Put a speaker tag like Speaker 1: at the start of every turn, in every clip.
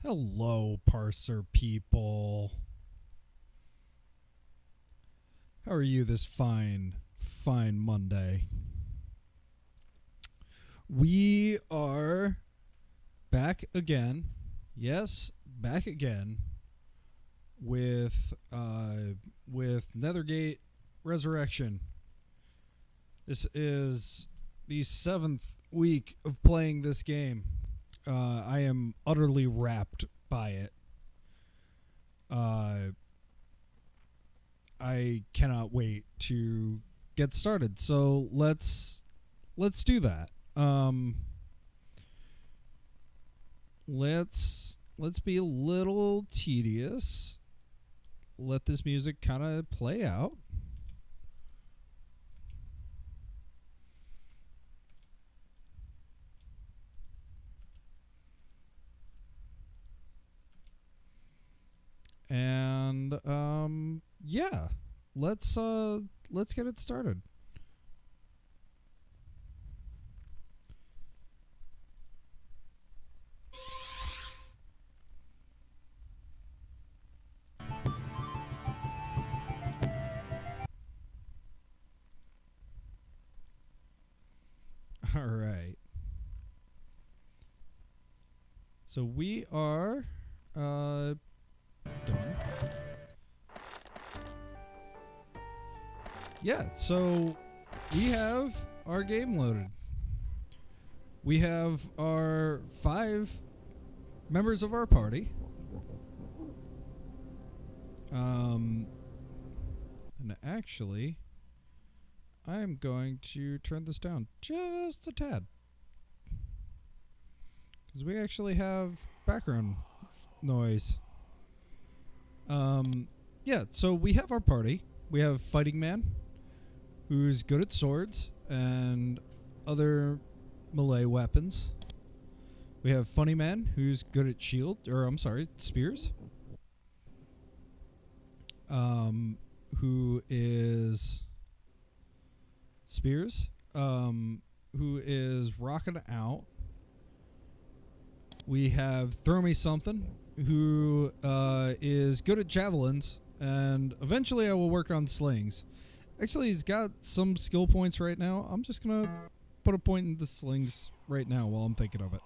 Speaker 1: Hello, Parser people. How are you this fine Monday? We are back again. Yes, back again with Nethergate Resurrection. This is the 7th week of playing this game. I am utterly wrapped by it. I cannot wait to get started. So let's do that. Let's be a little tedious. Let this music kind of play out. And yeah, let's get it started. All right. So we are done. Yeah, so we have our game loaded. We have our 5 members of our party. And actually, I am going to turn this down just a tad, because we actually have background noise. Yeah, so we have our party. We have Fighting Man, who's good at swords and other melee weapons. We have Funny Man, who's good at spears. Who is spears? Who is rocking out. We have Throw Me Something, who is good at javelins, and eventually I will work on slings. Actually, he's got some skill points right now. I'm just going to put a point in the slings right now while I'm thinking of it.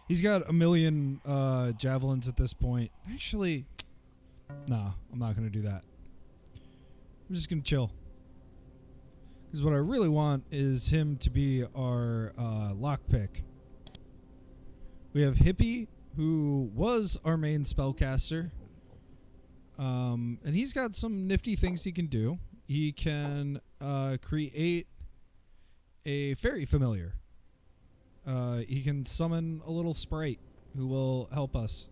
Speaker 1: He's got a million javelins at this point. Actually, nah, I'm not going to do that. I'm just going to chill. Because what I really want is him to be our lockpick. We have Hippie, who was our main spellcaster. And he's got some nifty things he can do. He can create a fairy familiar. He can summon a little sprite who will help us.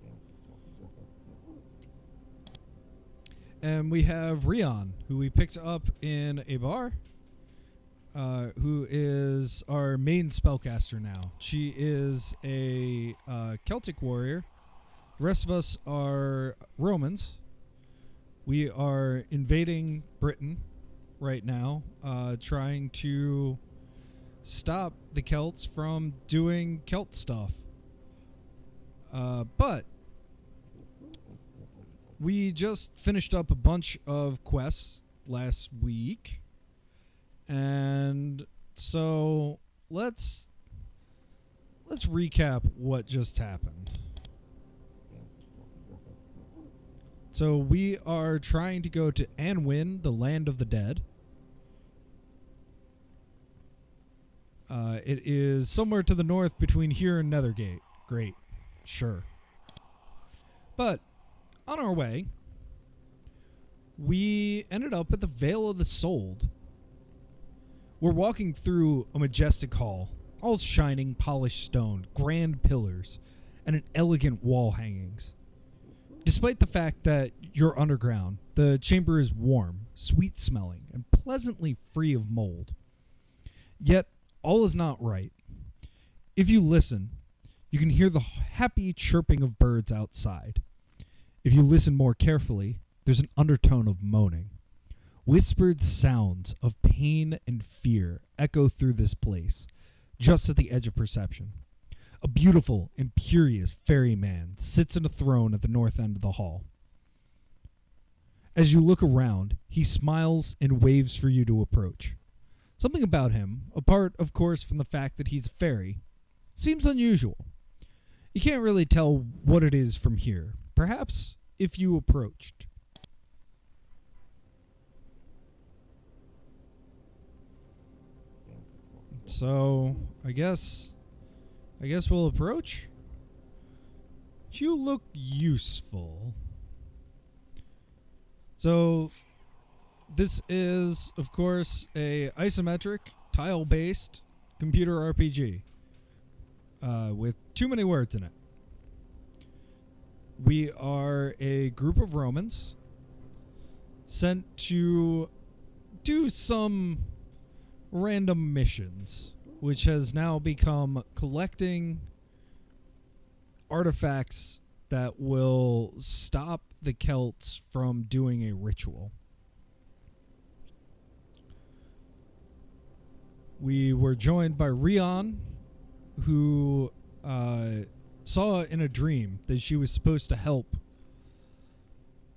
Speaker 1: And we have Rion, who we picked up in a bar, who is our main spellcaster now. She is a Celtic warrior. The rest of us are Romans. We are invading Britain right now, trying to stop the Celts from doing Celt stuff. But we just finished up a bunch of quests last week, and so let's recap what just happened. So we are trying to go to Anwin, the land of the dead. It is somewhere to the north between here and Nethergate. Great. Sure. But on our way, we ended up at the Vale of the Sold. We're walking through a majestic hall, all shining polished stone, grand pillars, and an elegant wall hangings. Despite the fact that you're underground, the chamber is warm, sweet-smelling, and pleasantly free of mold. Yet, all is not right. If you listen, you can hear the happy chirping of birds outside. If you listen more carefully, there's an undertone of moaning. Whispered sounds of pain and fear echo through this place, just at the edge of perception. A beautiful, imperious ferryman sits on a throne at the north end of the hall. As you look around, he smiles and waves for you to approach. Something about him, apart, of course, from the fact that he's a fairy, seems unusual. You can't really tell what it is from here. Perhaps if you approached. So, I guess we'll approach. You look useful. So, this is, of course, a isometric, tile-based computer RPG with too many words in it. We are a group of Romans sent to do some random missions, which has now become collecting artifacts that will stop the Celts from doing a ritual. We were joined by Rion, who saw in a dream that she was supposed to help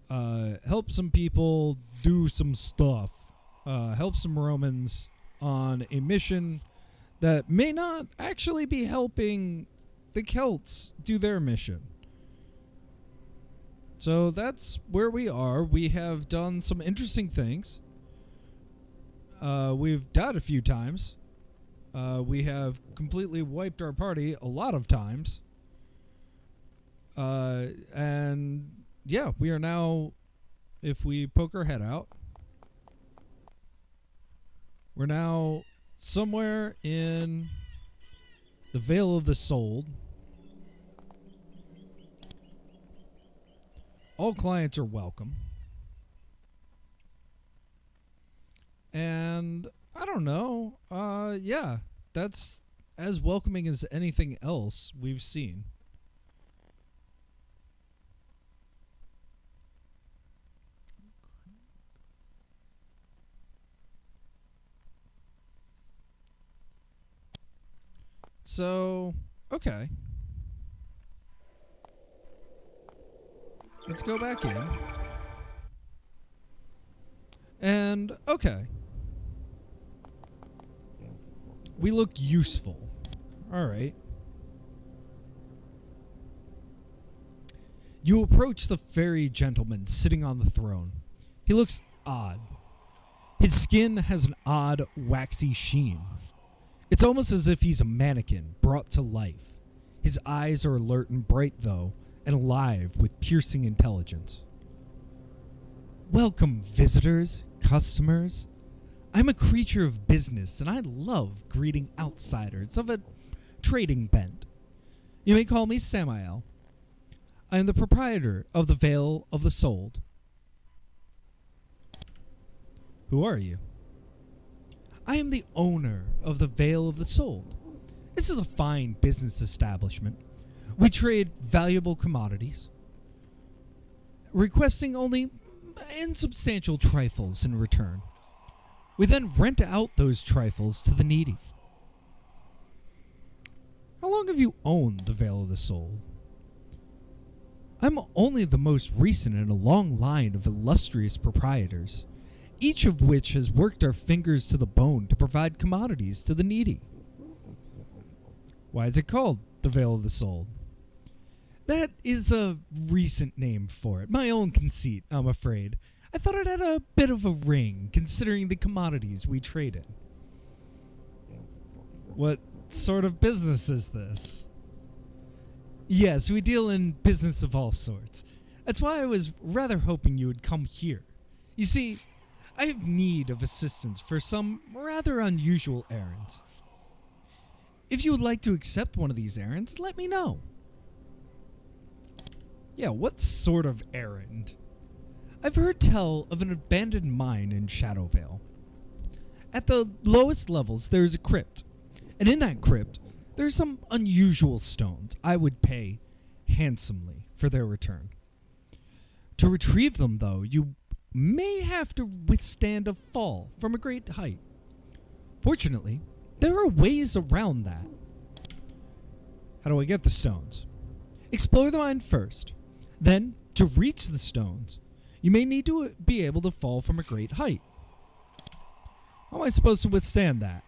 Speaker 1: some people do some stuff, help some Romans on a mission that may not actually be helping the Celts do their mission. So that's where we are. We have done some interesting things. We've died a few times. We have completely wiped our party a lot of times. And yeah, we are now, if we poke our head out, we're now somewhere in the Vale of the Soul. All clients are welcome. And I don't know. Yeah, that's as welcoming as anything else we've seen. So, okay. Let's go back in. And, okay. We look useful. Alright. You approach the fairy gentleman sitting on the throne. He looks odd. His skin has an odd, waxy sheen. It's almost as if he's a mannequin brought to life. His eyes are alert and bright, though, and alive with piercing intelligence. Welcome, visitors, customers. I'm a creature of business, and I love greeting outsiders of a trading bent. You may call me Samael. I am the proprietor of the Vale of the Soul. Who are you? I am the owner of the Vale of the Soul. This is a fine business establishment. We trade valuable commodities, requesting only insubstantial trifles in return. We then rent out those trifles to the needy. How long have you owned the Vale of the Soul? I'm only the most recent in a long line of illustrious proprietors, each of which has worked our fingers to the bone to provide commodities to the needy. Why is it called the Vale of the Soul? That is a recent name for it. My own conceit, I'm afraid. I thought it had a bit of a ring, considering the commodities we trade in. What sort of business is this? Yes, we deal in business of all sorts. That's why I was rather hoping you would come here. You see, I have need of assistance for some rather unusual errands. If you would like to accept one of these errands, let me know. Yeah, what sort of errand? I've heard tell of an abandoned mine in Shadowvale. At the lowest levels, there is a crypt, and in that crypt, there are some unusual stones. I would pay handsomely for their return. To retrieve them, though, you may have to withstand a fall from a great height. Fortunately, there are ways around that. How do I get the stones? Explore the mine first. Then, to reach the stones, you may need to be able to fall from a great height. How am I supposed to withstand that?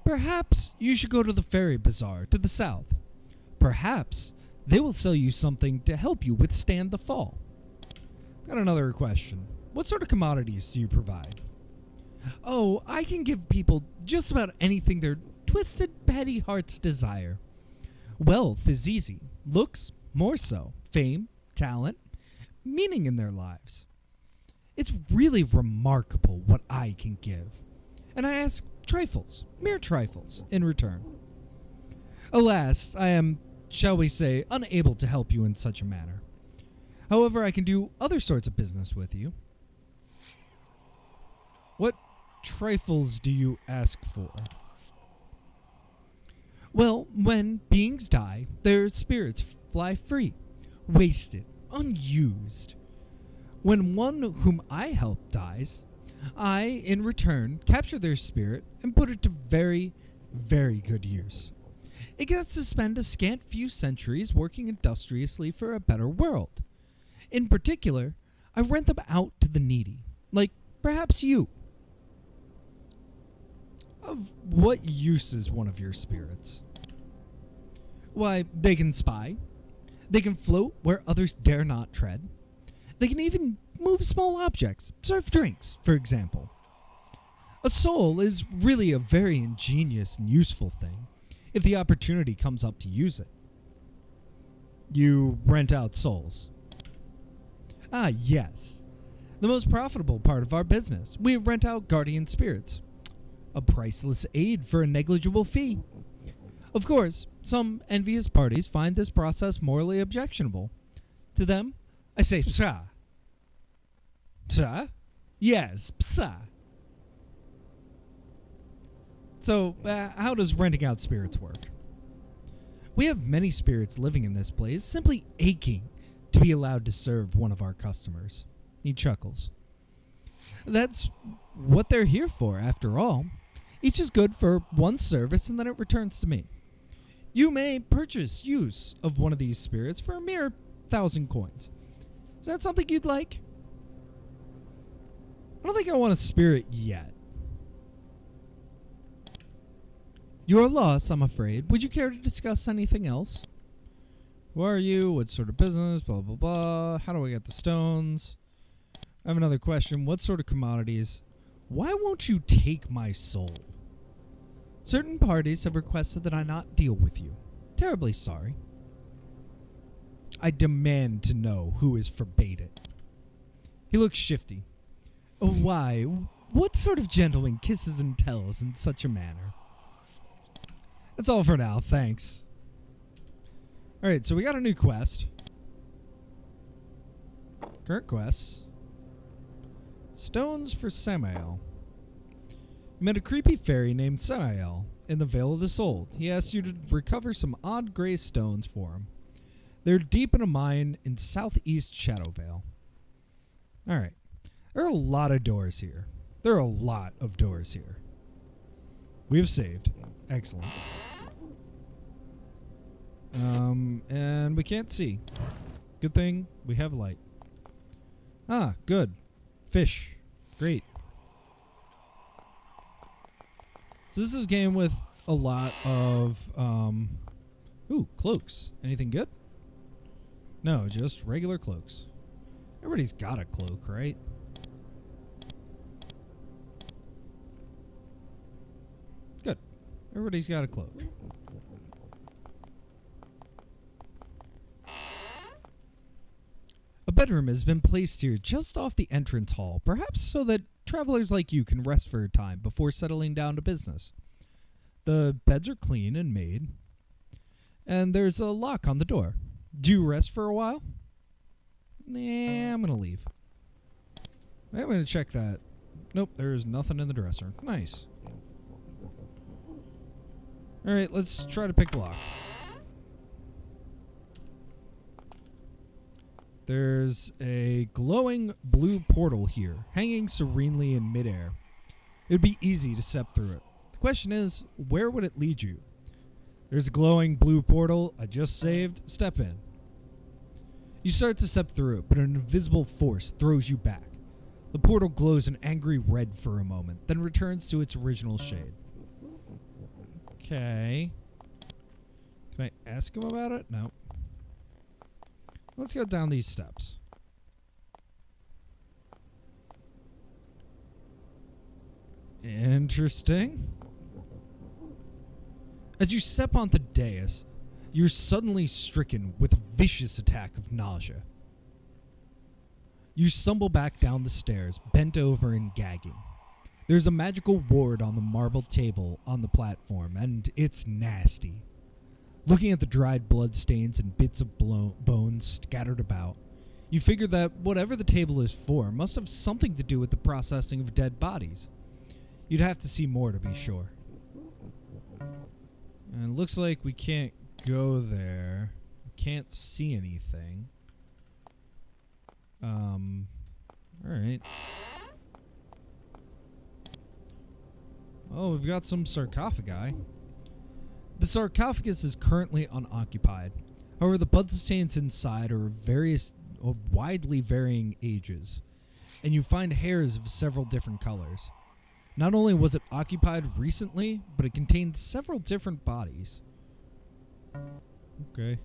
Speaker 1: Perhaps you should go to the Faerie Bazaar to the south. Perhaps they will sell you something to help you withstand the fall. Got another question. What sort of commodities do you provide? Oh, I can give people just about anything their twisted, petty hearts desire. Wealth is easy. Looks, more so. Fame, talent, meaning in their lives. It's really remarkable what I can give. And I ask trifles, mere trifles, in return. Alas, I am, shall we say, unable to help you in such a manner. However, I can do other sorts of business with you. What trifles do you ask for? Well, when beings die, their spirits fly free, wasted, unused. When one whom I help dies, I, in return, capture their spirit and put it to very, very good use. It gets to spend a scant few centuries working industriously for a better world. In particular, I rent them out to the needy, like perhaps you. Of what use is one of your spirits? Why, they can spy. They can float where others dare not tread. They can even move small objects, serve drinks, for example. A soul is really a very ingenious and useful thing, if the opportunity comes up to use it. You rent out souls. Ah, yes. The most profitable part of our business. We rent out guardian spirits. A priceless aid for a negligible fee. Of course, some envious parties find this process morally objectionable. To them, I say, psha. Psha? Yes, psha. So, how does renting out spirits work? We have many spirits living in this place, simply aching to be allowed to serve one of our customers. He chuckles. That's what they're here for, after all. Each is good for one service, and then it returns to me. You may purchase use of one of these spirits for a mere 1,000 coins. Is that something you'd like? I don't think I want a spirit yet. You're lost, I'm afraid. Would you care to discuss anything else? Who are you? What sort of business? Blah, blah, blah. How do I get the stones? I have another question. What sort of commodities? Why won't you take my soul? Certain parties have requested that I not deal with you. Terribly sorry. I demand to know who is forbade it. He looks shifty. Oh, why? What sort of gentleman kisses and tells in such a manner? That's all for now, thanks. Alright, so we got a new quest. Current quests. Stones for Samael. You met a creepy fairy named Samael in the Vale of the Soul. He asked you to recover some odd gray stones for him. They're deep in a mine in southeast Shadowvale. Alright. There are a lot of doors here. There are a lot of doors here. We've saved. Excellent. And we can't see. Good thing we have light. Ah, good. Fish. Great. So this is a game with a lot of, ooh, cloaks. Anything good? No, just regular cloaks. Everybody's got a cloak, right? Good. Everybody's got a cloak. A bedroom has been placed here just off the entrance hall, perhaps so that travelers like you can rest for a time before settling down to business. The beds are clean and made, and there's a lock on the door. Do you rest for a while? Nah, I'm gonna leave. I'm gonna check that. Nope, there's nothing in the dresser. Nice. Alright, let's try to pick the lock. There's a glowing blue portal here, hanging serenely in midair. It would be easy to step through it. The question is, where would it lead you? There's a glowing blue portal I just saved. Step in. You start to step through it, but an invisible force throws you back. The portal glows an angry red for a moment, then returns to its original shade. Okay. Can I ask him about it? No. Let's go down these steps. Interesting. As you step onto the dais, you're suddenly stricken with a vicious attack of nausea. You stumble back down the stairs, bent over and gagging. There's a magical ward on the marble table on the platform, and it's nasty. Looking at the dried blood stains and bits of bones scattered about, you figure that whatever the table is for must have something to do with the processing of dead bodies. You'd have to see more to be sure. And it looks like we can't go there. We can't see anything. Alright. Oh, we've got some sarcophagi. The sarcophagus is currently unoccupied. However, the bloodstains inside are of widely varying ages, and you find hairs of several different colors. Not only was it occupied recently, but it contained several different bodies. Okay.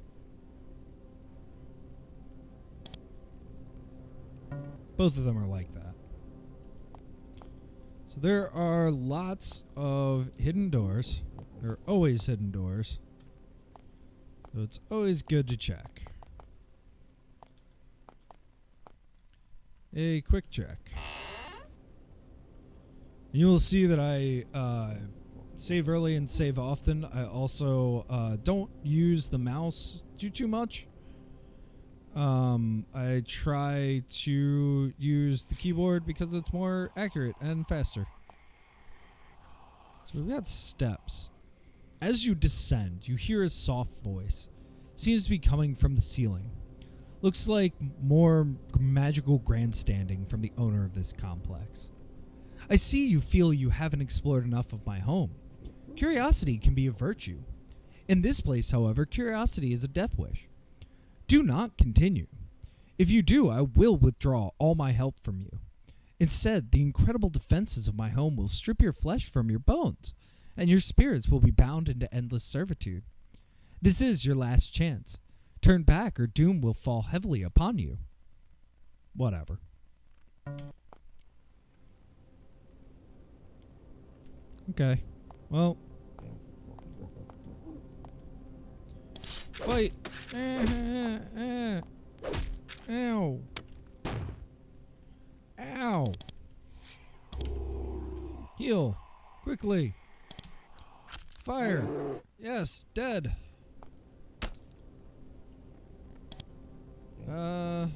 Speaker 1: Both of them are like that. So there are lots of hidden doors. There are always hidden doors. So it's always good to check. A quick check. You will see that I save early and save often. I also don't use the mouse too much. I try to use the keyboard because it's more accurate and faster. So we've got steps. As you descend, you hear a soft voice. Seems to be coming from the ceiling. Looks like more magical grandstanding from the owner of this complex. I see you feel you haven't explored enough of my home. Curiosity can be a virtue. In this place, however, curiosity is a death wish. Do not continue. If you do, I will withdraw all my help from you. Instead, the incredible defenses of my home will strip your flesh from your bones, and your spirits will be bound into endless servitude. This is your last chance. Turn back or doom will fall heavily upon you. Whatever. Okay. Well. Fight. Ow. Ow. Heal. Quickly. Fire. Yes, dead. Yeah,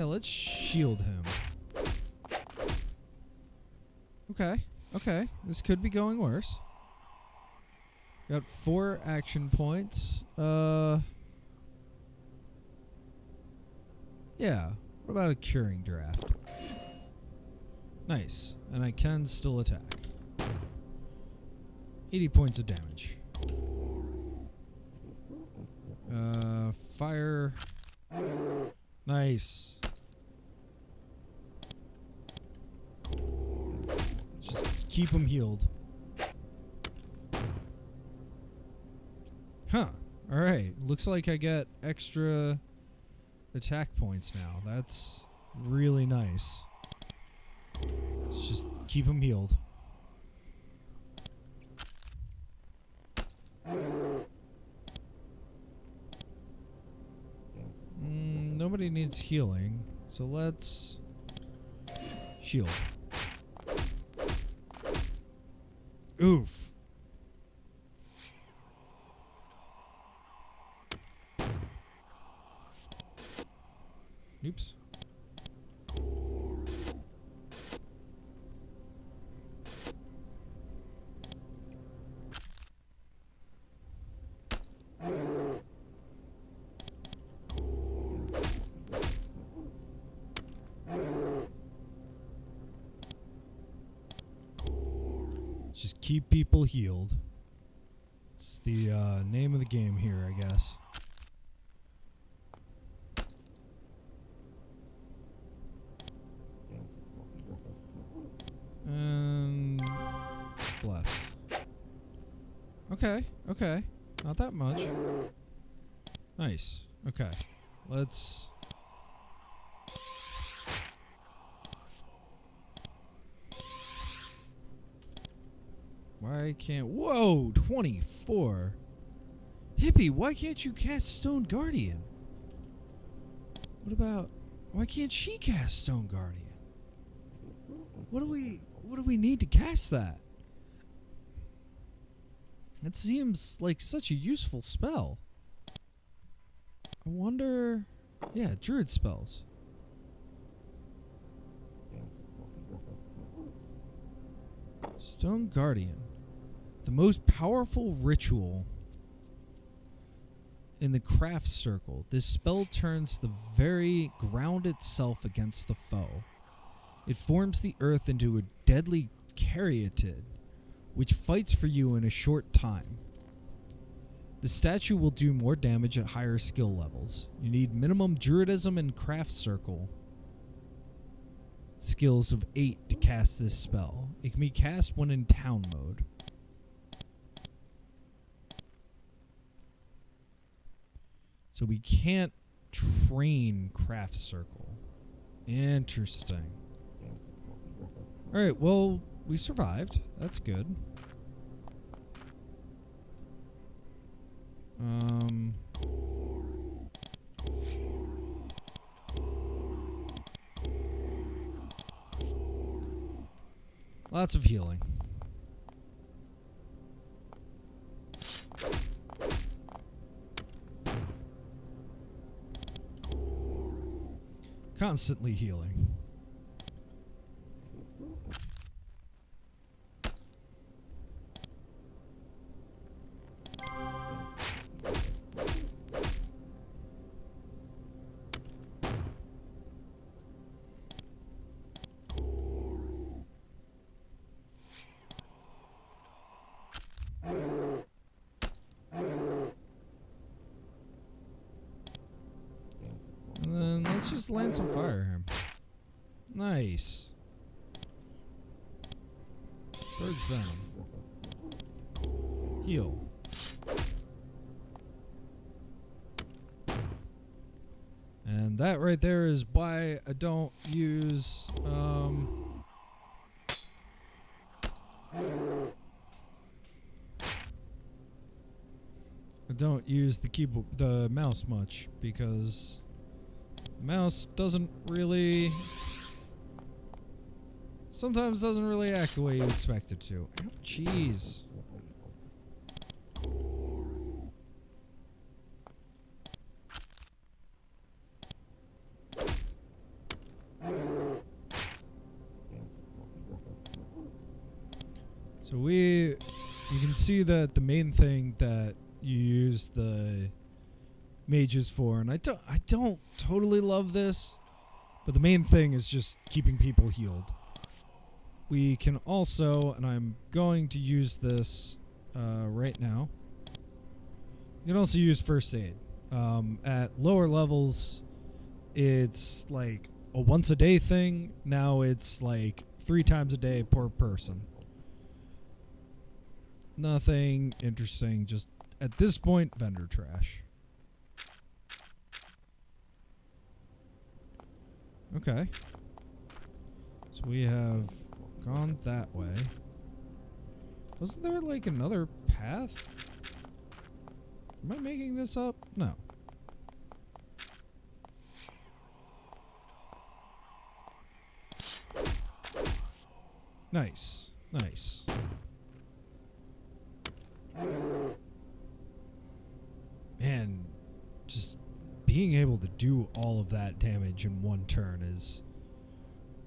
Speaker 1: let's shield him. Okay. This could be going worse. Got 4 action points. Yeah. What about a curing draft? Nice. And I can still attack. 80 points of damage. Fire. Nice. Just keep him healed. Huh. Alright. Looks like I get extra attack points now. That's really nice. Let's just keep him healed. Nobody needs healing, so let's shield. Oof. Oops. keep people healed. It's the name of the game here, I guess. And bless. Okay, okay. Not that much. Nice. Okay. Let's... Why can't... Whoa! 24! Hippie, why can't you cast Stone Guardian? What about... Why can't she cast Stone Guardian? What do we need to cast that? It seems like such a useful spell. I wonder... Yeah, druid spells. Stone Guardian. The most powerful ritual in the craft circle. This spell turns the very ground itself against the foe. It forms the earth into a deadly caryatid, which fights for you in a short time. The statue will do more damage at higher skill levels. You need minimum druidism and craft circle skills of 8 to cast this spell. It can be cast when in town mode. So we can't train craft circle. Interesting. Alright, well, we survived. That's good. Lots of healing. Constantly healing. And then let's just land some fire here. Nice. Purge venom. Heal. And that right there is why I don't use the mouse much, because the mouse doesn't really sometimes doesn't really act the way you expect it to. Oh, jeez. So you can see that the main thing that you use the mages for, and I don't totally love this, but the main thing is just keeping people healed. We can also, and I'm going to use this right now, you can also use first aid. At lower levels, it's like a once a day thing. Now it's like 3 times a day per person. Nothing interesting, just at this point, vendor trash. Okay. So we have gone that way. Wasn't there like another path? Am I making this up? No. Nice. Nice. Man, just being able to do all of that damage in one turn is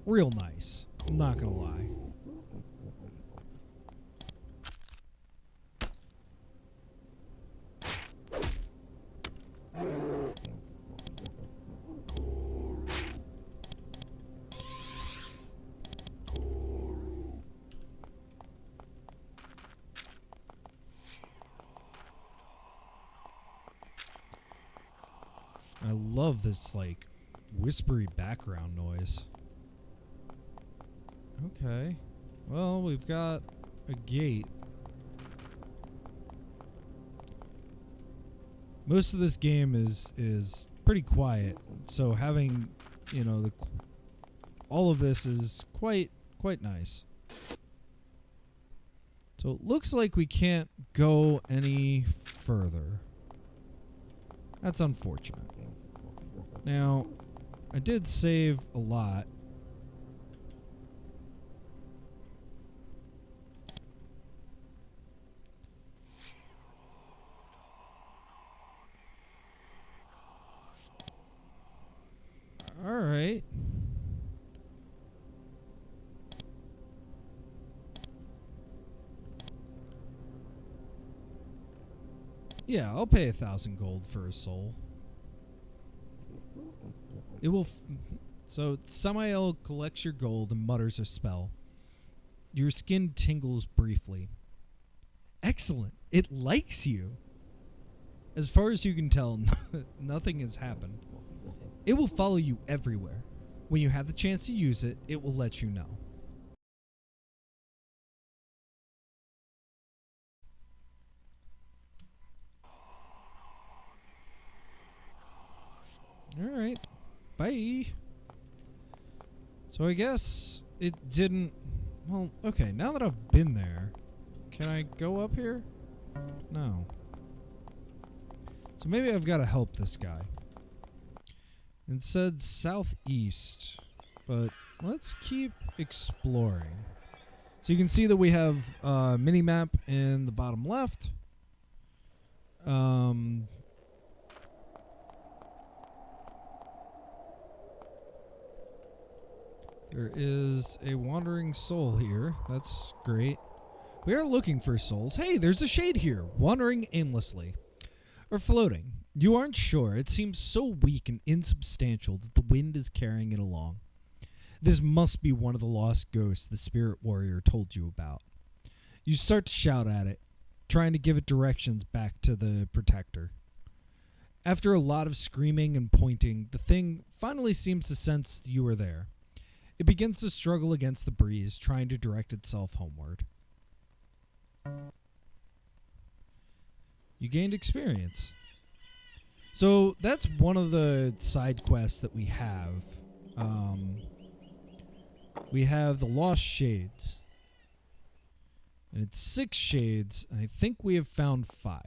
Speaker 1: real nice. I'm not gonna lie. I love this, like, whispery background noise. Okay. Well, we've got a gate. Most of this game is pretty quiet, so having, you know, all of this is quite nice. So it looks like we can't go any further. That's unfortunate. Now, I did save a lot. All right. Yeah, I'll pay 1,000 gold for a soul. It will. So Samael collects your gold and mutters a spell. Your skin tingles briefly. Excellent. It likes you. As far as you can tell, nothing has happened. It will follow you everywhere. When you have the chance to use it, it will let you know. Alright. Bye. So I guess it didn't... Well, okay, now that I've been there, can I go up here? No. So maybe I've got to help this guy. It said southeast, but let's keep exploring. So you can see that we have a mini-map in the bottom left. There is a wandering soul here. That's great. We are looking for souls. Hey, there's a shade here, wandering aimlessly. Or floating. You aren't sure. It seems so weak and insubstantial that the wind is carrying it along. This must be one of the lost ghosts the spirit warrior told you about. You start to shout at it, trying to give it directions back to the protector. After a lot of screaming and pointing, the thing finally seems to sense you are there. It begins to struggle against the breeze, trying to direct itself homeward. You gained experience. So that's one of the side quests that we have. We have the Lost Shades. And it's 6 shades, and I think we have found 5.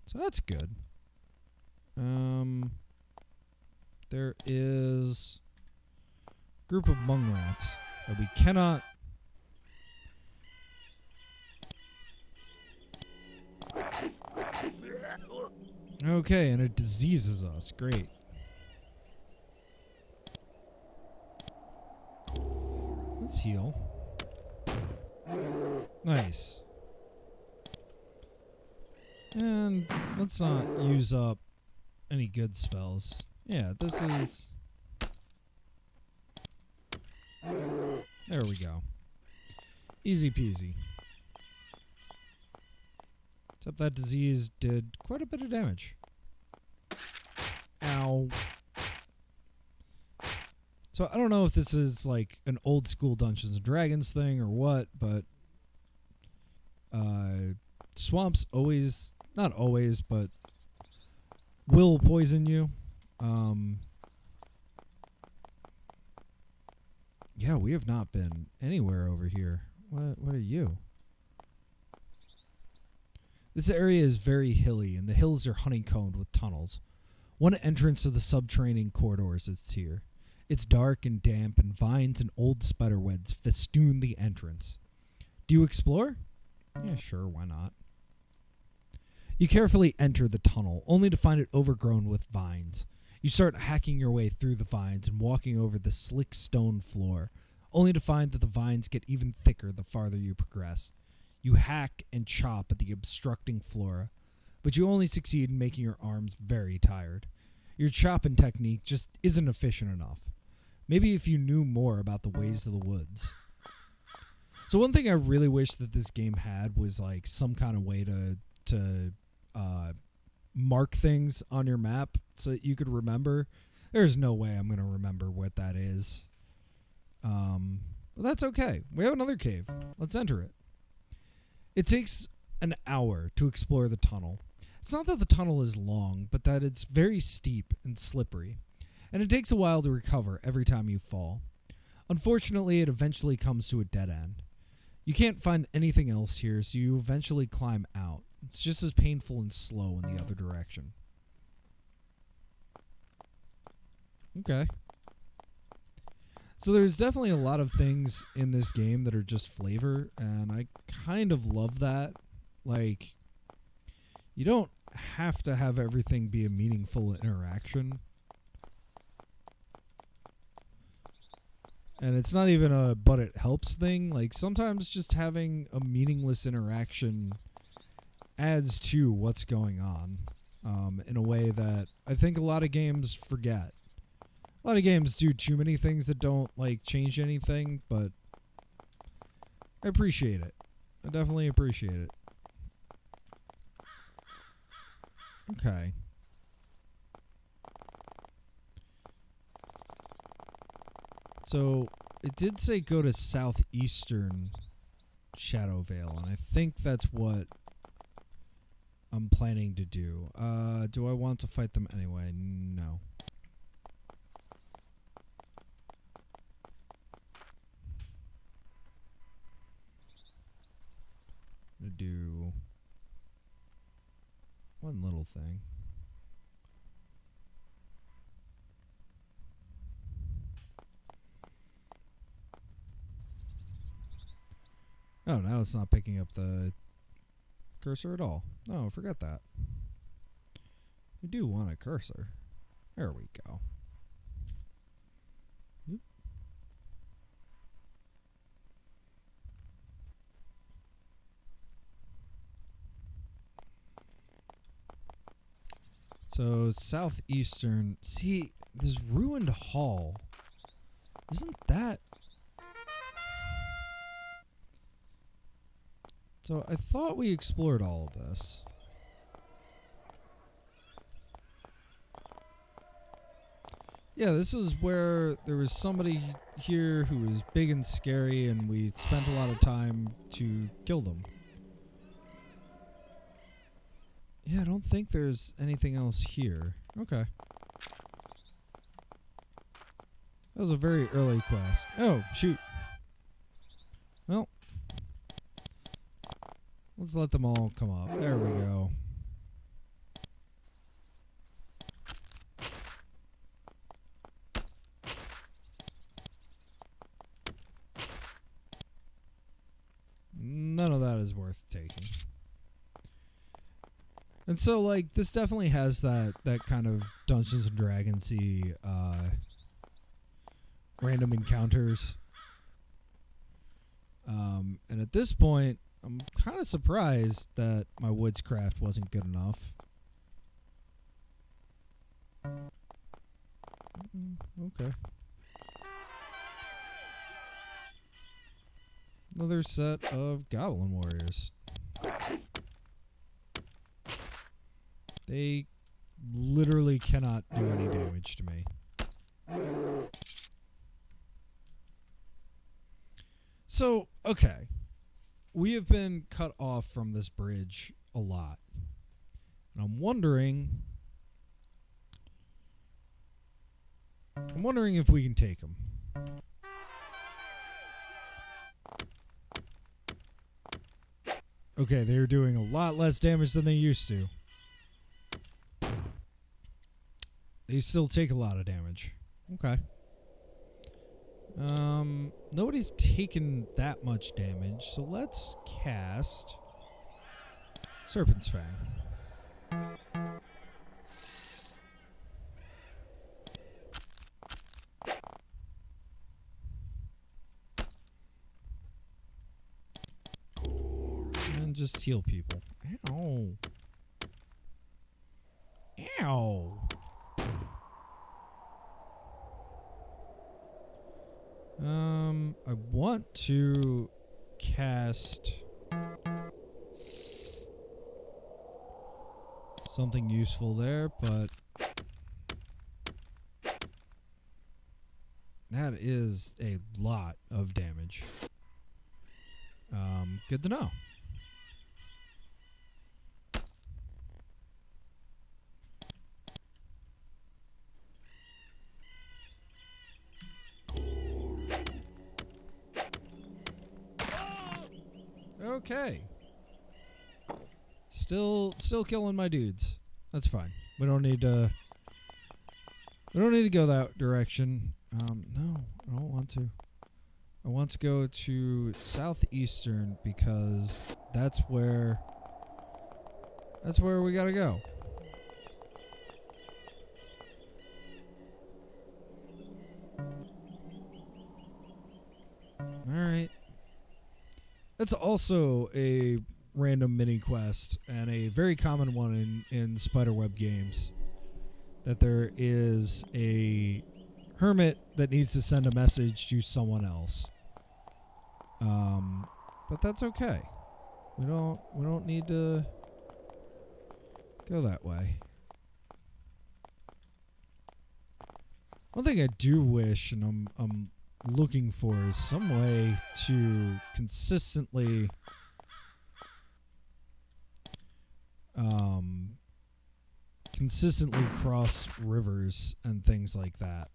Speaker 1: So that's good. There is a group of mung rats that we cannot... Okay, and it diseases us. Great. Let's heal. Nice. And let's not use up any good spells. Yeah, this is... There we go. Easy peasy. Except that disease did quite a bit of damage. Ow. So I don't know if this is like an old school Dungeons and Dragons thing or what, but swamps always, not always, but will poison you. Yeah, we have not been anywhere over here. What are you? This area is very hilly, and the hills are honeycombed with tunnels. One entrance to the subterranean corridors is here. It's dark and damp, and vines and old spiderwebs festoon the entrance. Do you explore? Yeah, sure, why not? You carefully enter the tunnel, only to find it overgrown with vines. You start hacking your way through the vines and walking over the slick stone floor, only to find that the vines get even thicker the farther you progress. You hack and chop at the obstructing flora, but you only succeed in making your arms very tired. Your chopping technique just isn't efficient enough. Maybe if you knew more about the ways of the woods. So one thing I really wish that this game had was like some kind of way to mark things on your map so that you could remember. There's no way I'm going to remember what that is. But that's okay. We have another cave. Let's enter it. It takes an hour to explore the tunnel. It's not that the tunnel is long, but that it's very steep and slippery. And it takes a while to recover every time you fall. Unfortunately, it eventually comes to a dead end. You can't find anything else here, so you eventually climb out. It's just as painful and slow in the other direction. Okay. So there's definitely a lot of things in this game that are just flavor, and I kind of love that. Like, you don't have to have everything be a meaningful interaction. And it's not even a but it helps thing. Like, sometimes just having a meaningless interaction adds to what's going on in a way that I think a lot of games forget. A lot of games do too many things that don't, like, change anything, but I appreciate it. I definitely appreciate it. Okay. So, it did say go to southeastern Shadow Vale, and I think that's what I'm planning to do. Do I want to fight them anyway? No. I'm gonna do one little thing. Oh, now it's not picking up the cursor at all. Oh, forget that. We do want a cursor. There we go. Oop. So, southeastern. See, this ruined hall. Isn't that... So, I thought we explored all of this. Yeah, this is where there was somebody here who was big and scary, and we spent a lot of time to kill them. Yeah, I don't think there's anything else here. Okay. That was a very early quest. Oh, shoot. Well. Let's let them all come up. There we go. None of that is worth taking. And so, like, this definitely has that kind of Dungeons and Dragons-y random encounters. And at this point, I'm kind of surprised that my woodscraft wasn't good enough. Okay. Another set of goblin warriors. They literally cannot do any damage to me. So, okay. We have been cut off from this bridge a lot. And I'm wondering if we can take them. Okay, they're doing a lot less damage than they used to. They still take a lot of damage. Okay. Nobody's taken that much damage, so let's cast Serpent's Fang. And just heal people. Ow. Ow. I want to cast something useful there, but that is a lot of damage. Good to know. Okay. Still killing my dudes. That's fine. We don't need to go that direction. No, I don't want to. I want to go to southeastern because that's where we gotta go. Alright. That's also a random mini quest and a very common one in Spiderweb games. That there is a hermit that needs to send a message to someone else. But that's okay. We don't need to go that way. One thing I do wish, and I'm looking for, is some way to consistently cross rivers and things like that.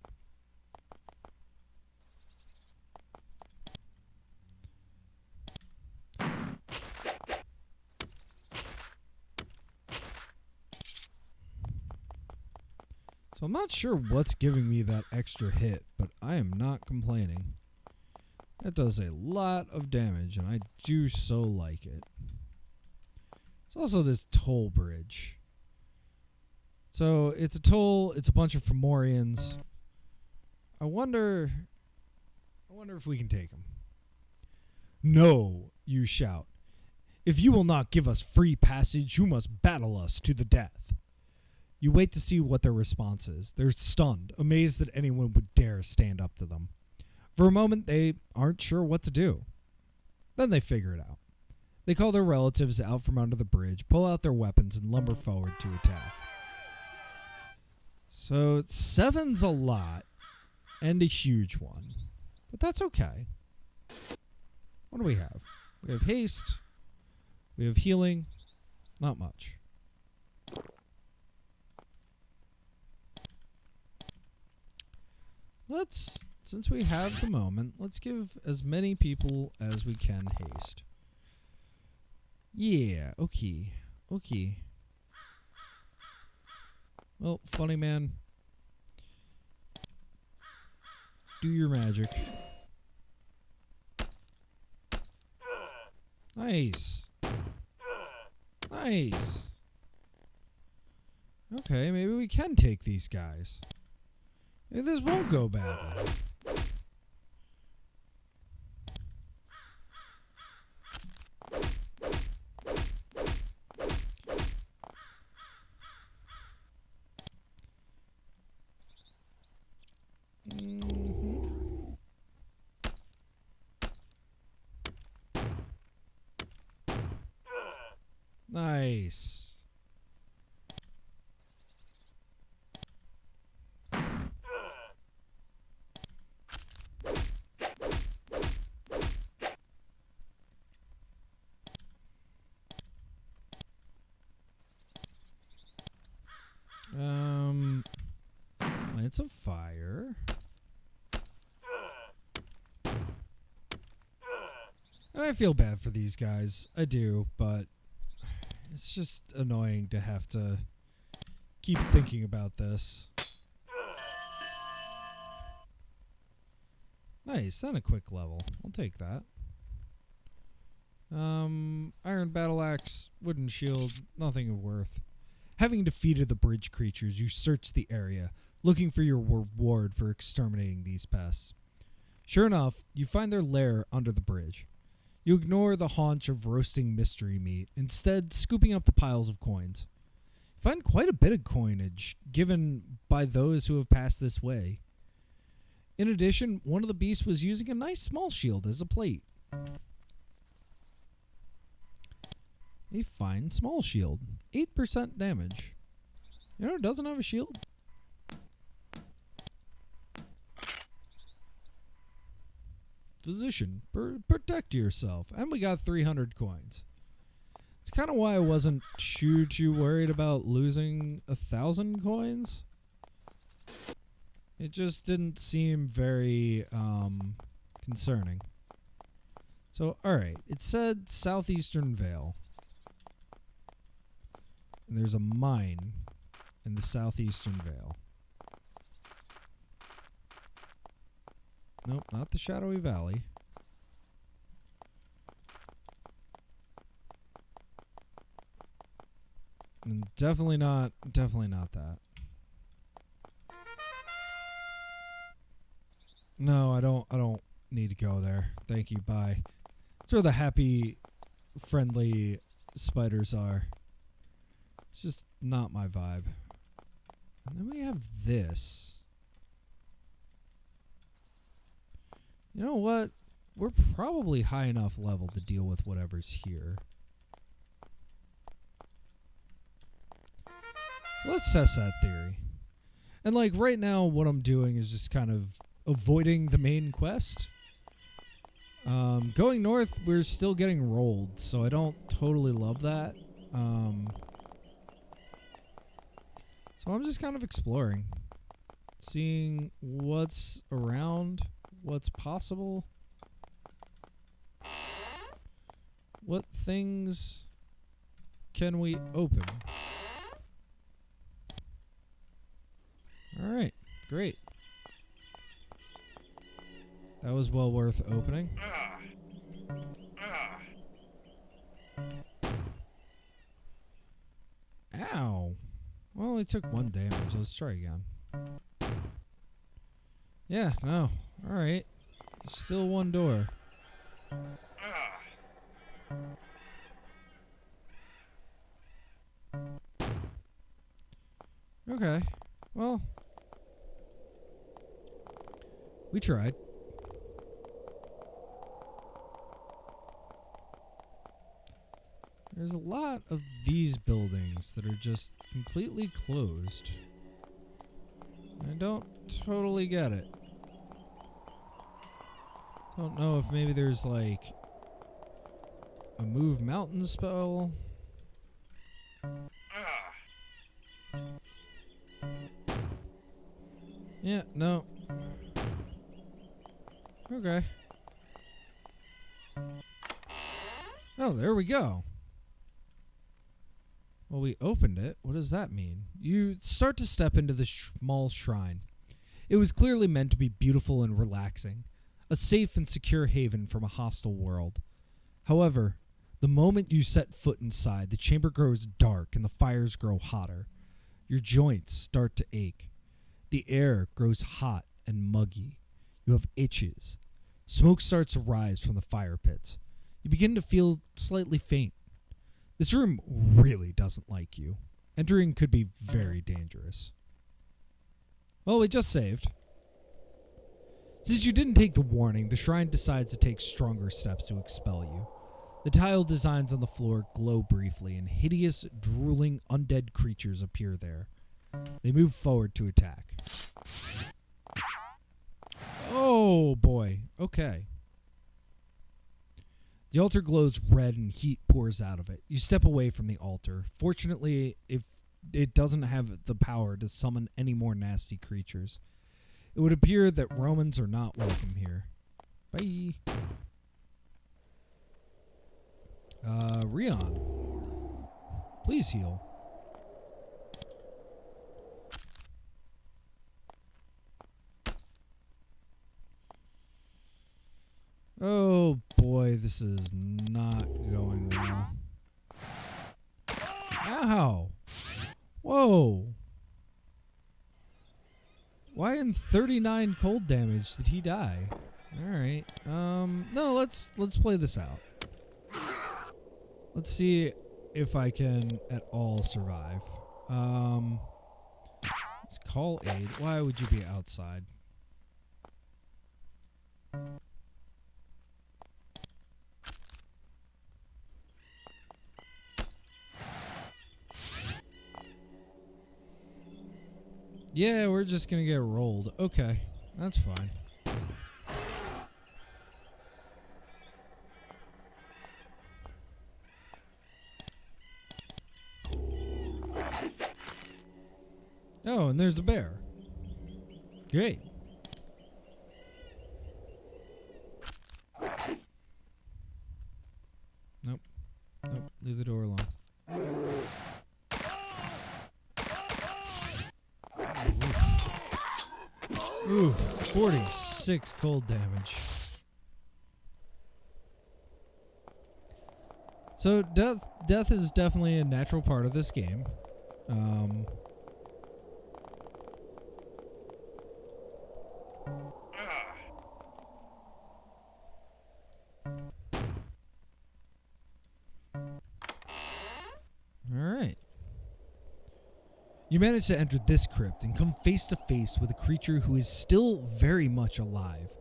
Speaker 1: So I'm not sure what's giving me that extra hit, but I am not complaining. That does a lot of damage, and I do so like it. It's also this toll bridge. So it's a toll, it's a bunch of Fomorians. I wonder if we can take them. No, you shout. If you will not give us free passage, you must battle us to the death. You wait to see what their response is. They're stunned, amazed that anyone would dare stand up to them. For a moment, they aren't sure what to do. Then they figure it out. They call their relatives out from under the bridge, pull out their weapons, and lumber forward to attack. So 7's a lot, and a huge one. But that's okay. What do we have? We have haste. We have healing. Not much. Since we have the moment, let's give as many people as we can haste. Yeah, okay. Okay. Well, funny man. Do your magic. Nice. Nice. Okay, maybe we can take these guys. Maybe this won't go badly. Nice. Lance of Fire. And I feel bad for these guys. I do, but it's just annoying to have to keep thinking about this. Nice, and a quick level. I'll take that. Iron battle axe, wooden shield, nothing of worth. Having defeated the bridge creatures, you search the area, looking for your reward for exterminating these pests. Sure enough, you find their lair under the bridge. You ignore the haunch of roasting mystery meat, instead scooping up the piles of coins. You find quite a bit of coinage given by those who have passed this way. In addition, one of the beasts was using a nice small shield as a plate. A fine small shield. 8% damage. You know, it doesn't have a shield. Physician. Protect yourself. And we got 300 coins. It's kind of why I wasn't too worried about losing 1,000 coins. It just didn't seem very concerning. So, alright. It said Southeastern Vale. And there's a mine in the Southeastern Vale. Nope, not the Shadowy Valley. And definitely not that. No, I don't need to go there. Thank you, bye. That's where the happy, friendly spiders are. It's just not my vibe. And then we have this. You know what? We're probably high enough level to deal with whatever's here. So let's test that theory. And like right now what I'm doing is just kind of avoiding the main quest. Going north, we're still getting rolled, so I don't totally love that. So I'm just kind of exploring. Seeing what's around, what's possible. What things can we open? Alright, great. That was well worth opening. Ow. Well, it took 1 damage. Let's try again. Yeah, no. Alright. Still 1 door. Okay. Well. We tried. There's a lot of these buildings that are just completely closed. I don't totally get it. Don't know if maybe there's like a move mountain spell. Yeah, no. Okay. Oh, there we go. Well, we opened it. What does that mean? You start to step into the small shrine. It was clearly meant to be beautiful and relaxing, a safe and secure haven from a hostile world. However, the moment you set foot inside, the chamber grows dark and the fires grow hotter. Your joints start to ache. The air grows hot and muggy. You have itches. Smoke starts to rise from the fire pits. You begin to feel slightly faint. This room really doesn't like you. Entering could be very dangerous. Well, we just saved. Since you didn't take the warning, the shrine decides to take stronger steps to expel you. The tile designs on the floor glow briefly, and hideous, drooling, undead creatures appear there. They move forward to attack. Oh, boy. Okay. The altar glows red and heat pours out of it. You step away from the altar. Fortunately, if it doesn't have the power to summon any more nasty creatures. It would appear that Romans are not welcome here. Bye. Rion. Please heal. Oh boy, this is not going well. Ow! Whoa! Why in 39 cold damage did he die? Alright. No, let's play this out. Let's see if I can at all survive. Let's call aid. Why would you be outside? Yeah, we're just gonna get rolled. Okay, that's fine. Oh, and there's a bear. Great. Nope. Nope. Leave the door alone. Ooh, 46 cold damage. So death is definitely a natural part of this game. Alright. You manage to enter this crypt and come face to face with a creature who is still very much alive.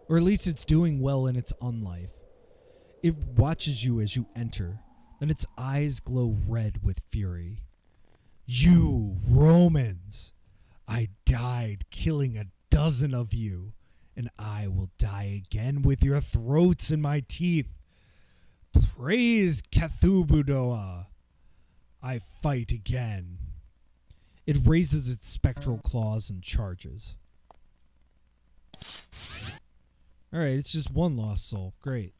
Speaker 1: Or at least it's doing well in its unlife. It watches you as you enter, then its eyes glow red with fury. You, Romans! I died killing a dozen of you, and I will die again with your throats in my teeth. Praise Cathubudoa! I fight again. It raises its spectral claws and charges. Alright, it's just one lost soul. Great.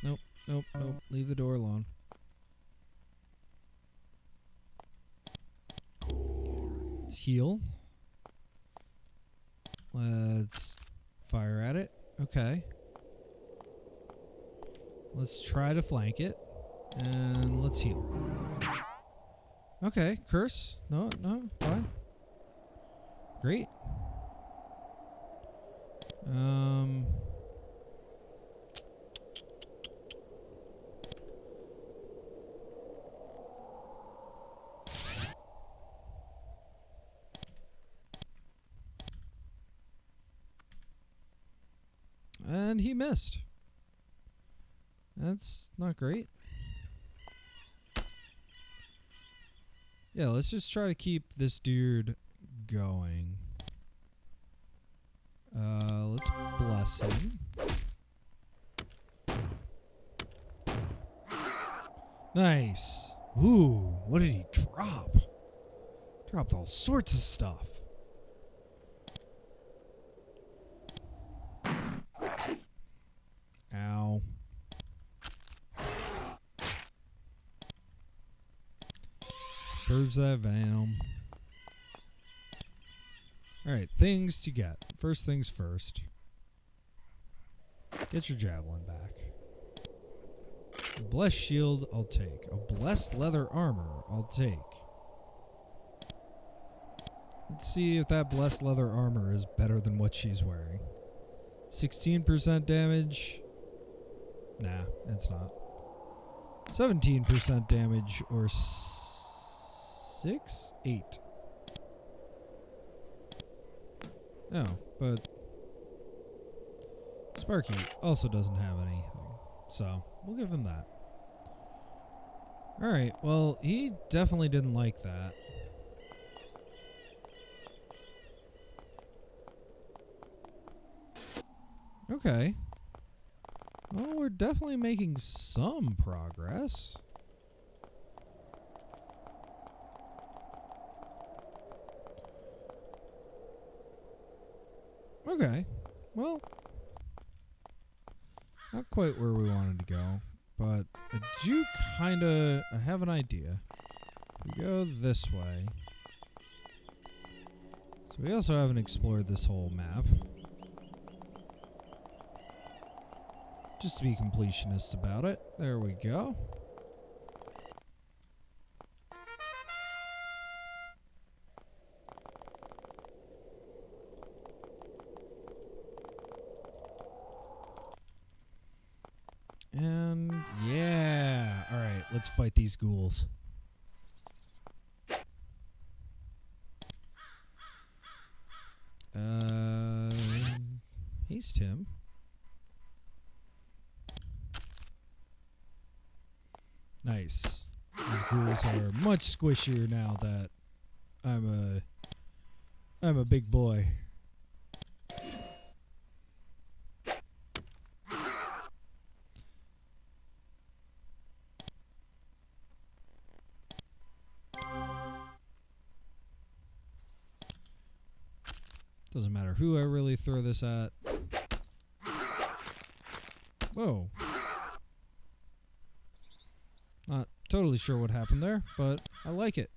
Speaker 1: Nope, nope, nope. Leave the door alone. Let's heal. Let's fire at it. Okay. Let's try to flank it. And let's heal. Okay, curse. No, fine. Great. And he missed. That's not great. Yeah, let's just try to keep this dude going. Let's bless him. Nice. Ooh, what did he drop? Dropped all sorts of stuff. Ow. Proves that Venom. Alright, things to get. First things first. Get your javelin back. A blessed shield, I'll take. A blessed leather armor, I'll take. Let's see if that blessed leather armor is better than what she's wearing. 16% damage. Nah, it's not. 17% damage or 8. Oh, but Sparky also doesn't have anything, so we'll give him that. Alright, well, he definitely didn't like that. Okay. Well, we're definitely making some progress. Okay. Well, not quite where we wanted to go, but I do I have an idea. We go this way. So we also haven't explored this whole map. Just to be completionist about it. There we go. And yeah. Alright, let's fight these ghouls. He's Tim. Nice. These ghouls are much squishier now that I'm a big boy. Doesn't matter who I really throw this at. Whoa. Not totally sure what happened there, but I like it.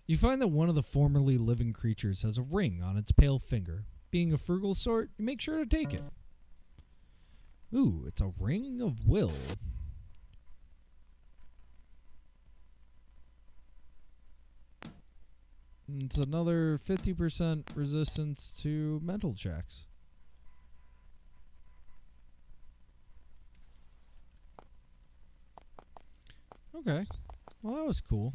Speaker 1: You find that one of the formerly living creatures has a ring on its pale finger. Being a frugal sort, you make sure to take it. Ooh, it's a ring of will. It's another 50% resistance to mental checks. Okay. Well, that was cool.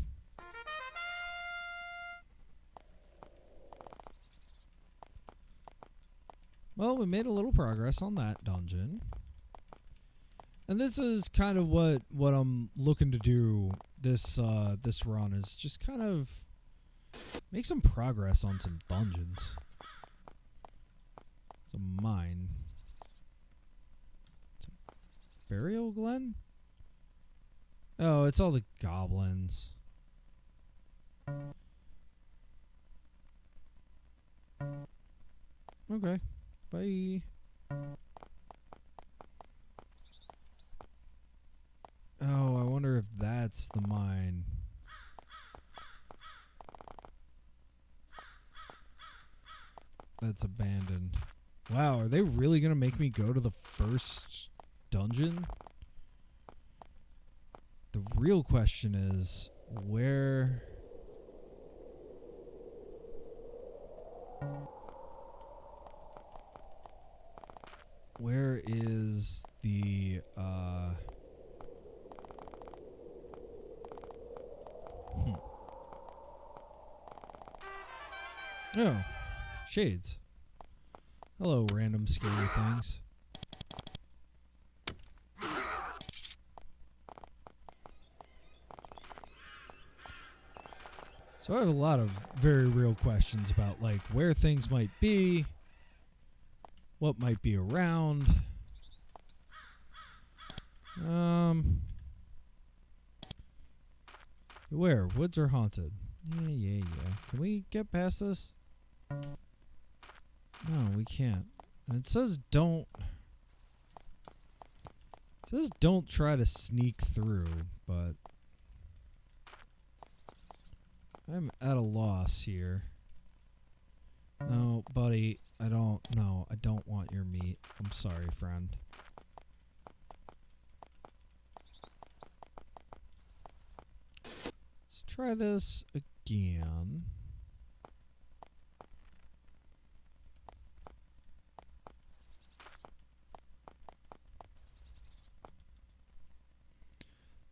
Speaker 1: Well, we made a little progress on that dungeon. And this is kind of what I'm looking to do this run, is just kind of make some progress on some dungeons. Some mine. Burial Glen? Oh, it's all the goblins. Okay. Bye. Oh, I wonder if that's the mine. That's abandoned. Wow, are they really gonna make me go to the first dungeon? The real question is, where is the Oh, shades. Hello, random scary things. So I have a lot of very real questions about, like, where things might be, what might be around. Beware, woods are haunted. Yeah. Can we get past this? No, we can't. And it says don't. It says don't try to sneak through, but I'm at a loss here. No, buddy, I don't want your meat. I'm sorry, friend. Let's try this again.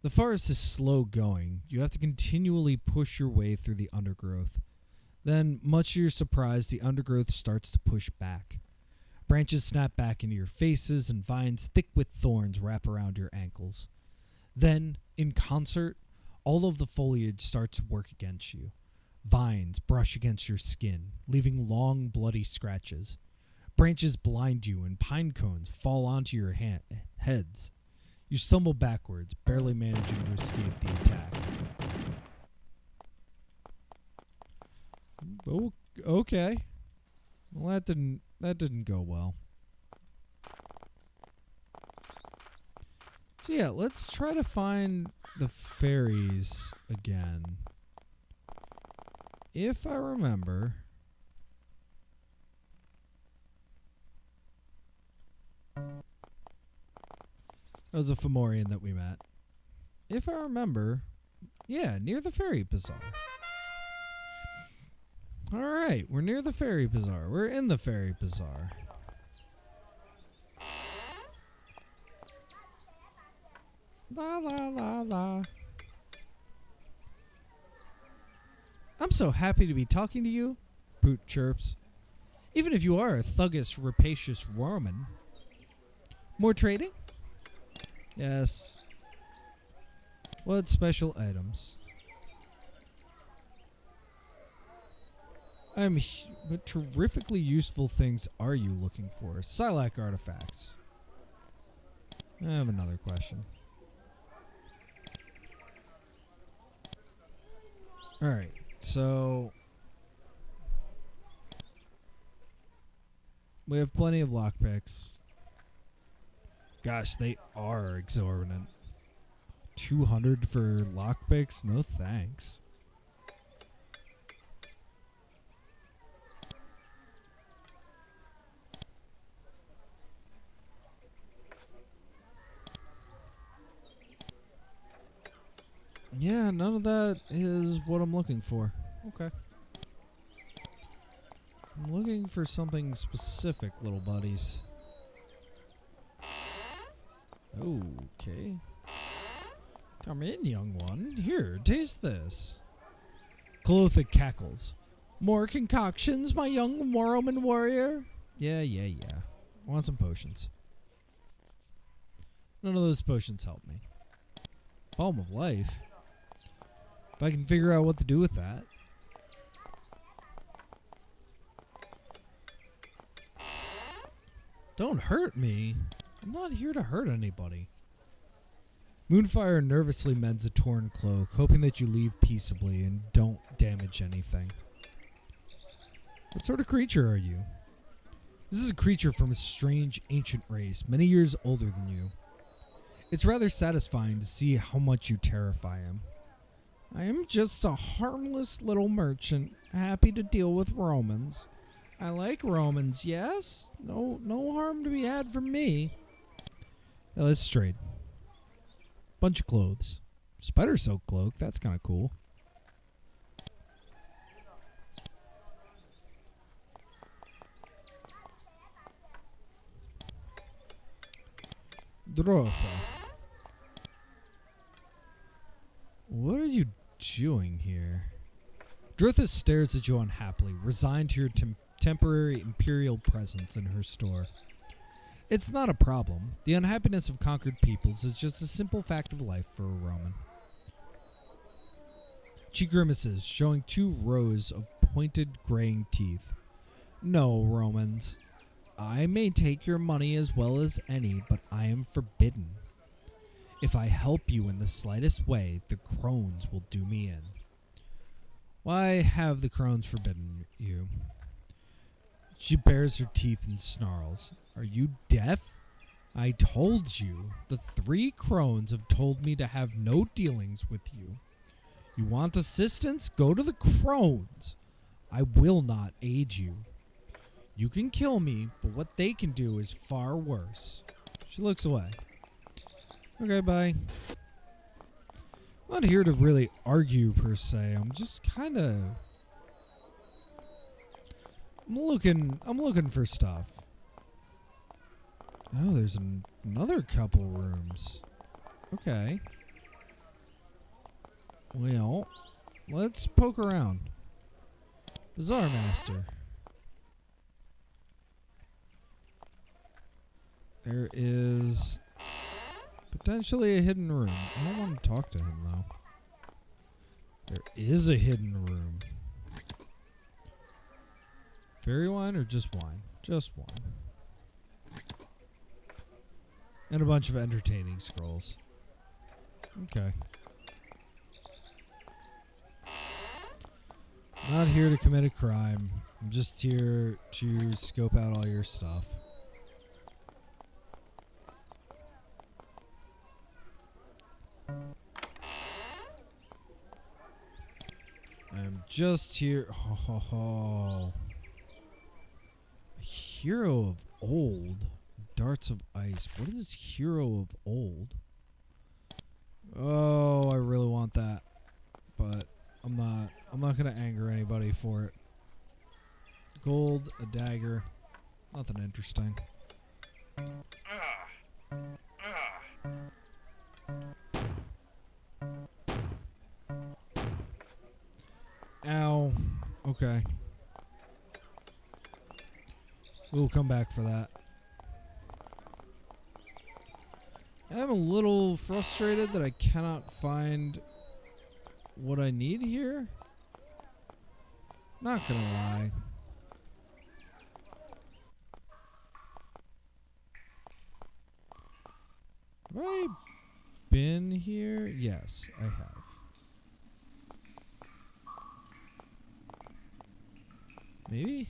Speaker 1: The forest is slow going. You have to continually push your way through the undergrowth. Then, much to your surprise, the undergrowth starts to push back. Branches snap back into your faces, and vines thick with thorns wrap around your ankles. Then, in concert, all of the foliage starts to work against you. Vines brush against your skin, leaving long, bloody scratches. Branches blind you, and pine cones fall onto your heads. You stumble backwards, barely managing to escape the attack. Oh, okay. Well, that didn't go well. So yeah, let's try to find the fairies again. If I remember. That was a Fomorian that we met. If I remember, yeah, near the Faerie Bazaar. Alright, we're near the Faerie Bazaar. We're in the Faerie Bazaar. La la la la. I'm so happy to be talking to you, Boot chirps. Even if you are a thuggish, rapacious woman. More trading? Yes. What special items? What terrifically useful things are you looking for? Silac artifacts. I have another question. Alright, so we have plenty of lockpicks. Gosh, they are exorbitant. 200 for lockpicks? No thanks. Yeah, none of that is what I'm looking for. Okay. I'm looking for something specific, little buddies. Okay. Come in, young one. Here, taste this. Clothic cackles. More concoctions, my young Roman warrior? Yeah. Want some potions. None of those potions help me. Balm of life? If I can figure out what to do with that. Don't hurt me. I'm not here to hurt anybody. Moonfire nervously mends a torn cloak, hoping that you leave peaceably and don't damage anything. What sort of creature are you? This is a creature from a strange ancient race, many years older than you. It's rather satisfying to see how much you terrify him. I am just a harmless little merchant, happy to deal with Romans. I like Romans, yes? No harm to be had from me. Yeah, let's trade. Bunch of clothes. Spider silk cloak, that's kind of cool. Drotha. What are you doing here? Drotha stares at you unhappily, resigned to your temporary imperial presence in her store. It's not a problem. The unhappiness of conquered peoples is just a simple fact of life for a Roman. She grimaces, showing 2 rows of pointed graying teeth. No, Romans. I may take your money as well as any, but I am forbidden. If I help you in the slightest way, the crones will do me in. Why have the crones forbidden you? She bares her teeth and snarls. Are you deaf? I told you. The 3 crones have told me to have no dealings with you. You want assistance? Go to the crones. I will not aid you. You can kill me, but what they can do is far worse. She looks away. Okay, bye. I'm not here to really argue per se. I'm just kind of... I'm looking for stuff. Oh, there's another couple rooms. Okay. Well, let's poke around. Bazaar Master. There is potentially a hidden room. I don't want to talk to him, though. There is a hidden room. Fairy wine or just wine? Just wine. And a bunch of entertaining scrolls. Okay. I'm not here to commit a crime. I'm just here to scope out all your stuff. I'm just here. Ho, ho, ho. A hero of old. Darts of ice. What is hero of old? Oh, I really want that. But I'm not gonna anger anybody for it. Gold, a dagger. Nothing interesting. Ow. Okay. We'll come back for that. I'm a little frustrated that I cannot find what I need here. Not gonna lie. Have I been here? Yes, I have. Maybe?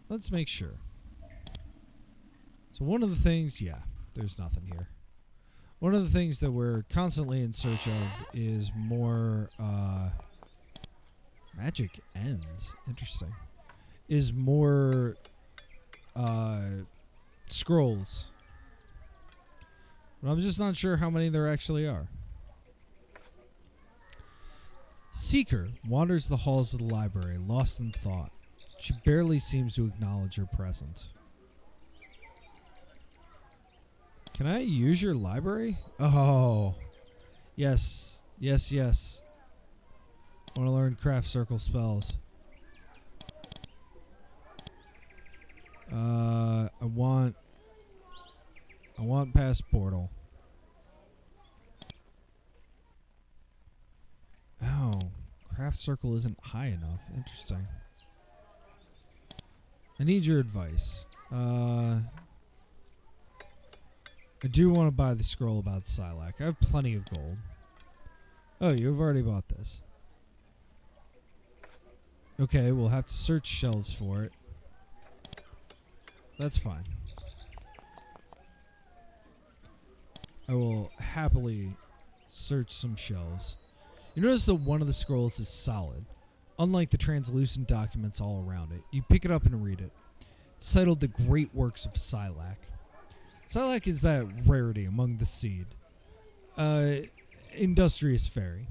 Speaker 1: Let's make sure. So one of the things, yeah, there's nothing here. One of the things that we're constantly in search of is more magic ends. Interesting. Is more scrolls. But I'm just not sure how many there actually are. Seeker wanders the halls of the library, lost in thought. She barely seems to acknowledge your presence. Can I use your library? Oh. Yes. Yes, yes. I want to learn craft circle spells. I want past portal. Oh, craft circle isn't high enough. Interesting. I need your advice. I do want to buy the scroll about Silac. I have plenty of gold. Oh, you've already bought this. Okay, we'll have to search shelves for it. That's fine. I will happily search some shelves. You notice that one of the scrolls is solid. Unlike the translucent documents all around it, you pick it up and read it. It's titled The Great Works of Silac. Silac is that rarity among the seed. Industrious fairy.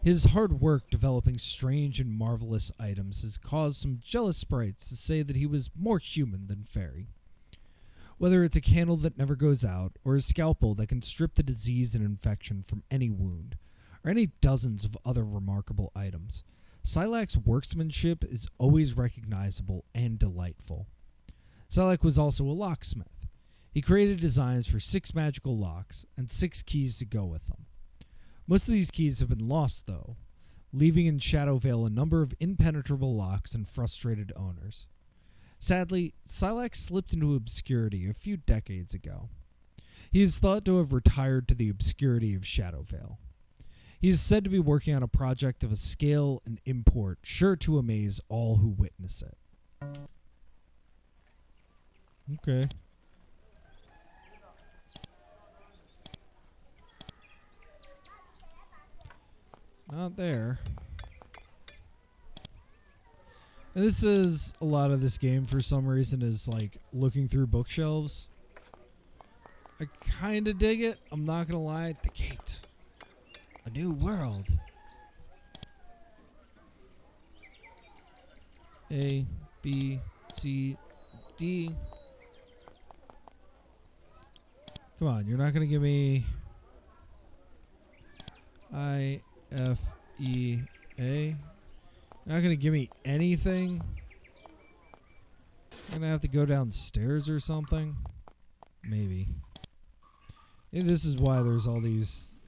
Speaker 1: His hard work developing strange and marvelous items has caused some jealous sprites to say that he was more human than fairy. Whether it's a candle that never goes out, or a scalpel that can strip the disease and infection from any wound, or any dozens of other remarkable items, Silac's workmanship is always recognizable and delightful. Silac was also a locksmith. He created designs for 6 magical locks and 6 keys to go with them. Most of these keys have been lost, though, leaving in Shadowvale a number of impenetrable locks and frustrated owners. Sadly, Silac slipped into obscurity a few decades ago. He is thought to have retired to the obscurity of Shadowvale. He is said to be working on a project of a scale and import sure to amaze all who witness it. Okay. Not there. And this is a lot of this game for some reason is like looking through bookshelves. I kind of dig it. I'm not going to lie. The gate. A new world. A, B, C, D. Come on. You're not going to give me I, F, E, A. You're not going to give me anything. I'm going to have to go downstairs or something. Maybe. Maybe this is why there's all these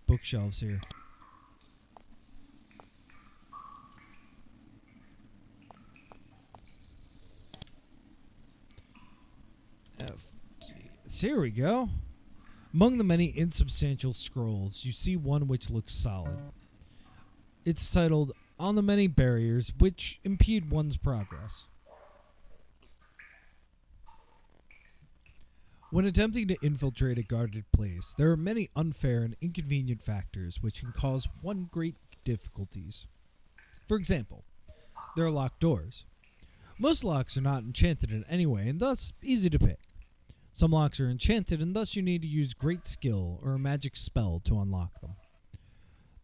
Speaker 1: bookshelves here. F, G. So here we go. Among the many insubstantial scrolls, you see one which looks solid. It's titled, On the Many Barriers Which Impede One's Progress. When attempting to infiltrate a guarded place, there are many unfair and inconvenient factors which can cause one great difficulties. For example, there are locked doors. Most locks are not enchanted in any way and thus easy to pick. Some locks are enchanted and thus you need to use great skill or a magic spell to unlock them.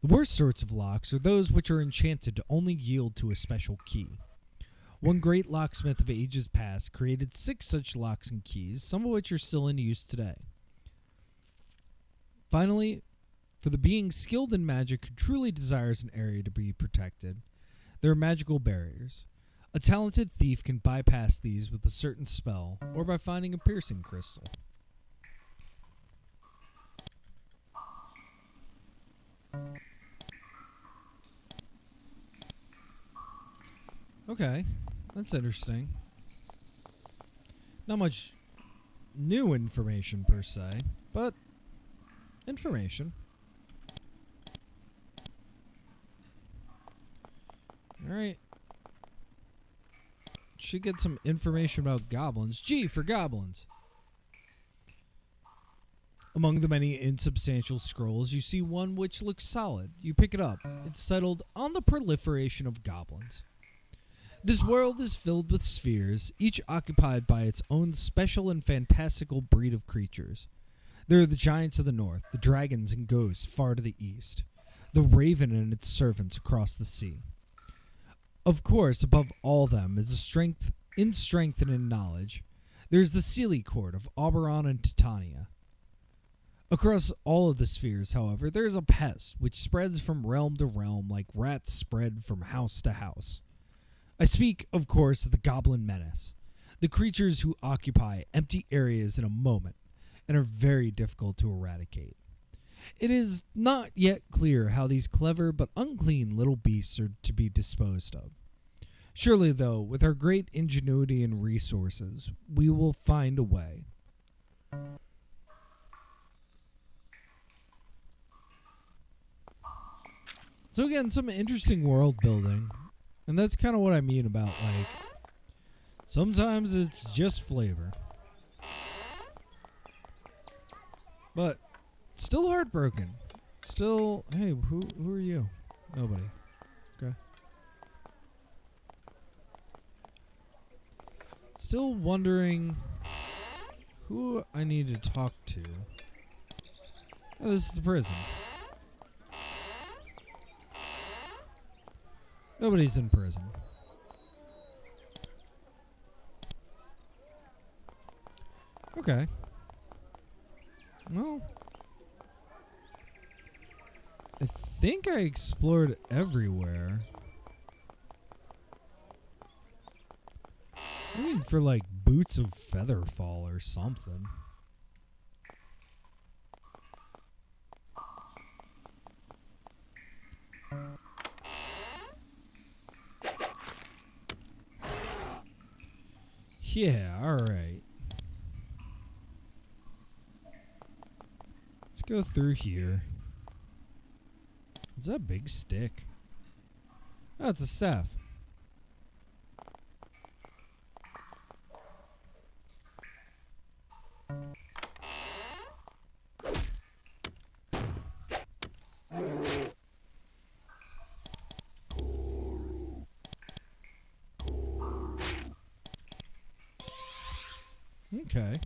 Speaker 1: The worst sorts of locks are those which are enchanted to only yield to a special key. One great locksmith of ages past created 6 such locks and keys, some of which are still in use today. Finally, for the being skilled in magic who truly desires an area to be protected, there are magical barriers. A talented thief can bypass these with a certain spell or by finding a piercing crystal. Okay, that's interesting. Not much new information per se, but information. Alright. Should get some information about goblins. G for goblins. Among the many insubstantial scrolls, you see one which looks solid. You pick it up. It's titled On the Proliferation of Goblins. This world is filled with spheres, each occupied by its own special and fantastical breed of creatures. There are the giants of the north, the dragons and ghosts far to the east, the raven and its servants across the sea. Of course, above all them is strength and in knowledge. There is the Seelie Court of Oberon and Titania. Across all of the spheres, however, there is a pest which spreads from realm to realm like rats spread from house to house. I speak, of course, of the Goblin Menace, the creatures who occupy empty areas in a moment and are very difficult to eradicate. It is not yet clear how these clever but unclean little beasts are to be disposed of. Surely, though, with our great ingenuity and resources, we will find a way. So again, some interesting world building. And that's kind of what I mean about, like, sometimes it's just flavor. But still heartbroken. Still, hey, who are you? Nobody. Okay. Still wondering who I need to talk to. Oh, this is the prison. Nobody's in prison. Okay. Well, I think I explored everywhere. I'm looking for like boots of Featherfall or something. Yeah, alright. Let's go through here. What's that big stick? Oh, it's a staff. Okay.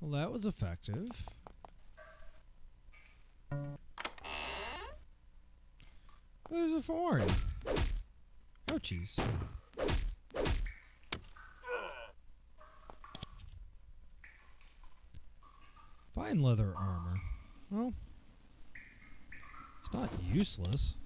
Speaker 1: Well, that was effective. There's a foray. Oh, jeez. Fine leather armor. Well, it's not useless.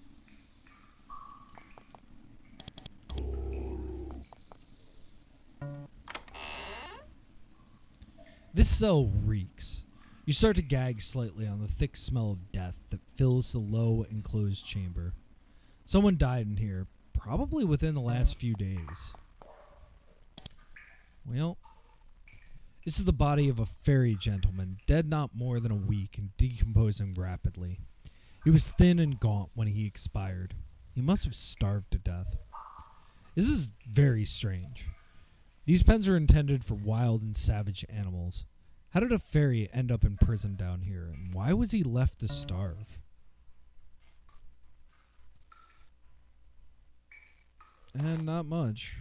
Speaker 1: This cell reeks. You start to gag slightly on the thick smell of death that fills the low, enclosed chamber. Someone died in here, probably within the last few days. Well, this is the body of a fairy gentleman, dead not more than a week and decomposing rapidly. He was thin and gaunt when he expired. He must have starved to death. This is very strange. These pens are intended for wild and savage animals. How did a fairy end up in prison down here, and why was he left to starve? And not much.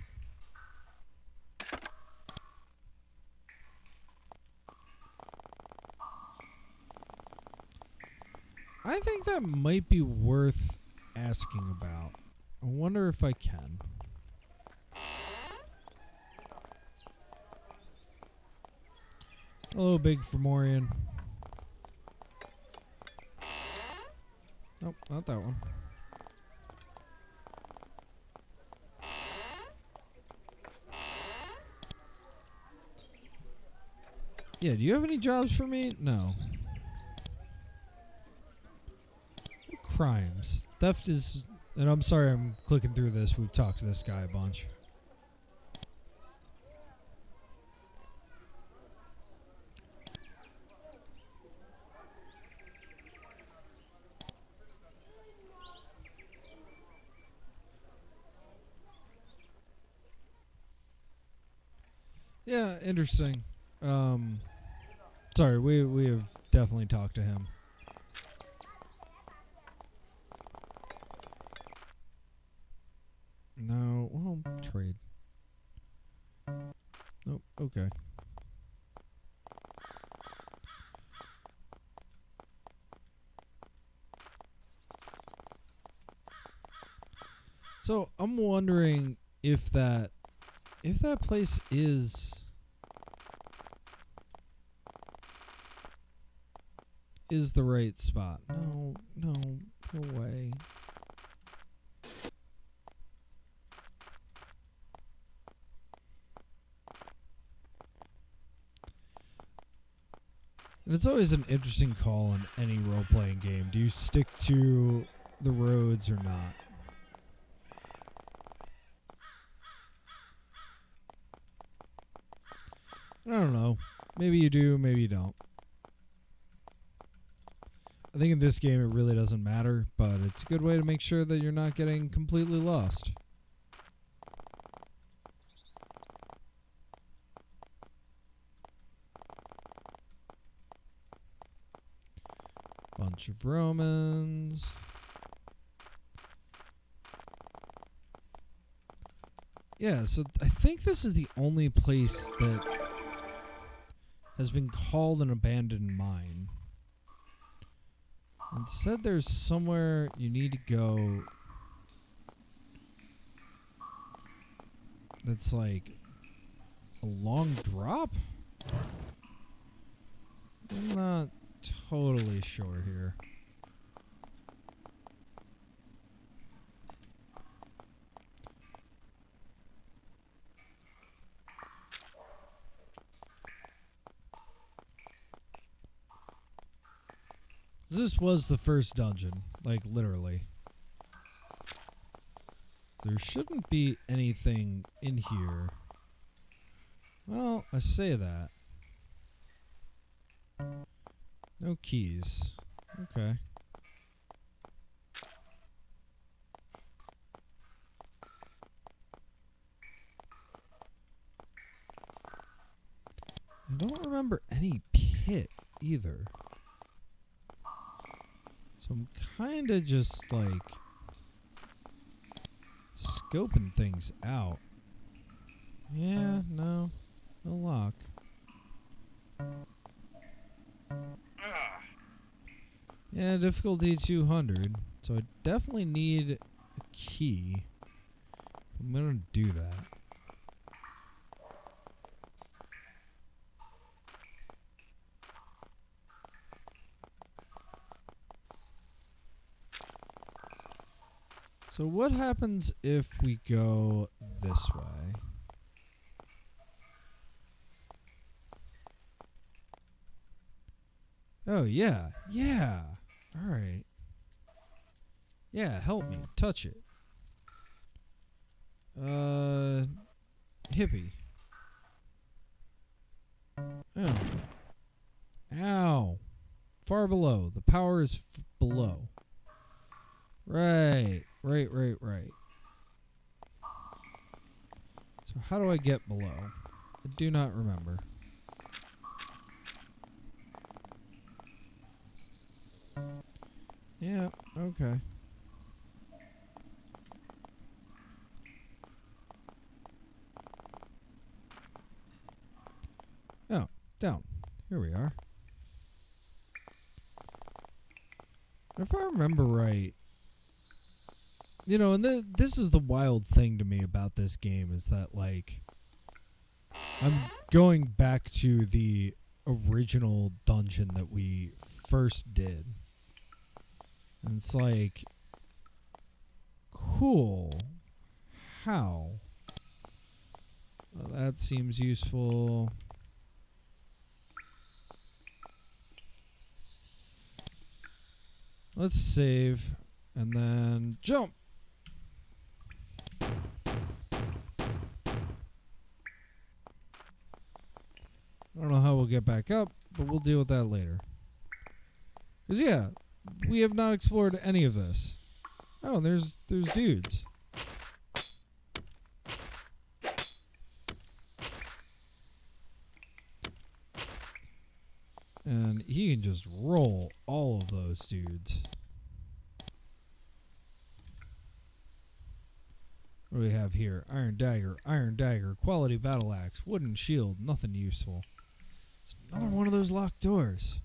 Speaker 1: I think that might be worth asking about. I wonder if I can. Hello, Big Fomorian. Nope, not that one. Yeah, do you have any jobs for me? No. Crimes. Theft is... And I'm sorry I'm clicking through this. We've talked to this guy a bunch. Yeah, interesting. Sorry, we have definitely talked to him. No, well, trade. Nope, okay. So, I'm wondering if that place is the right spot. No, go away. And it's always an interesting call in any role-playing game. Do you stick to the roads or not? I don't know. Maybe you do, maybe you don't. I think in this game it really doesn't matter, but it's a good way to make sure that you're not getting completely lost. Bunch of Romans. Yeah, so I think this is the only place that has been called an abandoned mine. It said there's somewhere you need to go that's like a long drop? I'm not totally sure here. This was the first dungeon, like literally. There shouldn't be anything in here. Well, I say that. No keys. Okay. I don't remember any pit either. So I'm kind of just like scoping things out. Yeah, no lock. Yeah, difficulty 200. So I definitely need a key. I'm gonna do that. So what happens if we go this way? Oh, yeah. Yeah. All right. Yeah, help me. Touch it. Hippie. Oh. Ow. Far below. The power is below. Right. So how do I get below? I do not remember. Yeah, okay. Oh, down. Here we are. If I remember right, you know, and this is the wild thing to me about this game is that, like, I'm going back to the original dungeon that we first did. And it's like, cool. How? Well, that seems useful. Let's save and then jump. I don't know how we'll get back up, but we'll deal with that later. Because, yeah, we have not explored any of this. Oh, there's dudes. And he can just roll all of those dudes. What do we have here? Iron dagger, quality battle axe, wooden shield, nothing useful. It's another one of those locked doors.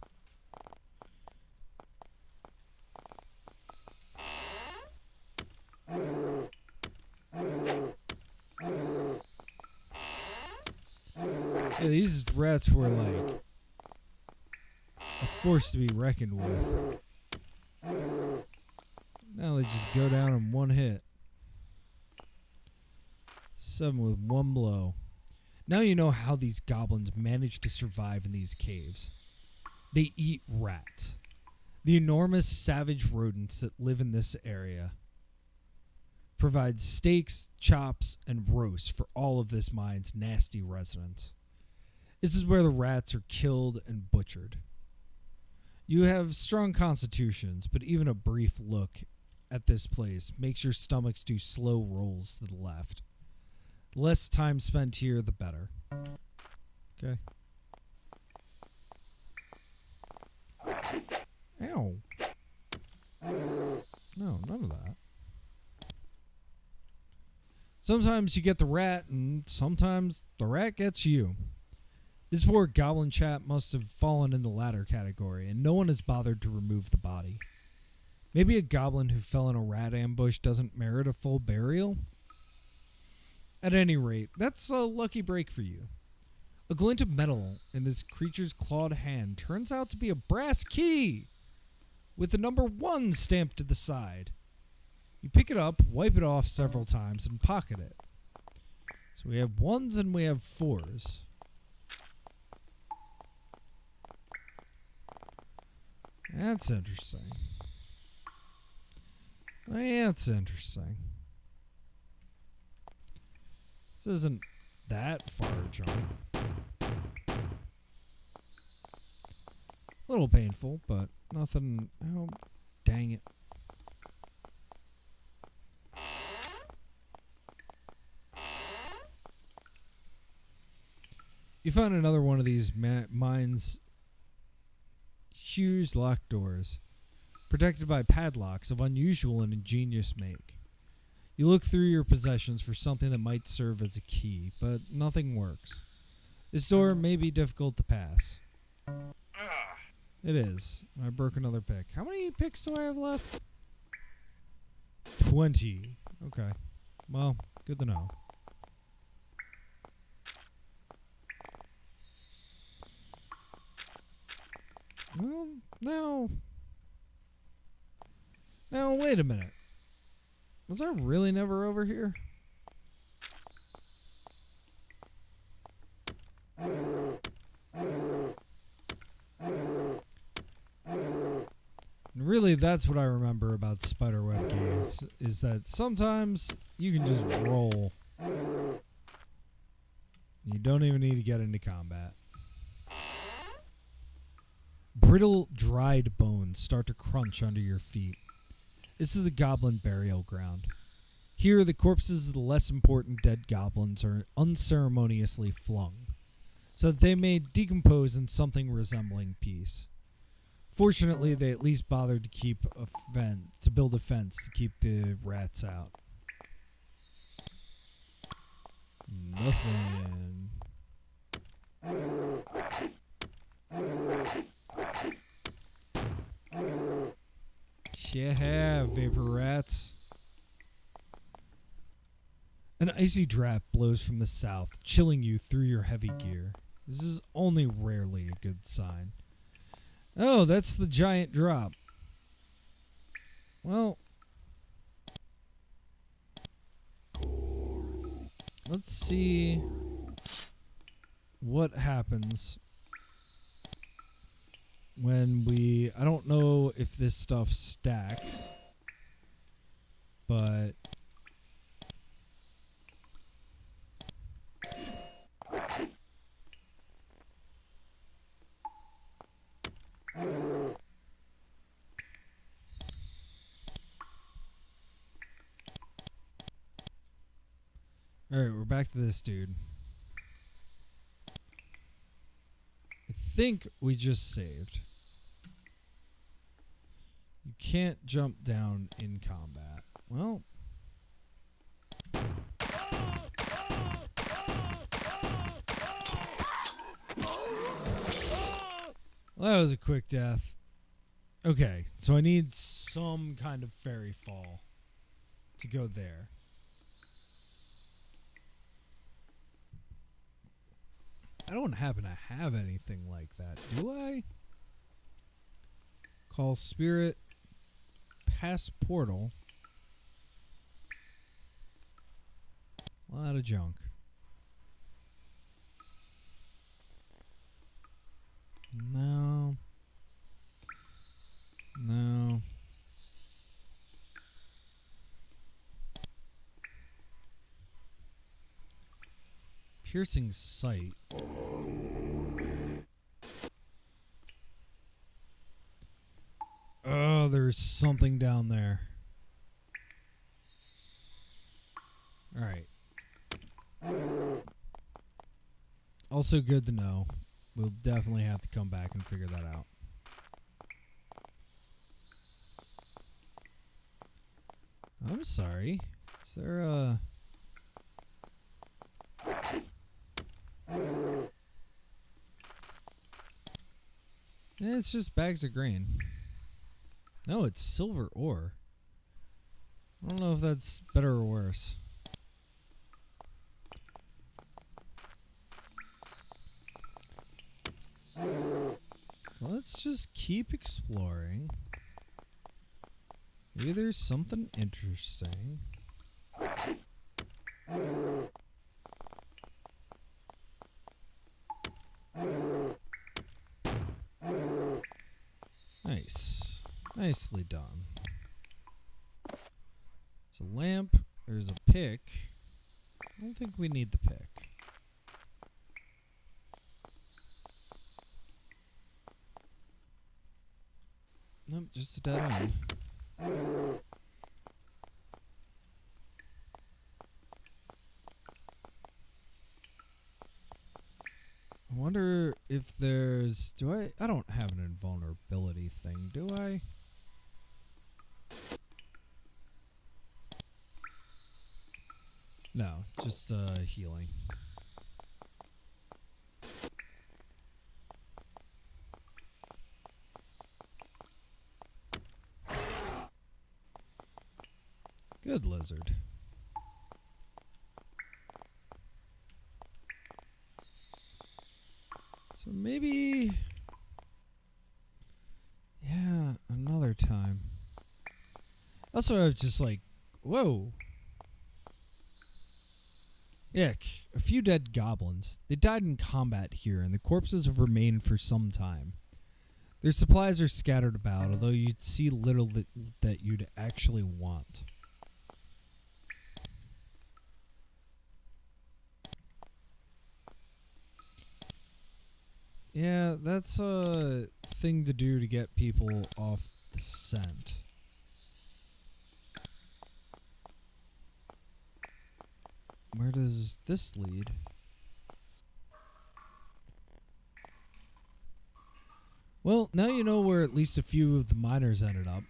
Speaker 1: Yeah, these rats were like a force to be reckoned with. Now they just go down in one hit. 7 with 1 blow. Now you know how these goblins manage to survive in these caves. They eat rats. The enormous savage rodents that live in this area provide steaks, chops, and roasts for all of this mine's nasty residents. This is where the rats are killed and butchered. You have strong constitutions, but even a brief look at this place makes your stomachs do slow rolls to the left. The less time spent here, the better. Okay. Ow. No, none of that. Sometimes you get the rat, and sometimes the rat gets you. This poor goblin chap must have fallen in the latter category, and no one has bothered to remove the body. Maybe a goblin who fell in a rat ambush doesn't merit a full burial? At any rate, that's a lucky break for you. A glint of metal in this creature's clawed hand turns out to be a brass key with the number 1 stamped to the side. You pick it up, wipe it off several times, and pocket it. So we have 1s and we have 4s. That's interesting. That's interesting. This isn't that far a jump. A little painful, but nothing. Oh, dang it. You found another one of these mines. Huge locked doors, protected by padlocks of unusual and ingenious make. You look through your possessions for something that might serve as a key, but nothing works. This door may be difficult to pass. It is. I broke another pick. How many picks do I have left? 20. Okay. Well, good to know. Well, now, wait a minute. Was I really never over here? Really, that's what I remember about Spiderweb games, is that sometimes you can just roll. You don't even need to get into combat. Brittle, dried bones start to crunch under your feet. This is the goblin burial ground. Here, the corpses of the less important dead goblins are unceremoniously flung, so that they may decompose in something resembling peace. Fortunately, they at least bothered to build a fence to keep the rats out. Nothing. Yeah, vapor rats. An icy draft blows from the south, chilling you through your heavy gear. This is only rarely a good sign. Oh, that's the giant drop. Well, let's see what happens when we... I don't know if this stuff stacks, but... Alright, we're back to this dude. I think we just saved. You can't jump down in combat. Well... Well, that was a quick death. Okay, so I need some kind of fairy fall to go there. I don't happen to have anything like that, do I? Call spirit, pass portal. A lot of junk. No. No. Piercing sight. Oh, there's something down there. Alright. Also good to know. We'll definitely have to come back and figure that out. I'm sorry. Is there a... Yeah, it's just bags of grain. No, it's silver ore. I don't know if that's better or worse. So let's just keep exploring. Maybe there's something interesting. Nice. Nicely done. It's a lamp. There's a pick. I don't think we need the pick. Nope, just a dead end. I wonder if there's... I don't have an invulnerability thing, do I? No, just healing. Good lizard. So maybe... Yeah, another time. Also, I was just like, whoa. Yeah, a few dead goblins. They died in combat here, and the corpses have remained for some time. Their supplies are scattered about, although you'd see little that you'd actually want. Yeah, that's a thing to do to get people off the scent. Where does this lead? Well, now you know where at least a few of the miners ended up.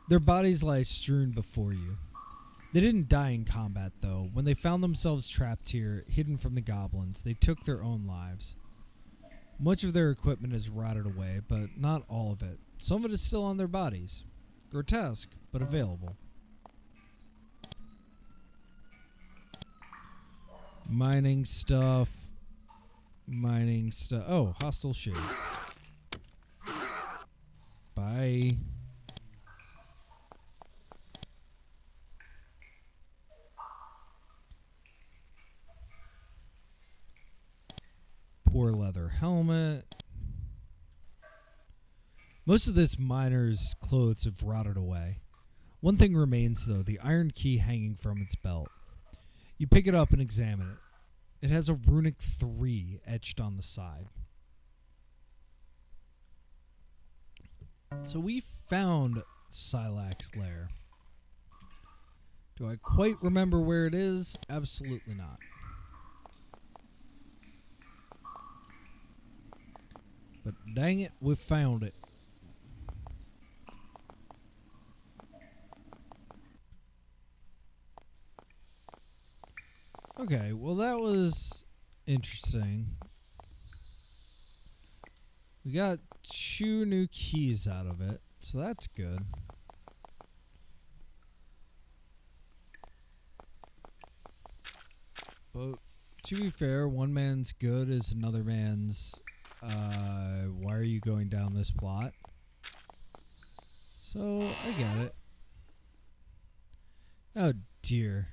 Speaker 1: Their bodies lie strewn before you. They didn't die in combat, though. When they found themselves trapped here, hidden from the goblins, they took their own lives. Much of their equipment is rotted away, but not all of it. Some of it is still on their bodies. Grotesque, but available. Mining stuff. Mining stuff. Oh, hostile shade. Bye. Poor leather helmet. Most of this miner's clothes have rotted away. One thing remains, though, the iron key hanging from its belt. You pick it up and examine it. It has a runic 3 etched on the side. So we found Silak's lair. Do I quite remember where it is? Absolutely not. But dang it, we found it. Okay, well that was interesting. We got 2 new keys out of it, so that's good. But to be fair, one man's good is another man's, why are you going down this plot? So, I get it. Oh dear.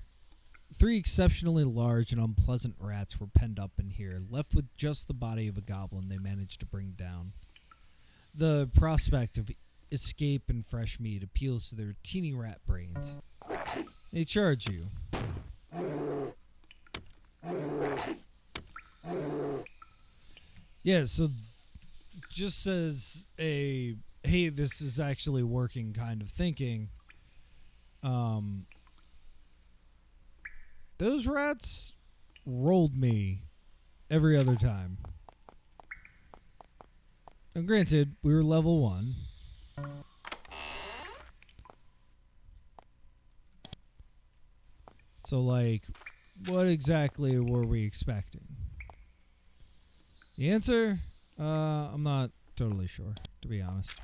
Speaker 1: 3 exceptionally large and unpleasant rats were penned up in here, left with just the body of a goblin they managed to bring down. The prospect of escape and fresh meat appeals to their teeny rat brains. They charge you. Yeah, so just as a, hey, this is actually working kind of thinking, those rats rolled me every other time. And granted, we were level 1. So, like, what exactly were we expecting? The answer? I'm not totally sure, to be honest.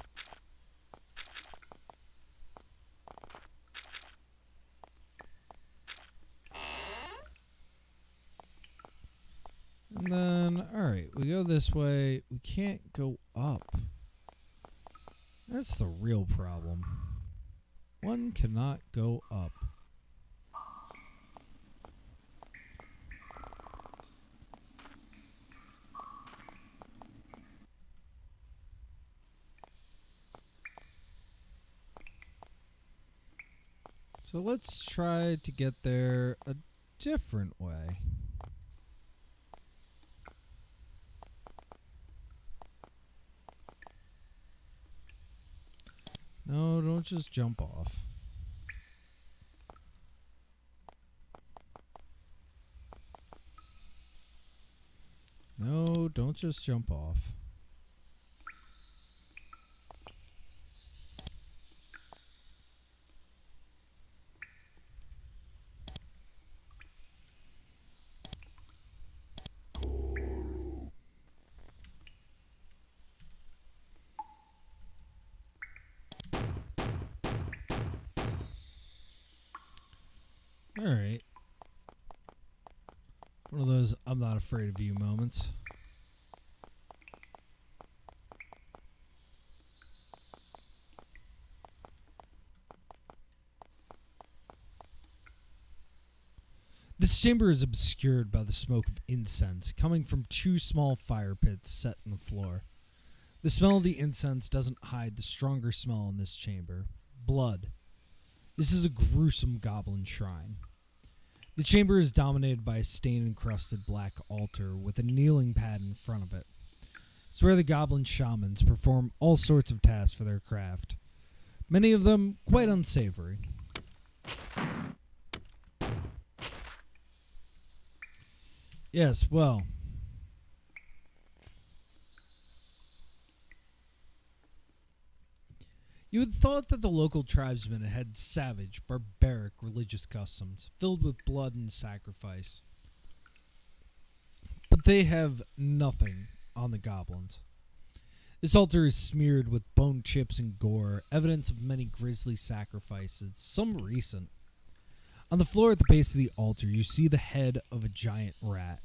Speaker 1: And then, alright, we go this way. We can't go up. That's the real problem. One cannot go up. So let's try to get there a different way. No, don't just jump off. No, don't just jump off. Alright. One of those I'm not afraid of you moments. This chamber is obscured by the smoke of incense coming from 2 small fire pits set in the floor. The smell of the incense doesn't hide the stronger smell in this chamber. Blood. This is a gruesome goblin shrine. The chamber is dominated by a stain-encrusted black altar with a kneeling pad in front of it. It's where the goblin shamans perform all sorts of tasks for their craft, many of them quite unsavory. Yes, well, you had thought that the local tribesmen had savage, barbaric religious customs filled with blood and sacrifice. But they have nothing on the goblins. This altar is smeared with bone chips and gore, evidence of many grisly sacrifices, some recent. On the floor at the base of the altar, you see the head of a giant rat.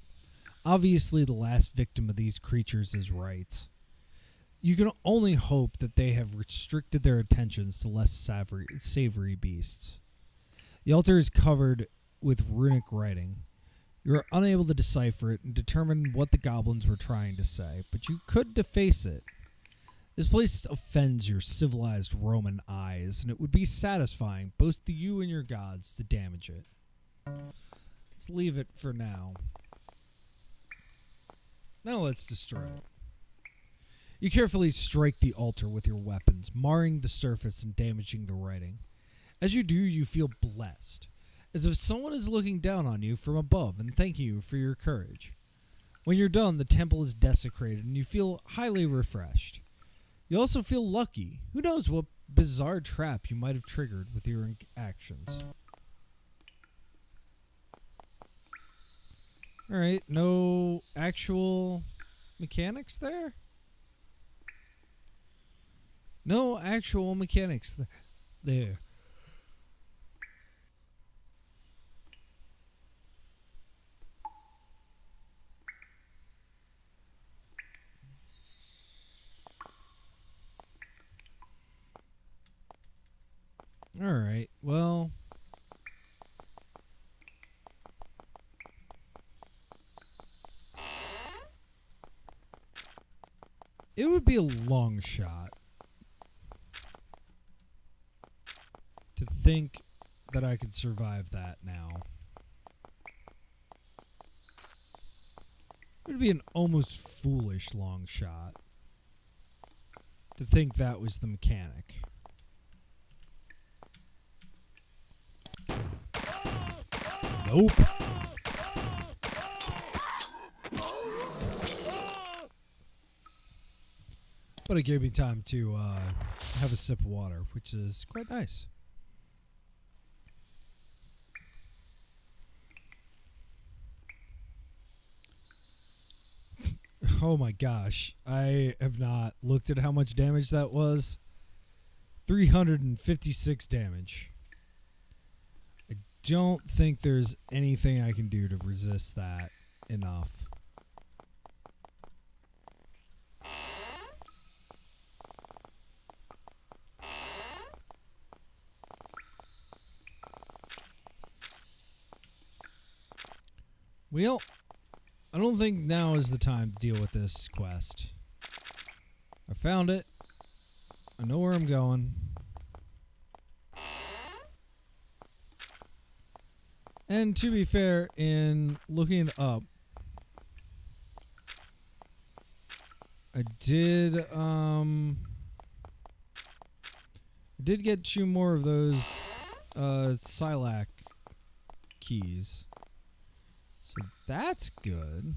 Speaker 1: Obviously, the last victim of these creatures' rites. You can only hope that they have restricted their attentions to less savory beasts. The altar is covered with runic writing. You are unable to decipher it and determine what the goblins were trying to say, but you could deface it. This place offends your civilized Roman eyes, and it would be satisfying both to you and your gods to damage it. Let's leave it for now. Now let's destroy it. You carefully strike the altar with your weapons, marring the surface and damaging the writing. As you do, you feel blessed, as if someone is looking down on you from above and thanking you for your courage. When you're done, the temple is desecrated and you feel highly refreshed. You also feel lucky. Who knows what bizarre trap you might have triggered with your actions. Alright, no actual mechanics there? No actual mechanics there. Alright, well... it would be a long shot to think that I could survive that now. It would be an almost foolish long shot to think that was the mechanic. Nope. But it gave me time to have a sip of water, which is quite nice. Oh my gosh. I have not looked at how much damage that was. 356 damage. I don't think there's anything I can do to resist that enough. Well, I don't think now is the time to deal with this quest. I found it. I know where I'm going. And to be fair, in looking it up, I did get 2 more of those Silac keys. So that's good.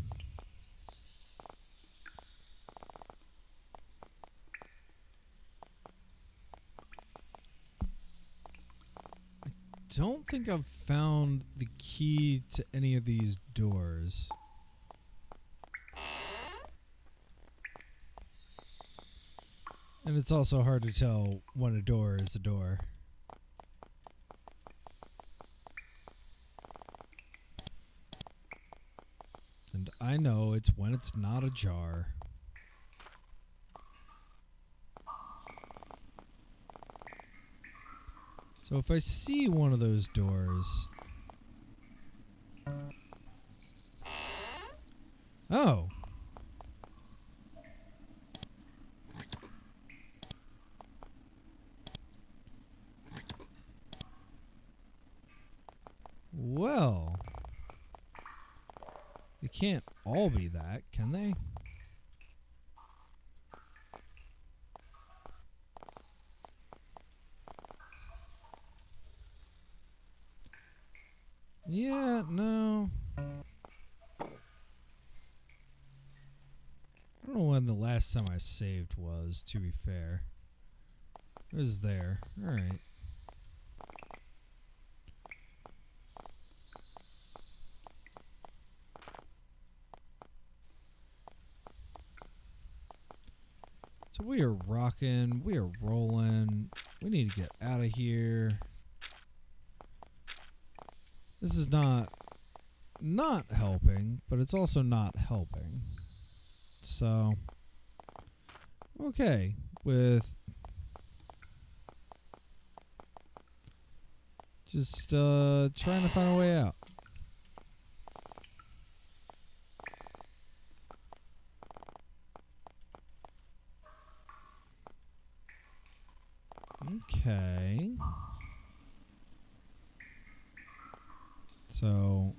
Speaker 1: I don't think I've found the key to any of these doors. And it's also hard to tell when a door is a door. And I know it's when it's not ajar. So if I see one of those doors... oh! Well... they can't all be that, can they? Yeah, no. I don't know when the last time I saved was, to be fair. It was there. Alright. So we are rocking, we are rolling. We need to get out of here. This is not helping, but it's also not helping. So, okay, with just trying to find a way out. Okay. So,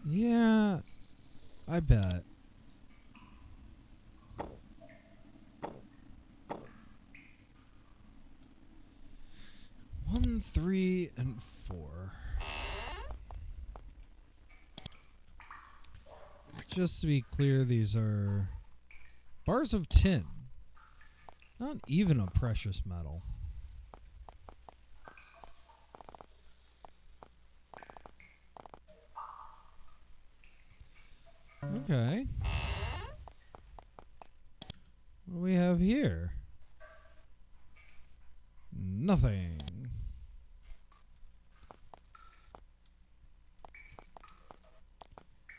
Speaker 1: yeah, I bet. One, 3, and 4. Just to be clear, these are bars of tin. Not even a precious metal. Okay. What do we have here? Nothing.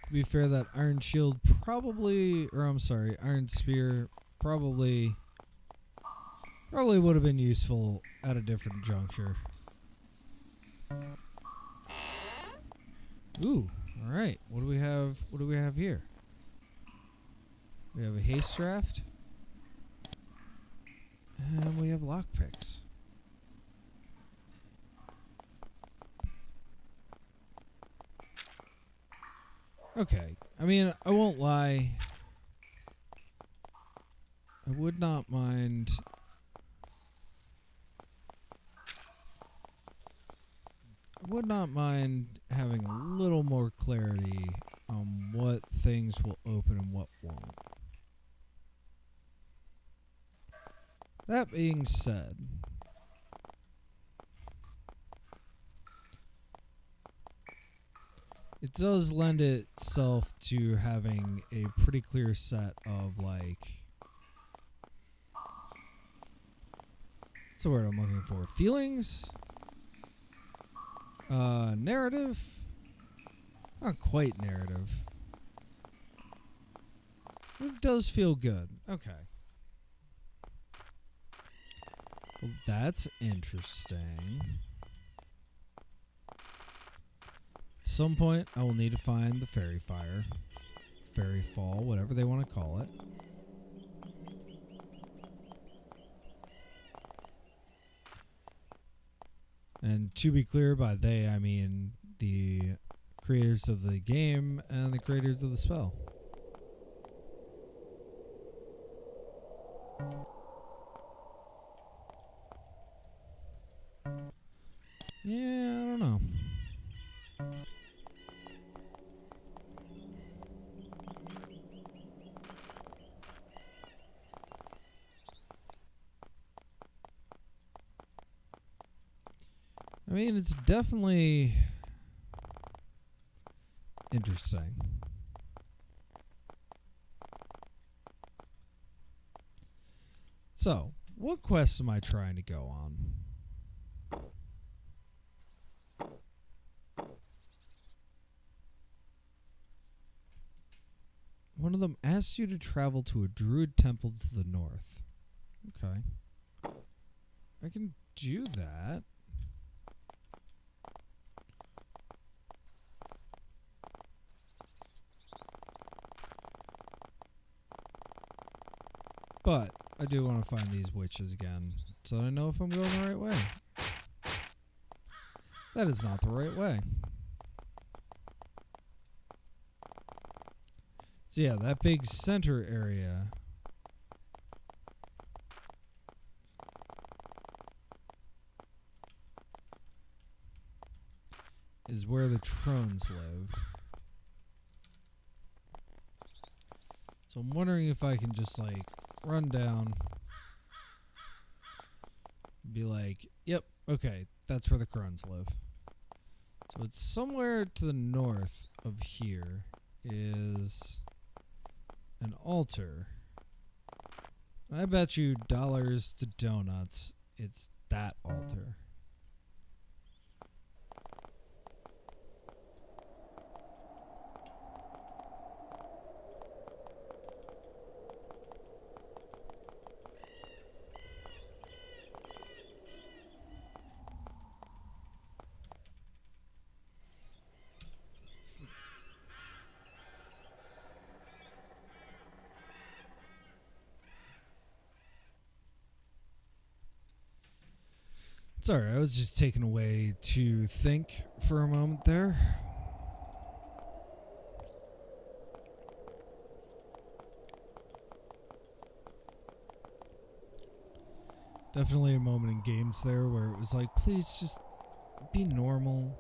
Speaker 1: To be fair, that iron shield probably, or I'm sorry, iron spear probably would have been useful at a different juncture. Ooh, all right. What do we have? What do we have here? We have a haste draft, and we have lockpicks. Okay, I mean, I won't lie. I would not mind. I would not mind having a little more clarity on what things will open and what won't. That being said, it does lend itself to having a pretty clear set of, like, what's the word I'm looking for? Feelings? Narrative? Not quite narrative. It does feel good. Okay. Well, that's interesting. At some point, I will need to find the fairy fire, fairy fall, whatever they want to call it. And to be clear, by they, I mean the creators of the game and the creators of the spell. Yeah, I don't know. I mean, it's definitely interesting. So, what quest am I trying to go on? One of them asks you to travel to a druid temple to the north. Okay. I can do that. But I do want to find these witches again, so I know if I'm going the right way. That is not the right way. So yeah, that big center area is where the Trones live. So I'm wondering if I can just, like, run down, be like, yep, okay, that's where the Crones live. So it's somewhere to the north of here is an altar. And I bet you dollars to donuts it's that altar. Sorry, I was just taken away to think for a moment there. Definitely a moment in games there where it was like, please just be normal.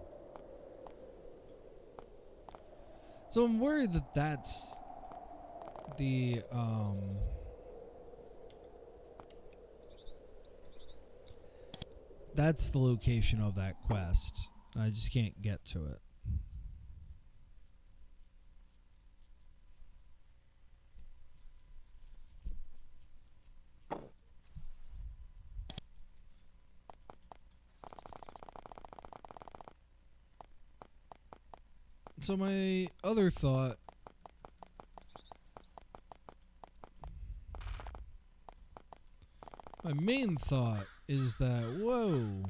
Speaker 1: So I'm worried that that's the location of that quest. I just can't get to it. So my other thought, my main thought is that, whoa,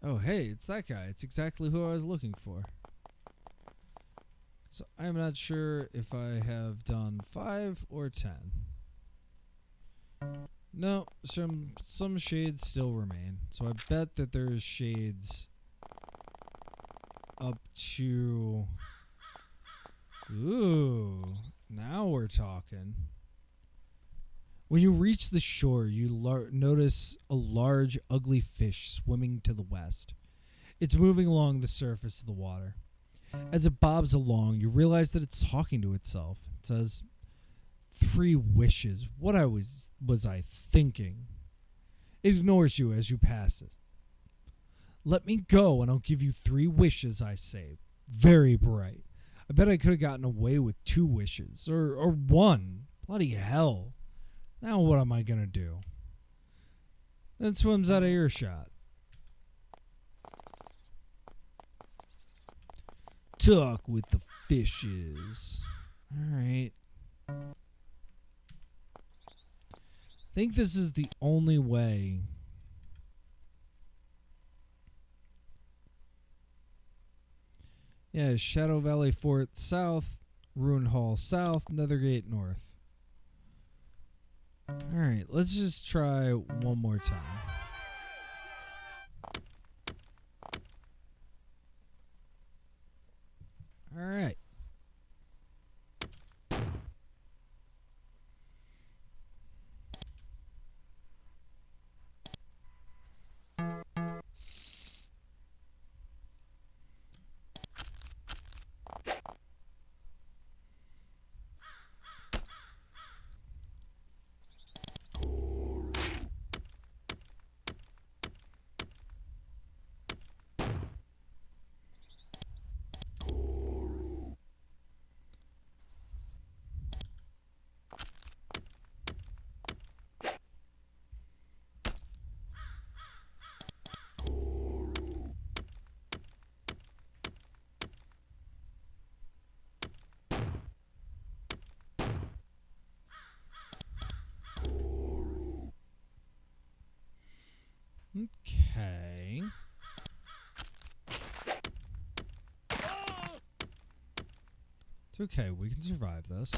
Speaker 1: oh hey, it's that guy. It's exactly who I was looking for. So I'm not sure if I have done 5 or 10. No, some shades still remain. So I bet that there's shades up to... Ooh, now we're talking. When you reach the shore, you notice a large, ugly fish swimming to the west. It's moving along the surface of the water. As it bobs along, you realize that it's talking to itself. It says, 3 wishes. What was I thinking? It ignores you as you pass it. Let me go and I'll give you 3 wishes, I say. Very bright. I bet I could have gotten away with 2 wishes. Or 1. Bloody hell. Now what am I going to do? Then swims out of earshot. Talk with the fishes. Alright. I think this is the only way. Yeah, Shadow Valley Fort south, Ruin Hall south, Nethergate north. Alright, let's just try one more time. Alright. Okay. It's okay, we can survive this.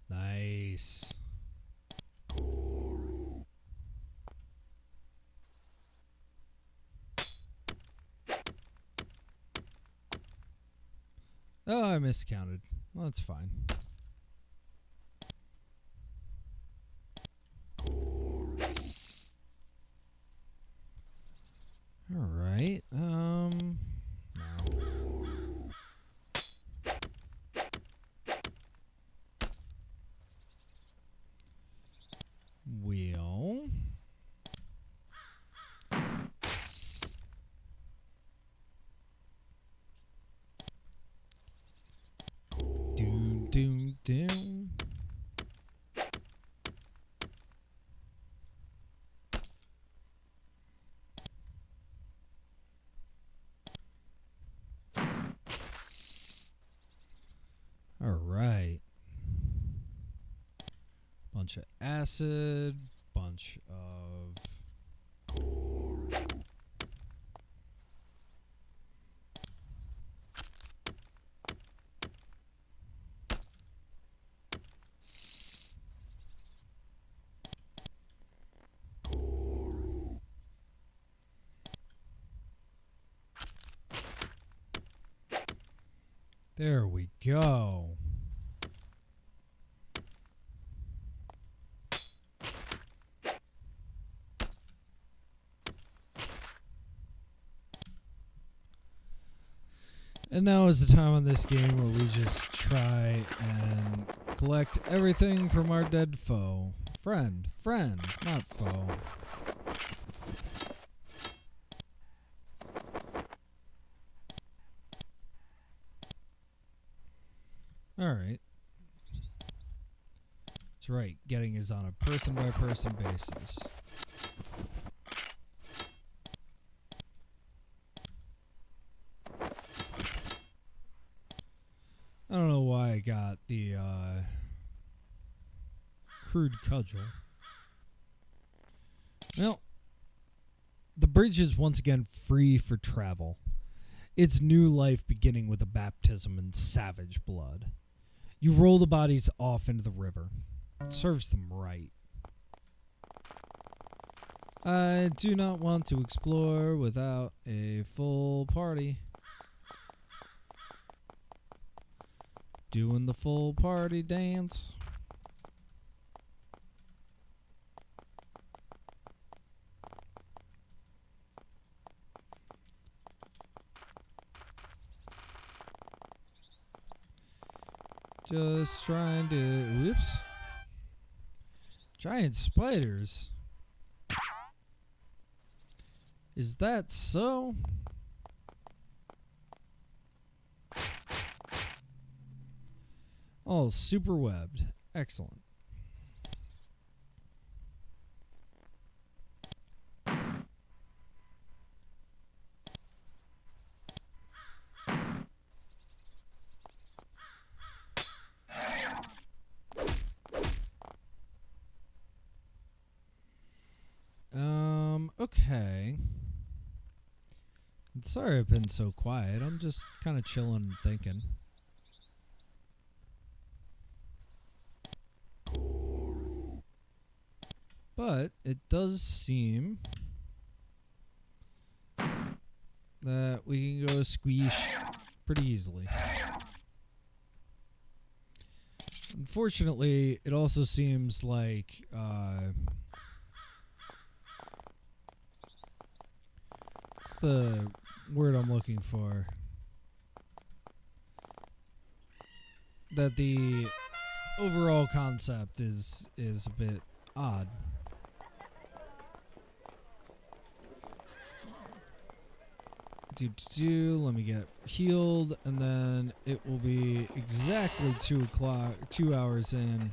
Speaker 1: Nice. Oh, I miscounted. Well, that's fine. All right. No. Wheel. Doom. All right. Bunch of acid, bunch of There we go. And now is the time on this game where we just try and collect everything from our dead foe. Friend, not foe. Alright. That's right, getting is on a person-by-person basis. I don't know why I got the crude cudgel. Well, the bridge is once again free for travel. Its new life beginning with a baptism in savage blood. You roll the bodies off into the river. It serves them right. I do not want to explore without a full party. Doing the full party dance. Just trying to... Whoops. Giant spiders. Is that so? Oh, super webbed. Excellent. Okay. I'm sorry I've been so quiet. I'm just kind of chilling and thinking. But it does seem that we can go squeeze pretty easily. Unfortunately, it also seems like what's the word I'm looking for? That the overall concept is a bit odd. Let me get healed, and then it will be exactly 2 o'clock, 2 hours in.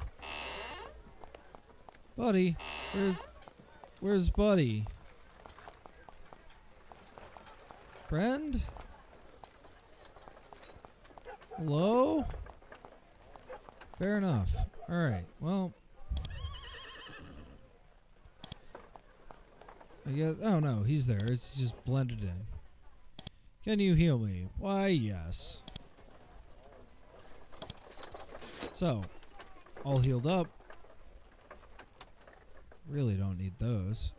Speaker 1: Buddy, where's Buddy? Friend? Hello? Fair enough. Alright, well. I guess, oh no, he's there. It's just blended in. Can you heal me? Why, yes. So, all healed up. Really don't need those.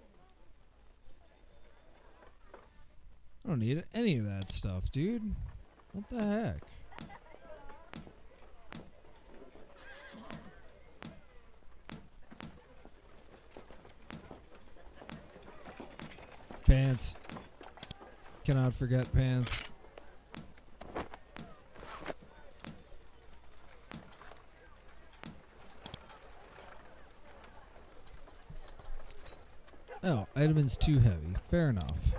Speaker 1: I don't need any of that stuff, dude. What the heck? Pants. Cannot forget pants. Oh, item is too heavy. Fair enough.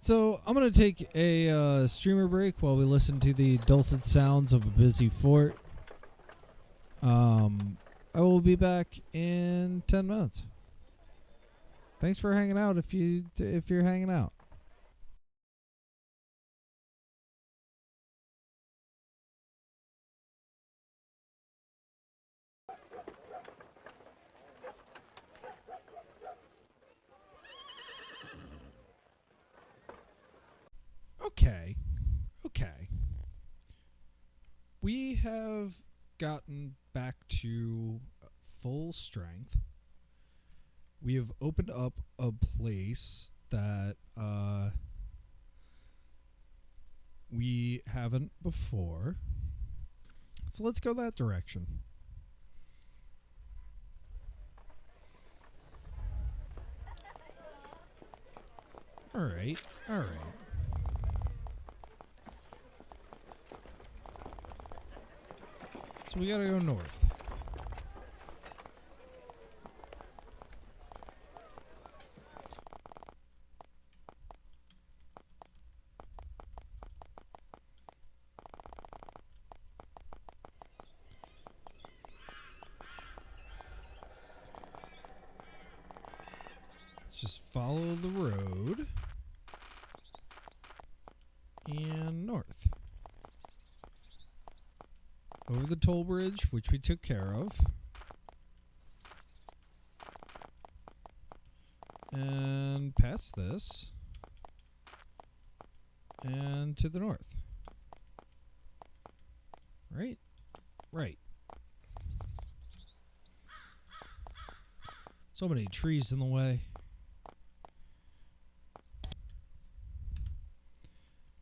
Speaker 1: So, I'm going to take a streamer break while we listen to the dulcet sounds of a busy fort. I will be back in 10 minutes. Thanks for hanging out if you're hanging out. Okay. We have gotten back to full strength. We have opened up a place that we haven't before. So let's go that direction. Alright, alright. So we gotta go north. Just follow the road and north. Over the toll bridge, which we took care of. And past this. And to the north. Right? Right. So many trees in the way.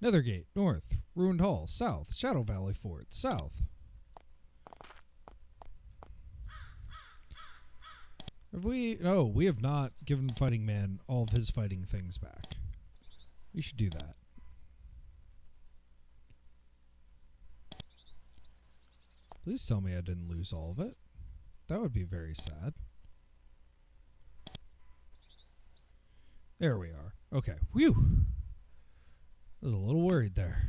Speaker 1: Nethergate, north. Ruined Hall, south. Shadow Valley Fort, south. Have we... No, we have not given Fighting Man all of his fighting things back. We should do that. Please tell me I didn't lose all of it. That would be very sad. There we are. Okay. Whew. I was a little worried there.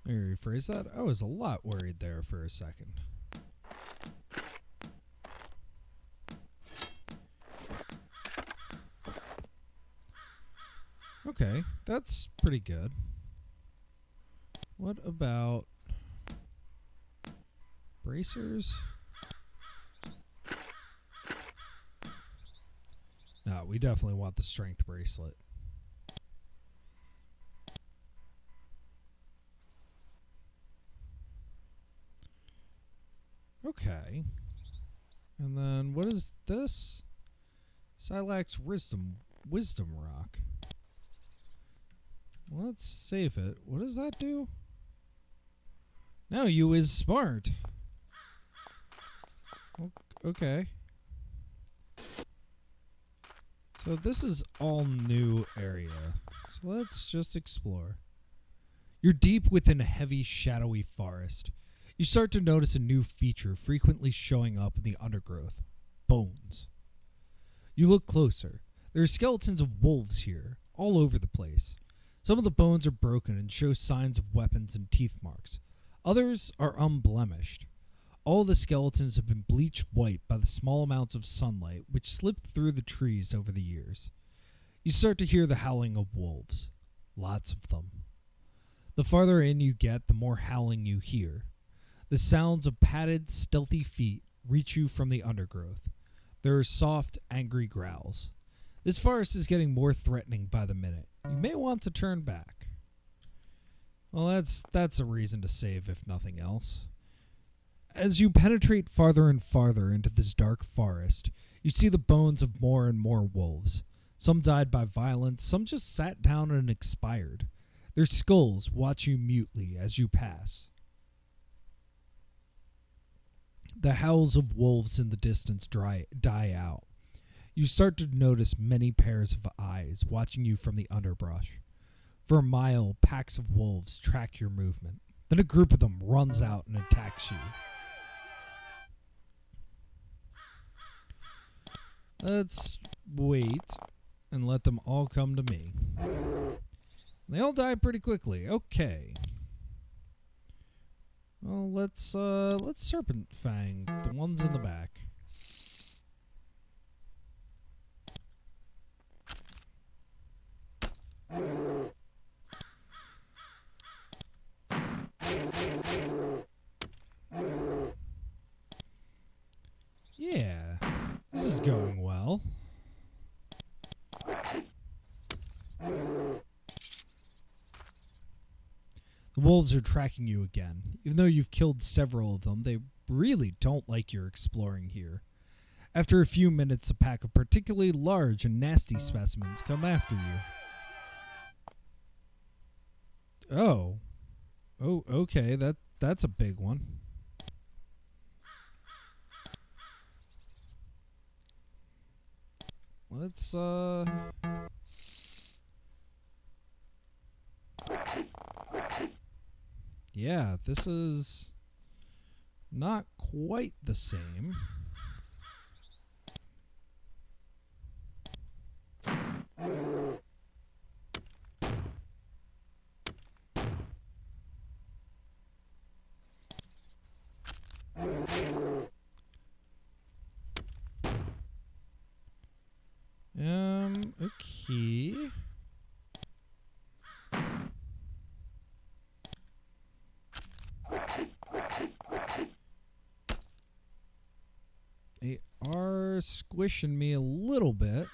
Speaker 1: Let me rephrase that. I was a lot worried there for a second. Okay, that's pretty good. What about bracers? No, we definitely want the strength bracelet. Okay. And then what is this? Silax Wisdom Rock. Let's save it. What does that do? No, you is smart. Okay. So this is all new area. So let's just explore. You're deep within a heavy, shadowy forest. You start to notice a new feature frequently showing up in the undergrowth. Bones. You look closer. There are skeletons of wolves here, all over the place. Some of the bones are broken and show signs of weapons and teeth marks. Others are unblemished. All the skeletons have been bleached white by the small amounts of sunlight which slipped through the trees over the years. You start to hear the howling of wolves. Lots of them. The farther in you get, the more howling you hear. The sounds of padded, stealthy feet reach you from the undergrowth. There are soft, angry growls. This forest is getting more threatening by the minute. You may want to turn back. Well, that's a reason to save, if nothing else. As you penetrate farther and farther into this dark forest, you see the bones of more and more wolves. Some died by violence, some just sat down and expired. Their skulls watch you mutely as you pass. The howls of wolves in the distance die out. You start to notice many pairs of eyes watching you from the underbrush. For a mile, packs of wolves track your movement. Then a group of them runs out and attacks you. Let's wait and let them all come to me. They all die pretty quickly. Okay. Well, let's Serpent Fang the ones in the back. is going well. The wolves are tracking you again. Even though you've killed several of them, they really don't like your exploring here. After a few minutes, a pack of particularly large and nasty specimens come after you. Oh. Oh, okay, that's a big one. Let's, yeah, this is not quite the same. Okay. They are squishing me a little bit.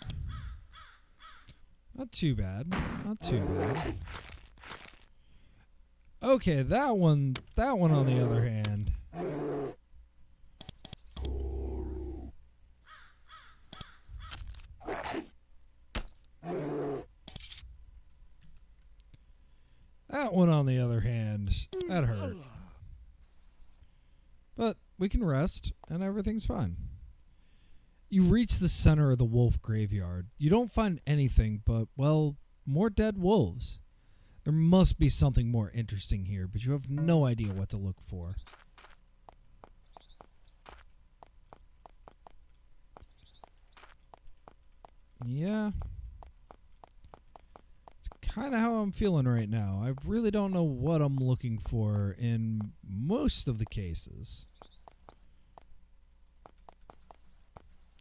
Speaker 1: Not too bad. Not too bad. Okay, that one on the other hand. That one on the other hand, that hurt. But we can rest and everything's fine. You reach the center of the wolf graveyard. You don't find anything but, well, more dead wolves. There must be something more interesting here, but you have no idea what to look for. Yeah. It's kind of how I'm feeling right now. I really don't know what I'm looking for in most of the cases.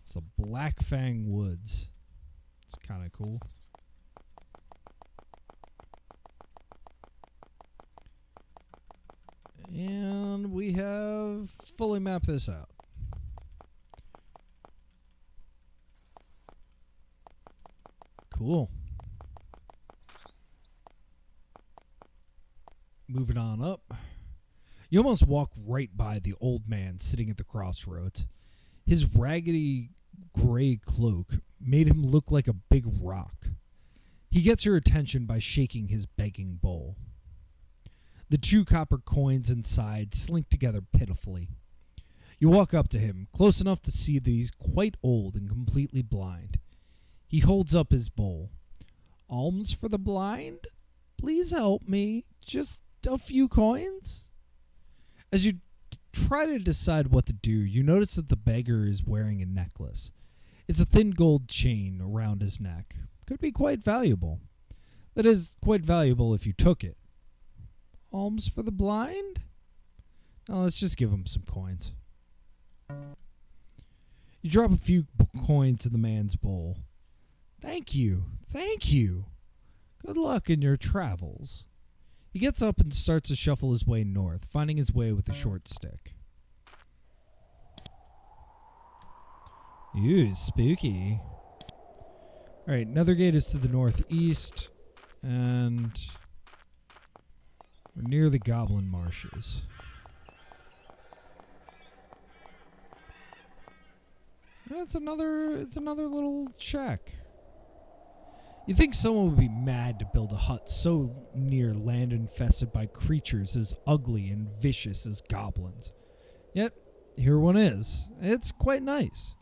Speaker 1: It's the Black Fang Woods. It's kind of cool. And we have fully mapped this out. Cool. Moving on up. You almost walk right by the old man sitting at the crossroads. His raggedy gray cloak made him look like a big rock. He gets your attention by shaking his begging bowl. The 2 copper coins inside slink together pitifully. You walk up to him, close enough to see that he's quite old and completely blind. He holds up his bowl. Alms for the blind? Please help me. Just a few coins? As you try to decide what to do, you notice that the beggar is wearing a necklace. It's a thin gold chain around his neck. Could be quite valuable. That is, quite valuable if you took it. Alms for the blind? Now let's just give him some coins. You drop a few coins in the man's bowl. Thank you. Thank you. Good luck in your travels. He gets up and starts to shuffle his way north, finding his way with a short stick. Ooh, spooky. Alright, Nethergate is to the northeast, and we're near the Goblin Marshes. It's another little shack. You think someone would be mad to build a hut so near land infested by creatures as ugly and vicious as goblins. Yet, here one is. It's quite nice.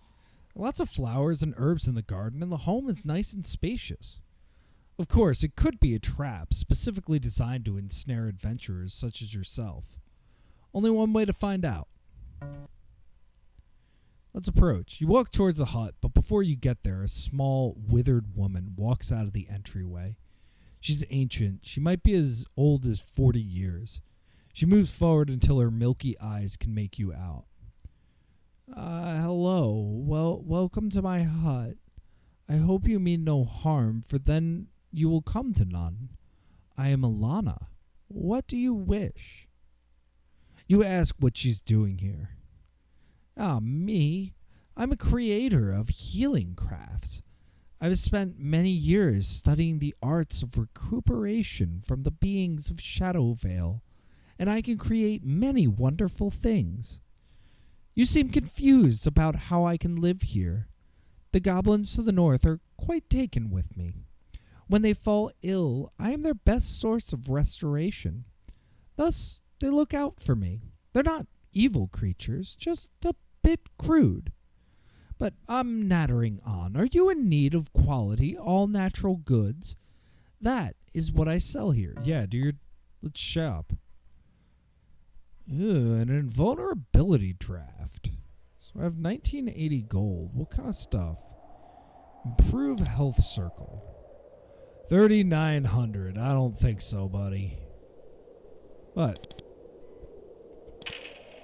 Speaker 1: Lots of flowers and herbs in the garden, and the home is nice and spacious. Of course, it could be a trap specifically designed to ensnare adventurers such as yourself. Only one way to find out. Let's approach. You walk towards the hut, but before you get there, a small, withered woman walks out of the entryway. She's ancient. She might be as old as 40 years. She moves forward until her milky eyes can make you out. Hello. Well, welcome to my hut. I hope you mean no harm, for then you will come to none. I am Alana. What do you wish? You ask what she's doing here. Ah, me? I'm a creator of healing crafts. I've spent many years studying the arts of recuperation from the beings of Shadow Vale, and I can create many wonderful things. You seem confused about how I can live here. The goblins to the north are quite taken with me. When they fall ill, I am their best source of restoration. Thus, they look out for me. They're not evil creatures, just a bit crude. But I'm nattering on. Are you in need of quality, all-natural goods? That is what I sell here. Yeah, dude, let's shop. Ew, an invulnerability draft. So I have 1980 gold. What kind of stuff? Improve health circle. 3,900. I don't think so, buddy. What?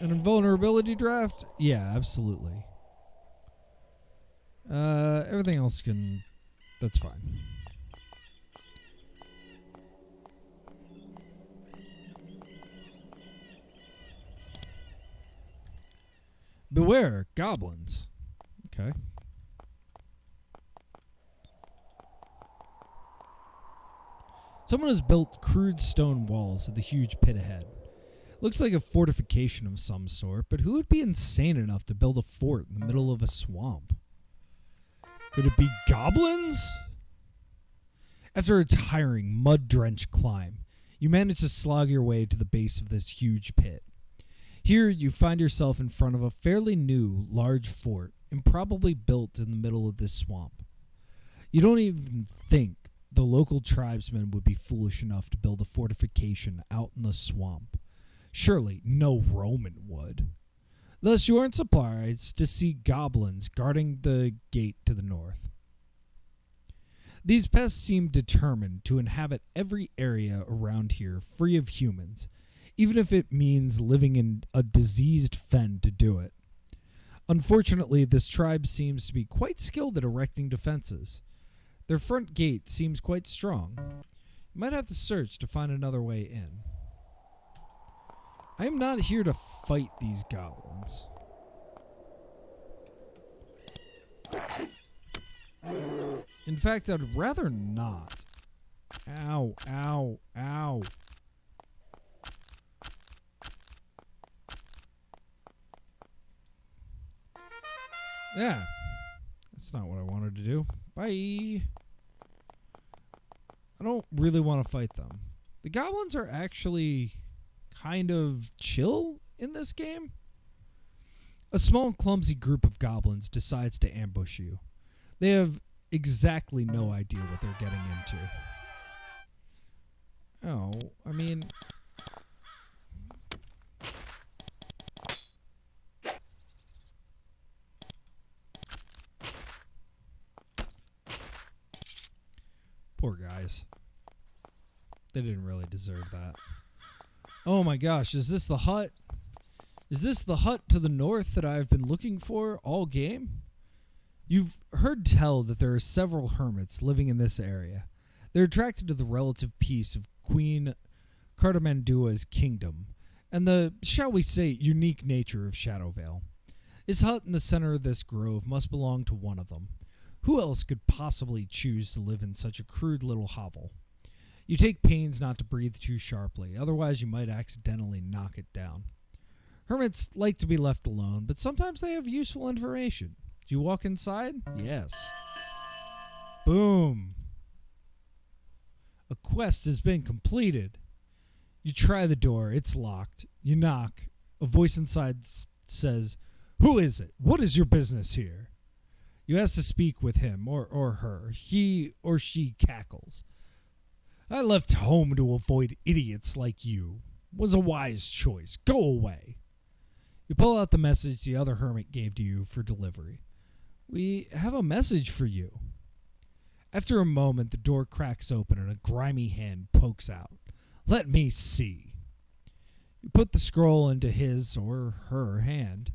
Speaker 1: An invulnerability draft? Yeah, absolutely. Everything else can... That's fine. Beware, goblins. Okay. Someone has built crude stone walls at the huge pit ahead. Looks like a fortification of some sort, but who would be insane enough to build a fort in the middle of a swamp? Could it be goblins? After a tiring, mud-drenched climb, you manage to slog your way to the base of this huge pit. Here, you find yourself in front of a fairly new, large fort, improbably built in the middle of this swamp. You don't even think the local tribesmen would be foolish enough to build a fortification out in the swamp. Surely no Roman would. Thus, you aren't surprised to see goblins guarding the gate to the north. These pests seem determined to inhabit every area around here free of humans, even if it means living in a diseased fen to do it. Unfortunately, this tribe seems to be quite skilled at erecting defenses. Their front gate seems quite strong. You might have to search to find another way in. I am not here to fight these goblins. In fact, I'd rather not. Ow, ow, ow. Yeah, that's not what I wanted to do. Bye. I don't really want to fight them. The goblins are actually kind of chill in this game. A small, clumsy group of goblins decides to ambush you. They have exactly no idea what they're getting into. Oh, I mean... Poor guys. They didn't really deserve that. Oh my gosh, is this the hut? Is this the hut to the north that I've been looking for all game? You've heard tell that there are several hermits living in this area. They're attracted to the relative peace of Queen Cardamandua's kingdom and the, shall we say, unique nature of Shadow Vale. This hut in the center of this grove must belong to one of them. Who else could possibly choose to live in such a crude little hovel? You take pains not to breathe too sharply, otherwise you might accidentally knock it down. Hermits like to be left alone, but sometimes they have useful information. Do you walk inside? Yes. Boom. A quest has been completed. You try the door. It's locked. You knock. A voice inside says, "Who is it? What is your business here?" You ask to speak with him or her. He or she cackles. "I left home to avoid idiots like you. Was a wise choice. Go away." You pull out the message the other hermit gave to you for delivery. "We have a message for you." After a moment, the door cracks open and a grimy hand pokes out. "Let me see." You put the scroll into his or her hand.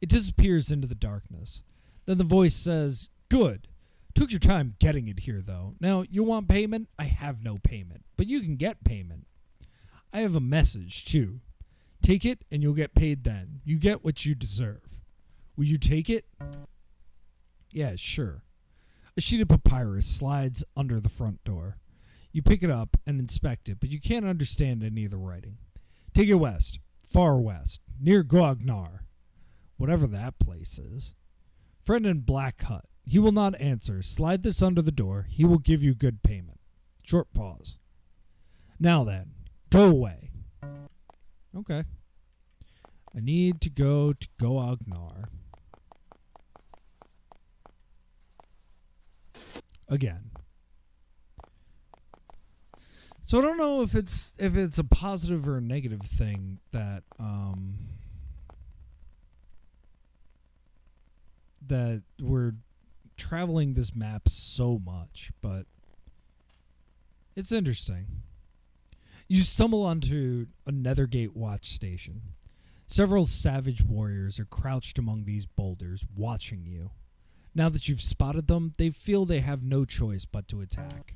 Speaker 1: It disappears into the darkness. Then the voice says, "Good. Took your time getting it here, though. Now, you want payment? I have no payment, but you can get payment. I have a message, too. Take it, and you'll get paid then. You get what you deserve. Will you take it?" Yeah, sure. A sheet of papyrus slides under the front door. You pick it up and inspect it, but you can't understand any of the writing. Take it west, far west, near Goagnar, whatever that place is. Friend in black hut. He will not answer. Slide this under the door. He will give you good payment. Short pause. Now then, go away. Okay. I need to go to Goagnar. Again. So I don't know if it's a positive or a negative thing that that we're traveling this map so much, but it's interesting. You stumble onto a Nethergate watch station. Several savage warriors are crouched among these boulders, watching you. Now that you've spotted them, they feel they have no choice but to attack.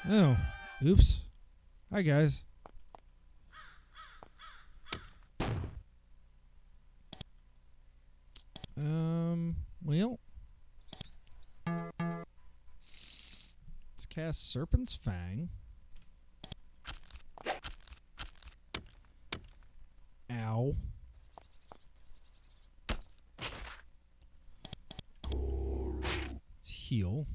Speaker 1: Oh, oops. Hi, guys. Well. Let's cast Serpent's Fang. Ow. Let's heal.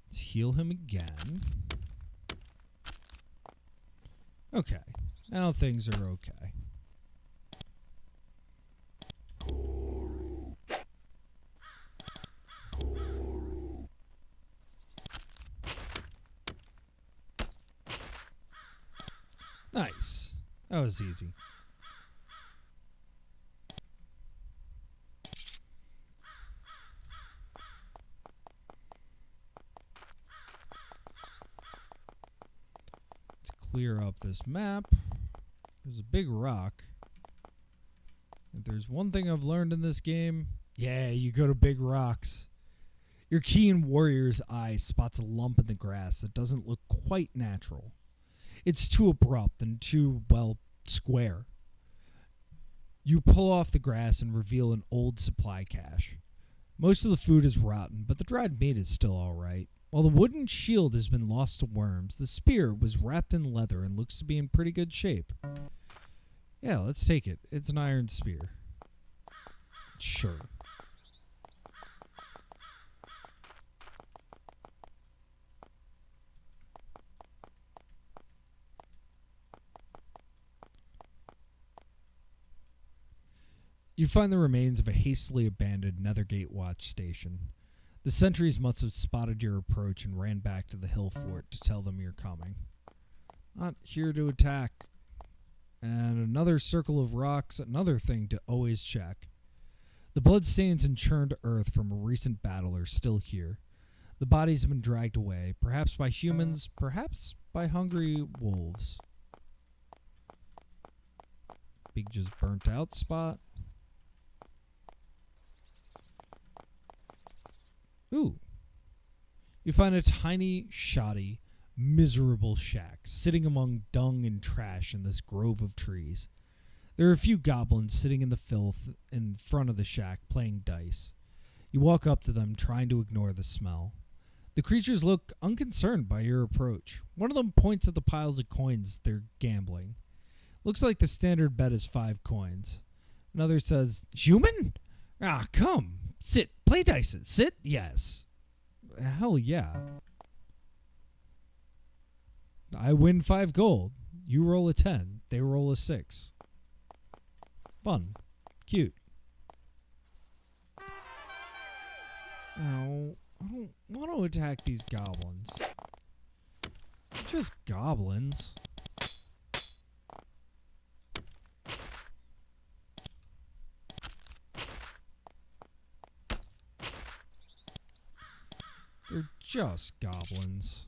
Speaker 1: Let's heal him again. Okay. Now things are okay. Nice. That was easy. Let's clear up this map. There's a big rock. If there's one thing I've learned in this game, yeah, you go to big rocks. Your keen warrior's eye spots a lump in the grass that doesn't look quite natural. It's too abrupt and too, well, square. You pull off the grass and reveal an old supply cache. Most of the food is rotten, but the dried meat is still all right. While the wooden shield has been lost to worms, the spear was wrapped in leather and looks to be in pretty good shape. Yeah, let's take it. It's an iron spear. Sure. You find the remains of a hastily abandoned Nethergate watch station. The sentries must have spotted your approach and ran back to the hill fort to tell them you're coming. Not here to attack. And another circle of rocks, another thing to always check. The bloodstains and churned earth from a recent battle are still here. The bodies have been dragged away, perhaps by humans, perhaps by hungry wolves. Big just burnt out spot. Ooh. You find a tiny, shoddy, miserable shack sitting among dung and trash in this grove of trees. There are a few goblins sitting in the filth in front of the shack playing dice. You walk up to them, trying to ignore the smell. The creatures look unconcerned by your approach. One of them points at the piles of coins they're gambling. Looks like the standard bet is 5 coins. Another says, "Human? Ah, come. Sit. Play dice. Sit? Yes." Hell yeah. I win 5 gold. You roll a 10. They roll a 6. Fun. Cute. Oh, I don't want to attack these goblins. They're just goblins. They're just goblins.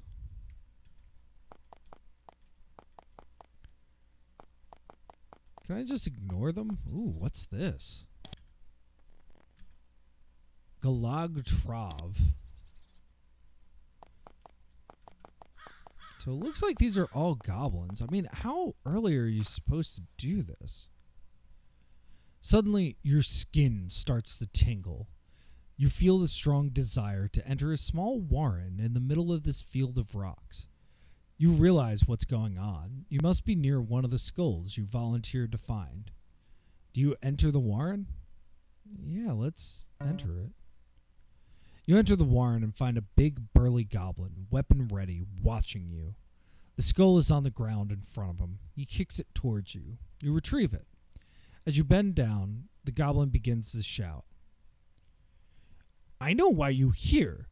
Speaker 1: Can I just ignore them? Ooh, what's this? Galag Trav. So it looks like these are all goblins. I mean, how early are you supposed to do this? Suddenly, your skin starts to tingle. You feel the strong desire to enter a small warren in the middle of this field of rocks. You realize what's going on. You must be near one of the skulls you volunteered to find. Do you enter the warren? Yeah, let's enter it. You enter the warren and find a big burly goblin, weapon ready, watching you. The skull is on the ground in front of him. He kicks it towards you. You retrieve it. As you bend down, the goblin begins to shout. I know why you here.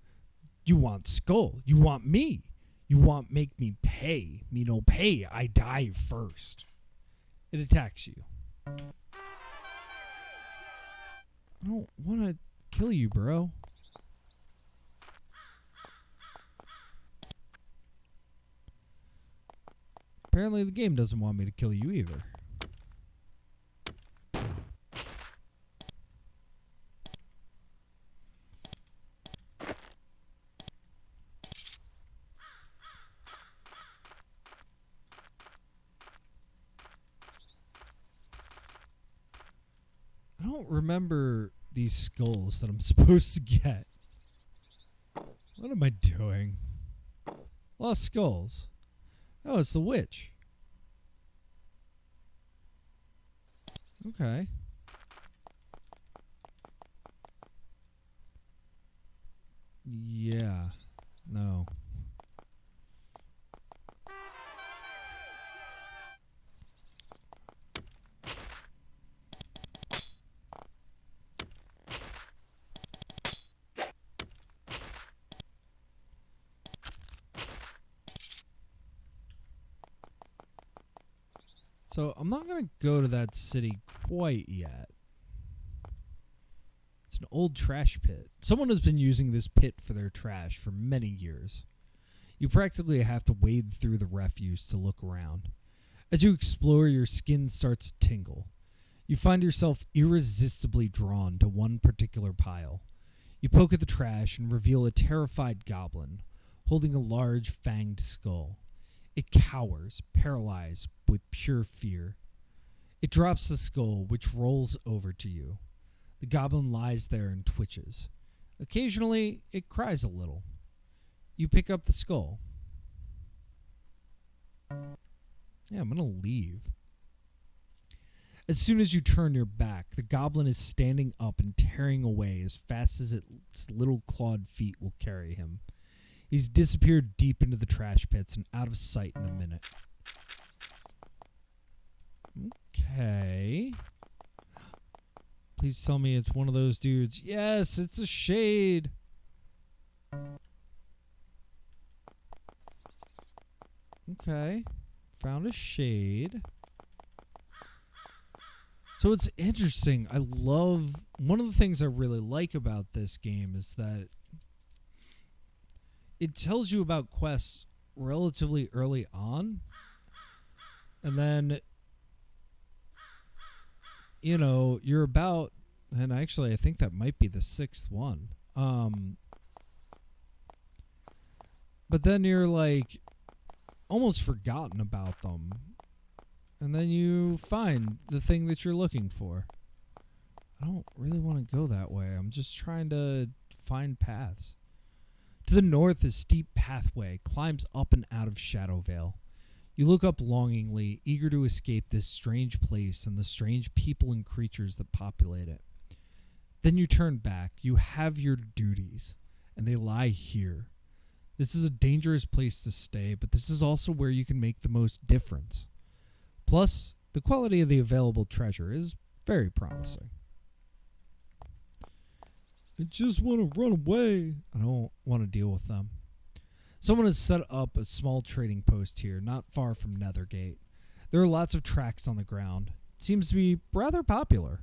Speaker 1: You want skull. You want me. You want make me pay. Me no pay. I die first. It attacks you. I don't want to kill you, bro. Apparently the game doesn't want me to kill you either. I don't remember these skulls that I'm supposed to get. What am I doing? Lost skulls. Oh, it's the witch. Okay. Yeah. No. So, I'm not going to go to that city quite yet. It's an old trash pit. Someone has been using this pit for their trash for many years. You practically have to wade through the refuse to look around. As you explore, your skin starts to tingle. You find yourself irresistibly drawn to one particular pile. You poke at the trash and reveal a terrified goblin, holding a large fanged skull. It cowers, paralyzed with pure fear. It drops the skull, which rolls over to you. The goblin lies there and twitches. Occasionally, it cries a little. You pick up the skull. Yeah, I'm going to leave. As soon as you turn your back, the goblin is standing up and tearing away as fast as its little clawed feet will carry him. He's disappeared deep into the trash pits and out of sight in a minute. Okay. Please tell me it's one of those dudes. Yes, it's a shade. Okay. Found a shade. So it's interesting. One of the things I really like about this game is that it tells you about quests relatively early on. And then, you're about, and actually I think that might be the 6th one. But then you're like almost forgotten about them. And then you find the thing that you're looking for. I don't really want to go that way. I'm just trying to find paths. To the north, a steep pathway climbs up and out of Shadow Vale. You look up longingly, eager to escape this strange place and the strange people and creatures that populate it. Then you turn back. You have your duties, and they lie here. This is a dangerous place to stay, but this is also where you can make the most difference. Plus, the quality of the available treasure is very promising. I just want to run away. I don't want to deal with them. Someone has set up a small trading post here, not far from Nethergate. There are lots of tracks on the ground. It seems to be rather popular.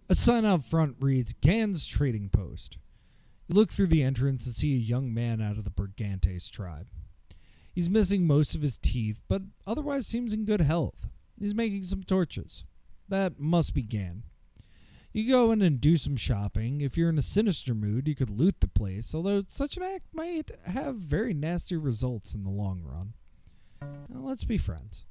Speaker 1: A sign out front reads, Gan's Trading Post. You look through the entrance and see a young man out of the Brigantia's tribe. He's missing most of his teeth, but otherwise seems in good health. He's making some torches. That must be Gan. You go in and do some shopping. If you're in a sinister mood, you could loot the place, although such an act might have very nasty results in the long run. Now, let's be friends.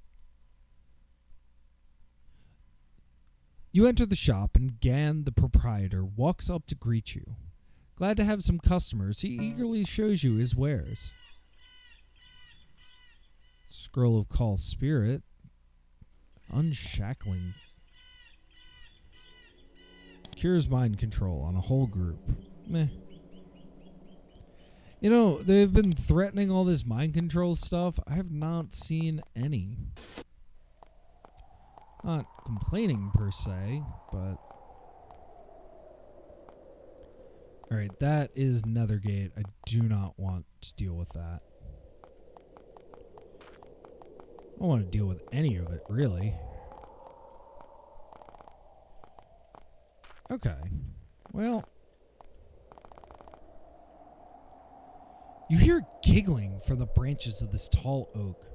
Speaker 1: You enter the shop and Gan, the proprietor, walks up to greet you. Glad to have some customers, he eagerly shows you his wares. Scroll of Call Spirit. Unshackling. Cures mind control on a whole group. Meh. You know, they've been threatening all this mind control stuff. I have not seen any. Not complaining per se, but... Alright, that is Nethergate. I do not want to deal with that. I don't want to deal with any of it, really. Okay. Well... You hear giggling from the branches of this tall oak.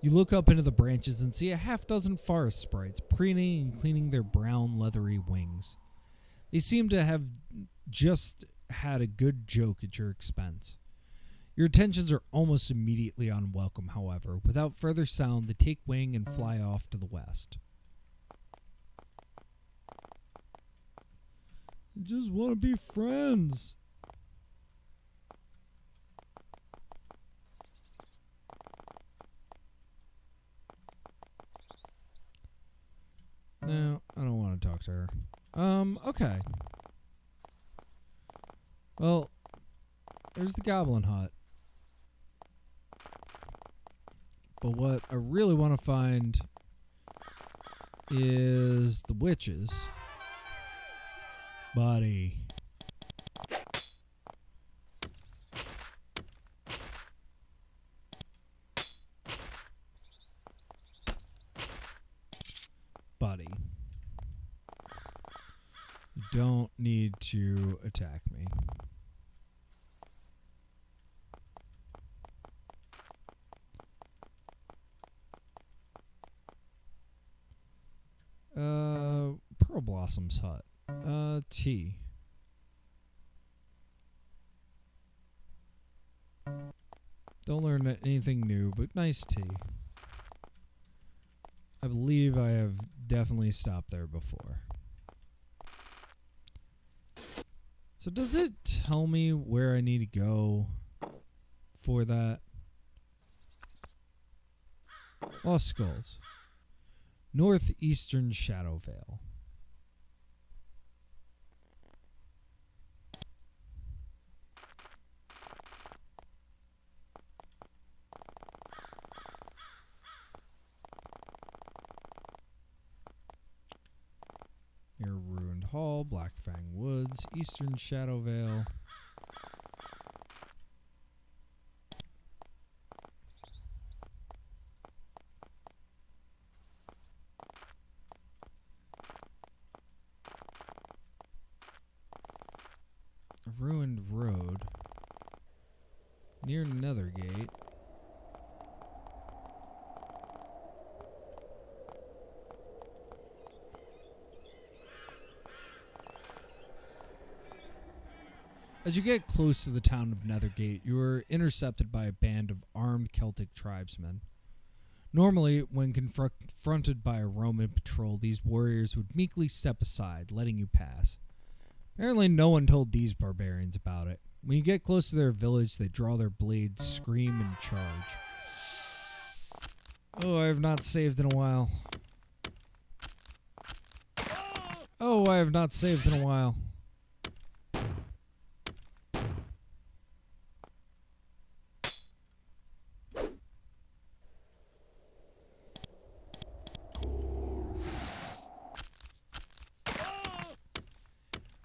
Speaker 1: You look up into the branches and see a half-dozen forest sprites preening and cleaning their brown, leathery wings. They seem to have just had a good joke at your expense. Your attentions are almost immediately unwelcome, however. Without further sound, they take wing and fly off to the west. I just want to be friends. No, I don't want to talk to her. Okay. Well, there's the Goblin Hut. But what I really want to find is the witches. Buddy. Buddy. You don't need to attack me. Pearl Blossom's hut. Tea. Don't learn anything new, but nice tea. I believe I have definitely stopped there before. So does it tell me where I need to go for that? Lost Skulls. Northeastern Shadow Vale. Near Ruined Hall, Blackfang Woods, Eastern Shadow Vale. A ruined road near Nethergate. As you get close to the town of Nethergate, you are intercepted by a band of armed Celtic tribesmen. Normally, when confronted by a Roman patrol, these warriors would meekly step aside, letting you pass. Apparently, no one told these barbarians about it. When you get close to their village, they draw their blades, scream, and charge. Oh, I have not saved in a while. Oh, I have not saved in a while.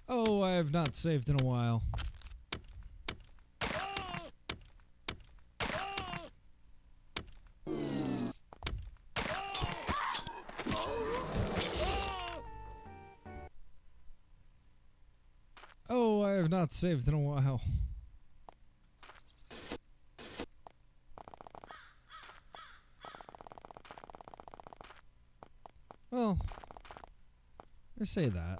Speaker 1: Oh, I have not saved in a while. Oh, I have not saved in a while. Well, I say that.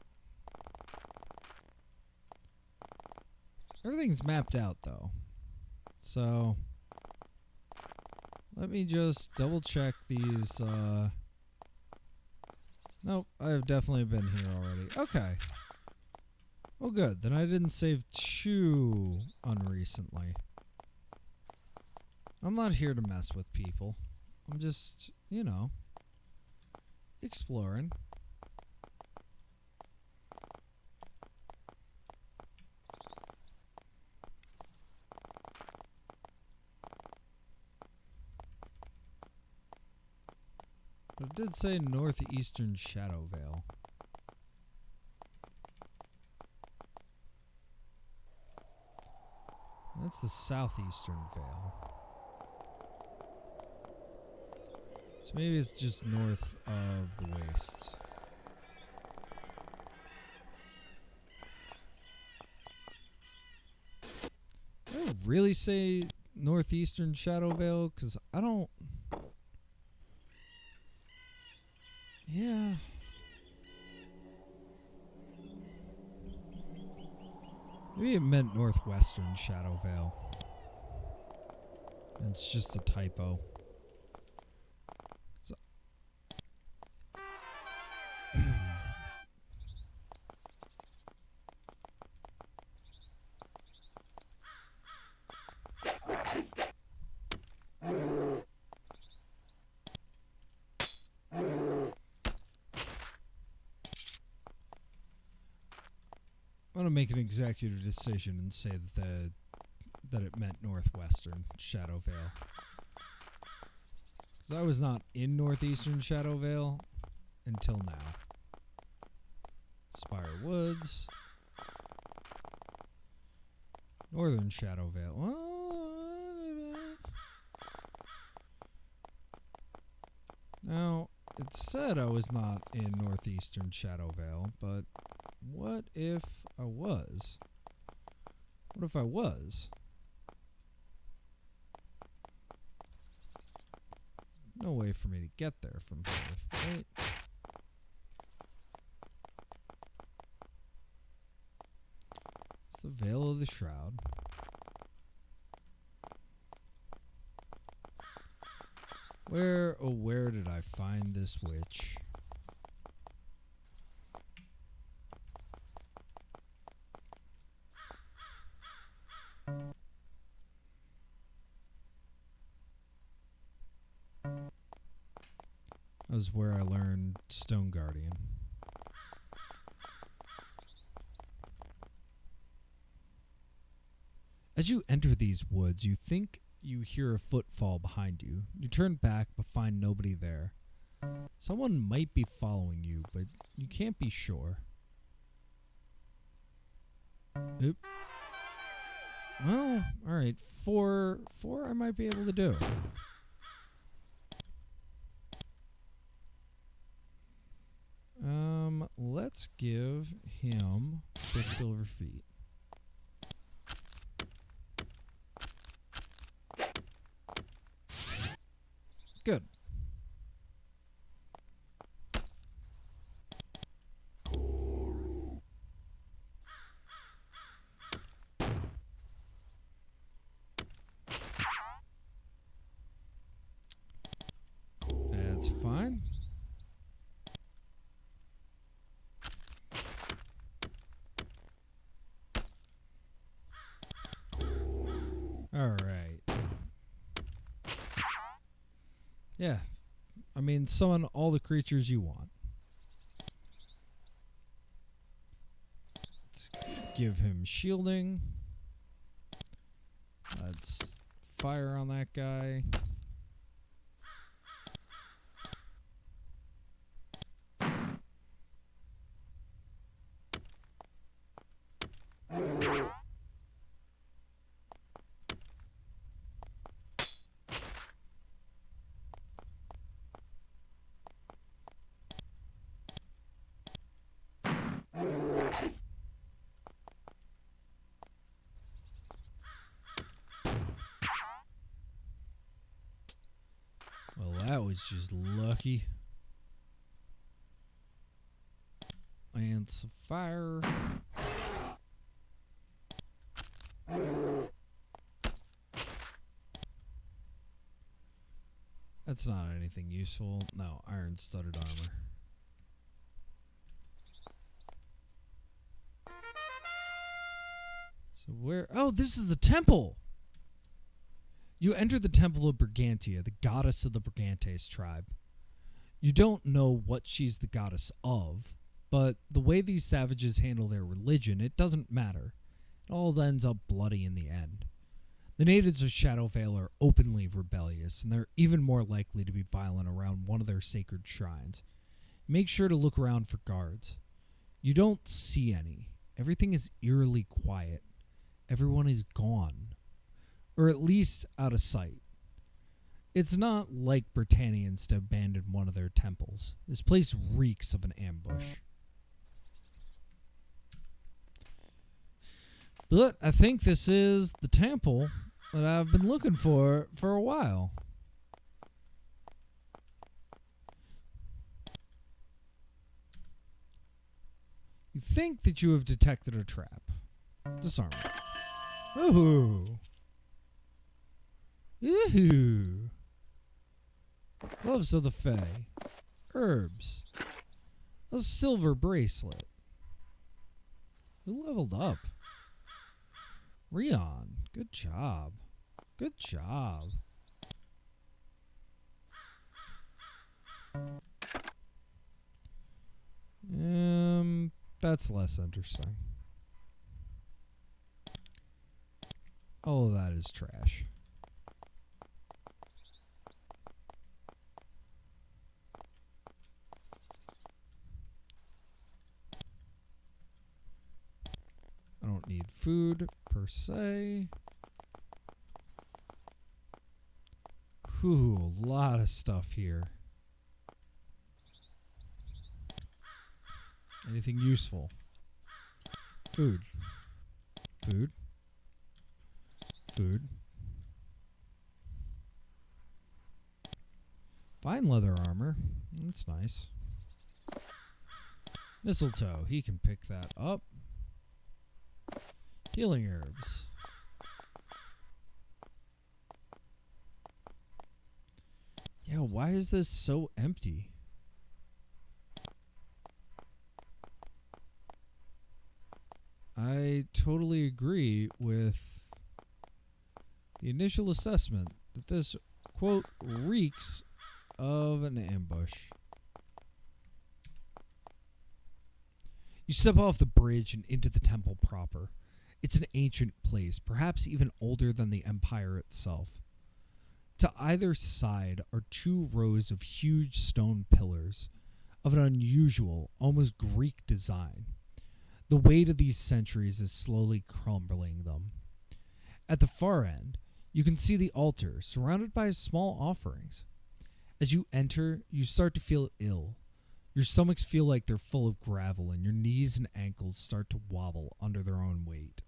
Speaker 1: Everything's mapped out, though. So, let me just double check these, Nope, I've definitely been here already. Okay. Well, good. Then I didn't save too unrecently. I'm not here to mess with people. I'm just, you know, exploring. But it did say northeastern Shadow Vale. That's the southeastern Vale. So maybe it's just north of the wastes. Did I really say northeastern Shadow Vale? Because I don't... Yeah. Maybe it meant northwestern Shadow Vale. It's just a typo. I'm gonna make an executive decision and say that it meant northwestern Shadow Vale. Because I was not in northeastern Shadow Vale until now. Spire Woods. Northern Shadow Vale. Now, it said I was not in northeastern Shadow Vale, but what if I was? What if I was? No way for me to get there from here, right? It's the Veil of the Shroud. Where, oh, where did I find this witch? That was where I learned Stone Guardian. As you enter these woods, you think you hear a footfall behind you. You turn back but find nobody there. Someone might be following you, but you can't be sure. Oop. Well, alright. Four I might be able to do. Let's give him Quicksilver Feet. Good. That's fine. All right. Yeah. I mean, summon all the creatures you want. Let's give him shielding. Let's fire on that guy. Well, that was just lucky. Lance of Fire. That's not anything useful. No, iron studded armor. So where... Oh, this is the temple! You enter the temple of Brigantia, the goddess of the Brigantes tribe. You don't know what she's the goddess of, but the way these savages handle their religion, it doesn't matter. It all ends up bloody in the end. The natives of Shadow Vale are openly rebellious, and they're even more likely to be violent around one of their sacred shrines. Make sure to look around for guards. You don't see any. Everything is eerily quiet. Everyone is gone, or at least out of sight. It's not like Britannians to abandon one of their temples. This place reeks of an ambush. But I think this is the temple that I've been looking for a while. You think that you have detected a trap. Disarm it. Ooh. Ooh. Gloves of the Fae. Herbs. A silver bracelet. Who leveled up? Rion. Good job. Good job. That's less interesting. All of that is trash. I don't need food per se. Whew, a lot of stuff here. Anything useful? Food. Food. Food. Fine leather armor. That's nice. Mistletoe. He can pick that up. Healing herbs. Yeah, why is this so empty? I totally agree with the initial assessment that this, quote, reeks of an ambush. You step off the bridge and into the temple proper. It's an ancient place, perhaps even older than the empire itself. To either side are two rows of huge stone pillars of an unusual, almost Greek design. The weight of these centuries is slowly crumbling them. At the far end, you can see the altar surrounded by small offerings. As you enter, you start to feel ill. Your stomachs feel like they're full of gravel, and your knees and ankles start to wobble under their own weight.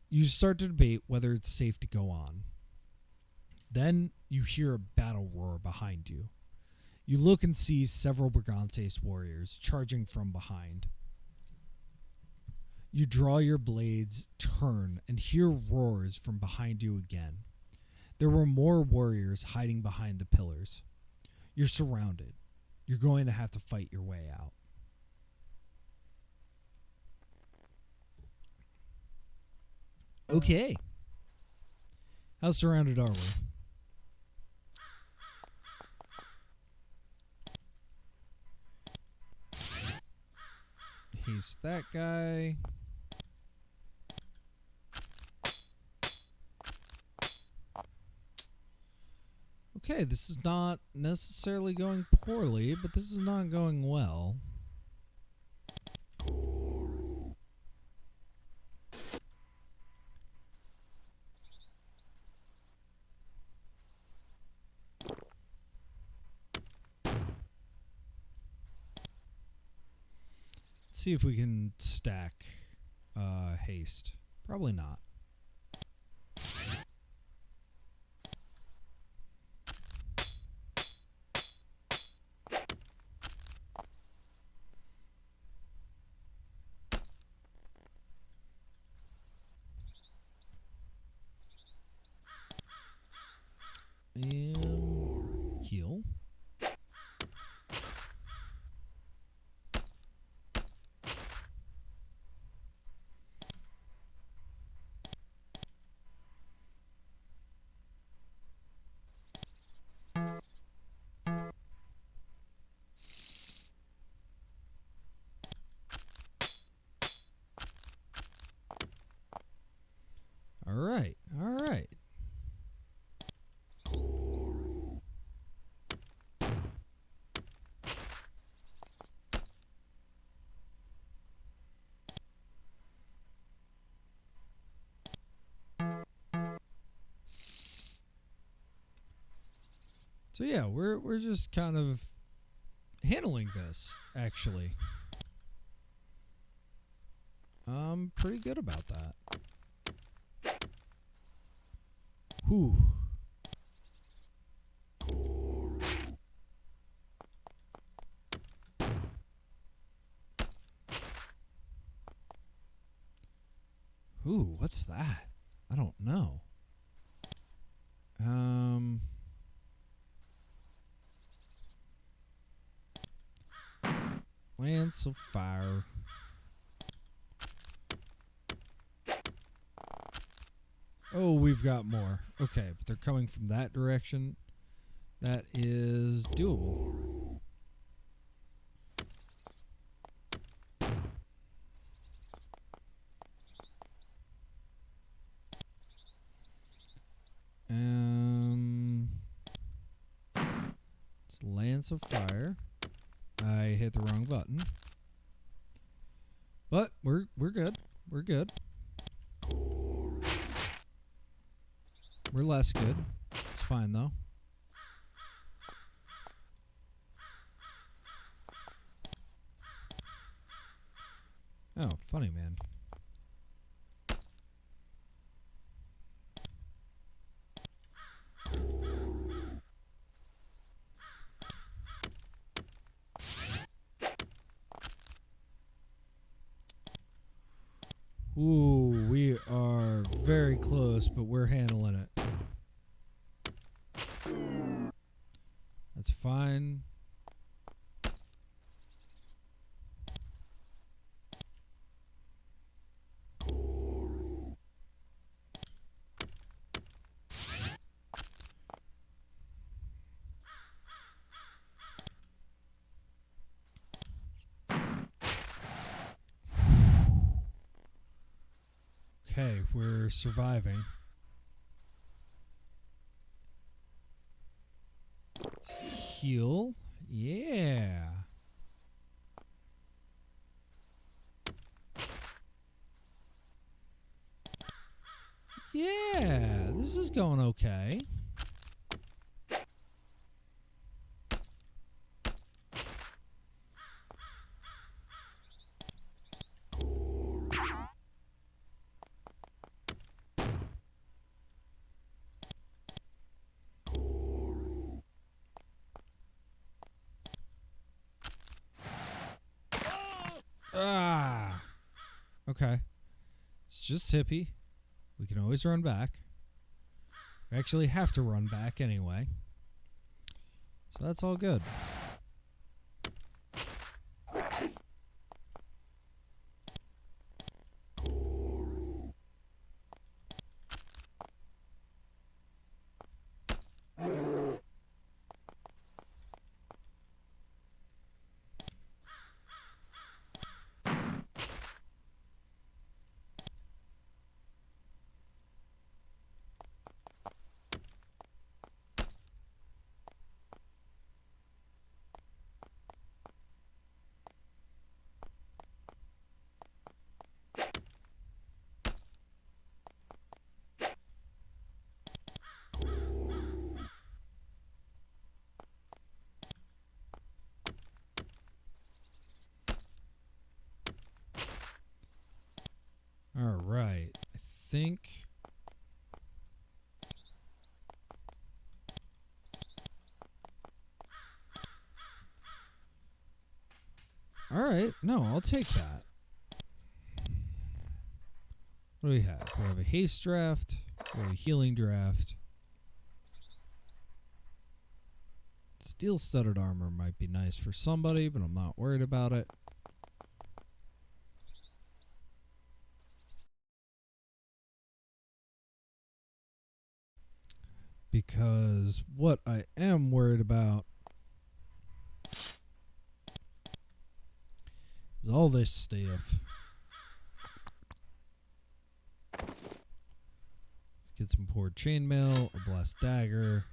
Speaker 1: You start to debate whether it's safe to go on. Then you hear a battle roar behind you. You look and see several Brigantes warriors charging from behind. You draw your blades, turn, and hear roars from behind you again. There were more warriors hiding behind the pillars. You're surrounded. You're going to have to fight your way out. Okay. How surrounded are we? He's that guy. Okay, this is not necessarily going poorly, but this is not going well. Let's see if we can stack haste. Probably not. And heal. Alright, alright. So yeah, we're just kind of handling this, actually. I'm pretty good about that. Whew. Ooh, what's that? I don't know. Lance of Fire. Oh, we've got more. Okay, but they're coming from that direction. That is doable. It's Lance of Fire. I hit the wrong button. But we're good. We're good. We're less good. It's fine though. Oh, funny man. Ooh, we are very close, but we're handling it. That's fine. Okay, we're surviving. Heal. Yeah. Yeah, this is going okay. Ah. Okay. It's just Tippy. We can always run back. We actually have to run back anyway. So that's all good. All right. I think... All right. No, I'll take that. What do we have? We have a haste draft. We have a healing draft. Steel-studded armor might be nice for somebody, but I'm not worried about it. Because what I am worried about is all this stuff. get some poor chainmail, a blessed dagger.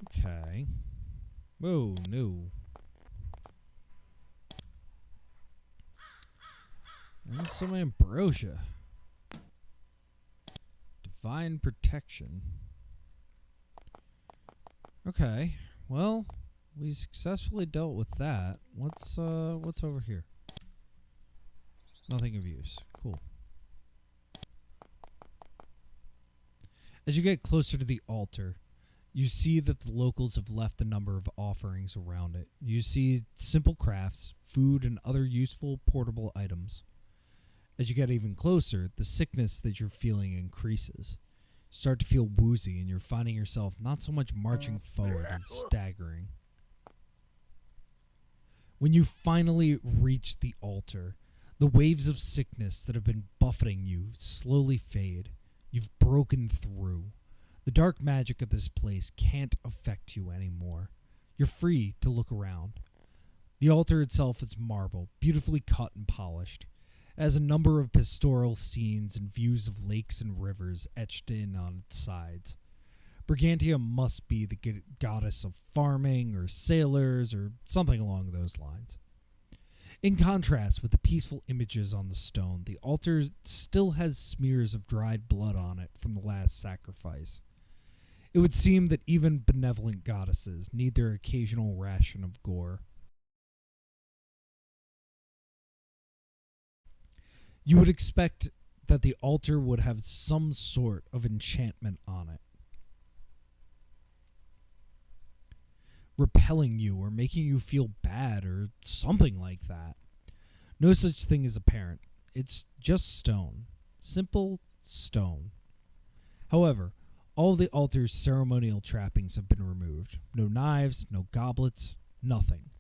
Speaker 1: Okay. Whoa, no. And some ambrosia. Divine protection. Okay. Well, we successfully dealt with that. What's over here? Nothing of use. Cool. As you get closer to the altar, you see that the locals have left a number of offerings around it. You see simple crafts, food, and other useful portable items. As you get even closer, the sickness that you're feeling increases. You start to feel woozy, and you're finding yourself not so much marching forward as staggering. When you finally reach the altar, the waves of sickness that have been buffeting you slowly fade. You've broken through. The dark magic of this place can't affect you anymore. You're free to look around. The altar itself is marble, beautifully cut and polished. It has a number of pastoral scenes and views of lakes and rivers etched in on its sides. Brigantia must be the goddess of farming or sailors or something along those lines. In contrast with the peaceful images on the stone, the altar still has smears of dried blood on it from the last sacrifice. It would seem that even benevolent goddesses need their occasional ration of gore. You would expect that the altar would have some sort of enchantment on it, repelling you or making you feel bad or something like that. No such thing is apparent. It's just stone. Simple stone. However, all of the altar's ceremonial trappings have been removed. No knives, no goblets, nothing.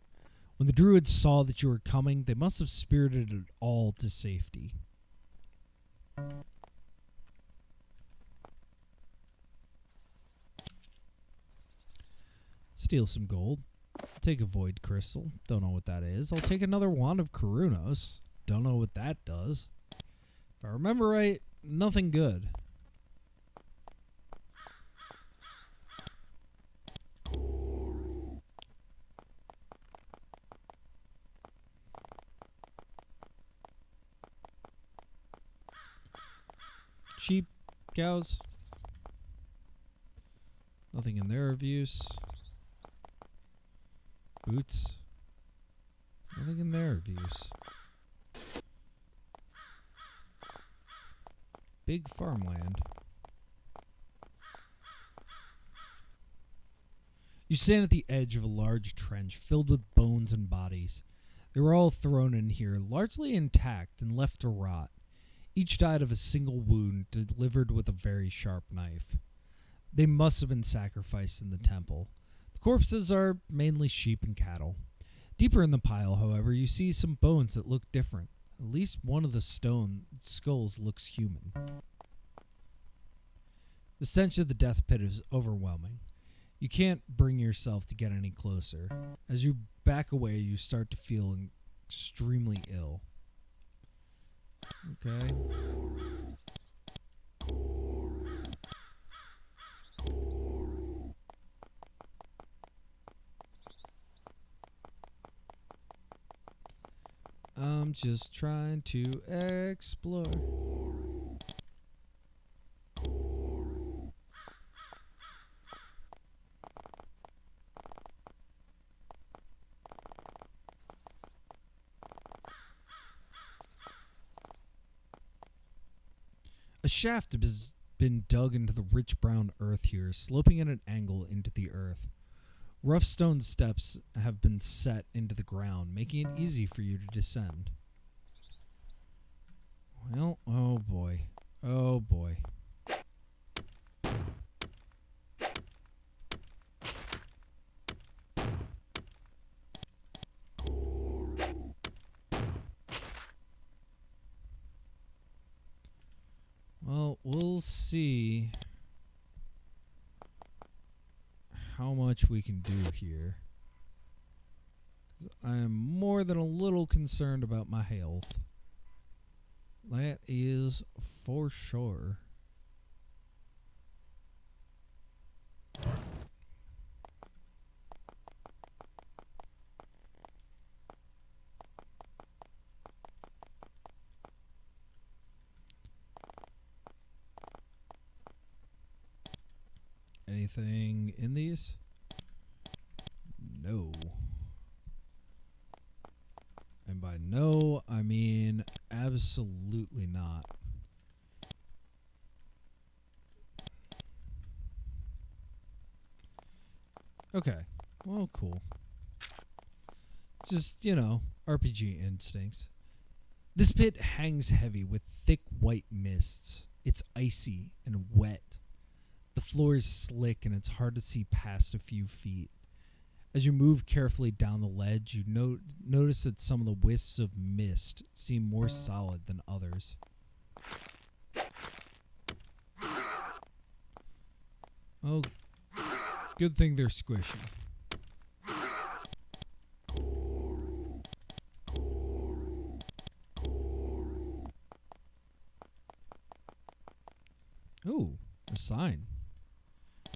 Speaker 1: When the druids saw that you were coming, they must have spirited it all to safety. Steal some gold. Take a void crystal. Don't know what that is. I'll take another wand of Karunos. Don't know what that does. If I remember right, nothing good. Sheep, cows. Nothing in their of use. Boots. Nothing in their of use. Big farmland. You stand at the edge of a large trench filled with bones and bodies. They were all thrown in here, largely intact and left to rot. Each died of a single wound delivered with a very sharp knife. They must have been sacrificed in the temple. The corpses are mainly sheep and cattle. Deeper in the pile, however, you see some bones that look different. At least one of the stone skulls looks human. The stench of the death pit is overwhelming. You can't bring yourself to get any closer. As you back away, you start to feel extremely ill. Okay. I'm just trying to explore. A shaft has been dug into the rich brown earth here, sloping at an angle into the earth. Rough stone steps have been set into the ground, making it easy for you to descend. Well, oh boy. Oh boy. see how much we can do here. I am more than a little concerned about my health. That is for sure. Anything in these? No. And by no, I mean absolutely not. Okay. Well, cool. Just, you know, RPG instincts. This pit hangs heavy with thick white mists. It's icy and wet. The floor is slick and it's hard to see past a few feet. As you move carefully down the ledge, you notice that some of the wisps of mist seem more solid than others. Oh, good thing they're squishy. Ooh, a sign.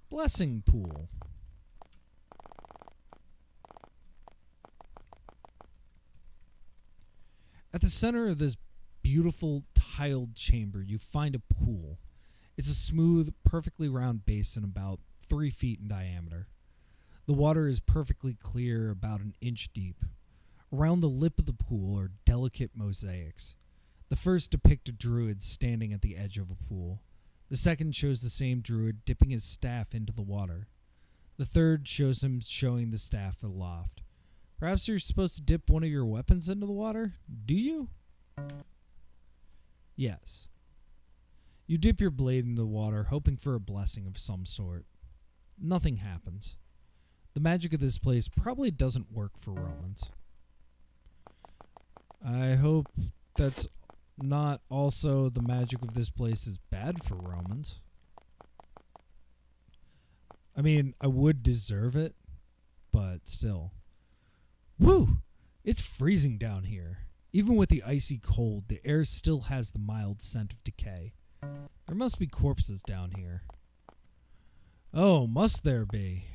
Speaker 1: Blessing pool. At the center of this beautiful tiled chamber, you find a pool. It's a smooth, perfectly round basin about 3 feet in diameter. The water is perfectly clear, about an inch deep. Around the lip of the pool are delicate mosaics. The first depict a druid standing at the edge of a pool. The second shows the same druid dipping his staff into the water. The third shows him showing the staff aloft. Perhaps you're supposed to dip one of your weapons into the water? Do you? Yes. You dip your blade into the water, hoping for a blessing of some sort. Nothing happens. The magic of this place probably doesn't work for Romans. I hope that's not also the magic of this place is bad for Romans. I mean, I would deserve it, but still. Woo! It's freezing down here. Even with the icy cold, the air still has the mild scent of decay. There must be corpses down here. Oh, must there be?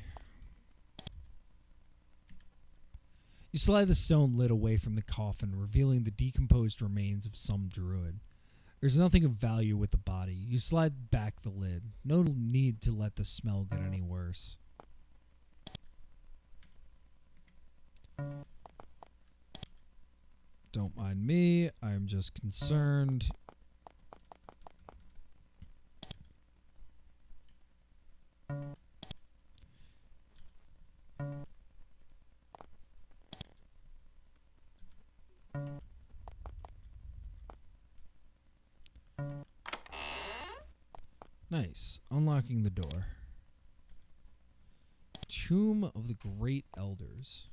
Speaker 1: You slide the stone lid away from the coffin, revealing the decomposed remains of some druid. There's nothing of value with the body. You slide back the lid. No need to let the smell get any worse. Don't mind me. I'm just concerned. Nice. Unlocking the door. Tomb of the Great Elders.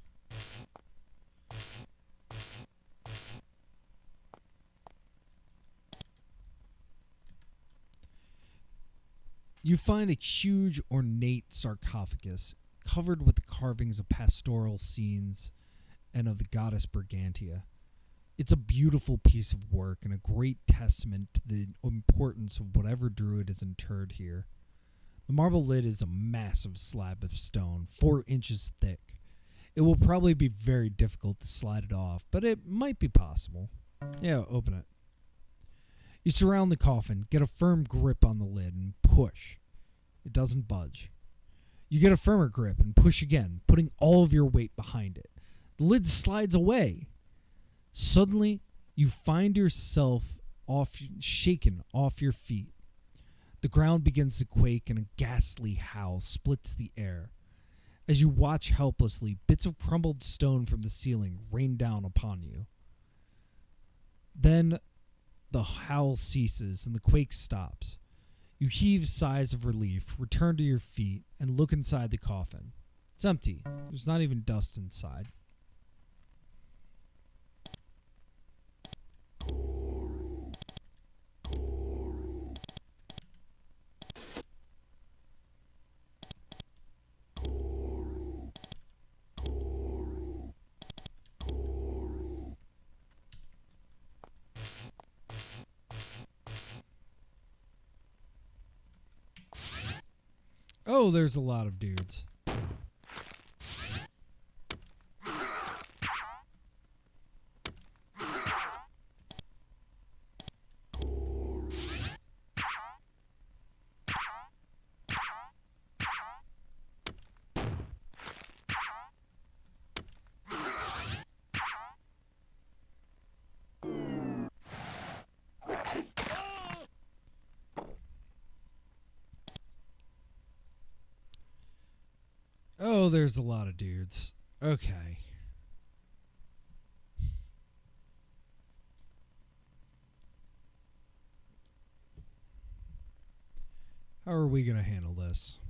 Speaker 1: You find a huge, ornate sarcophagus covered with the carvings of pastoral scenes and of the goddess Brigantia. It's a beautiful piece of work and a great testament to the importance of whatever druid is interred here. The marble lid is a massive slab of stone, 4 inches thick. It will probably be very difficult to slide it off, but it might be possible. Yeah, open it. You surround the coffin, get a firm grip on the lid, and push. It doesn't budge. You get a firmer grip and push again, putting all of your weight behind it. The lid slides away. Suddenly, you find yourself shaken off your feet. The ground begins to quake and a ghastly howl splits the air. As you watch helplessly, bits of crumbled stone from the ceiling rain down upon you. Then the howl ceases and the quake stops. You heave sighs of relief, return to your feet, and look inside the coffin. It's empty. There's not even dust inside. Oh, there's a lot of dudes. Oh, there's a lot of dudes. Okay. How are we going to handle this?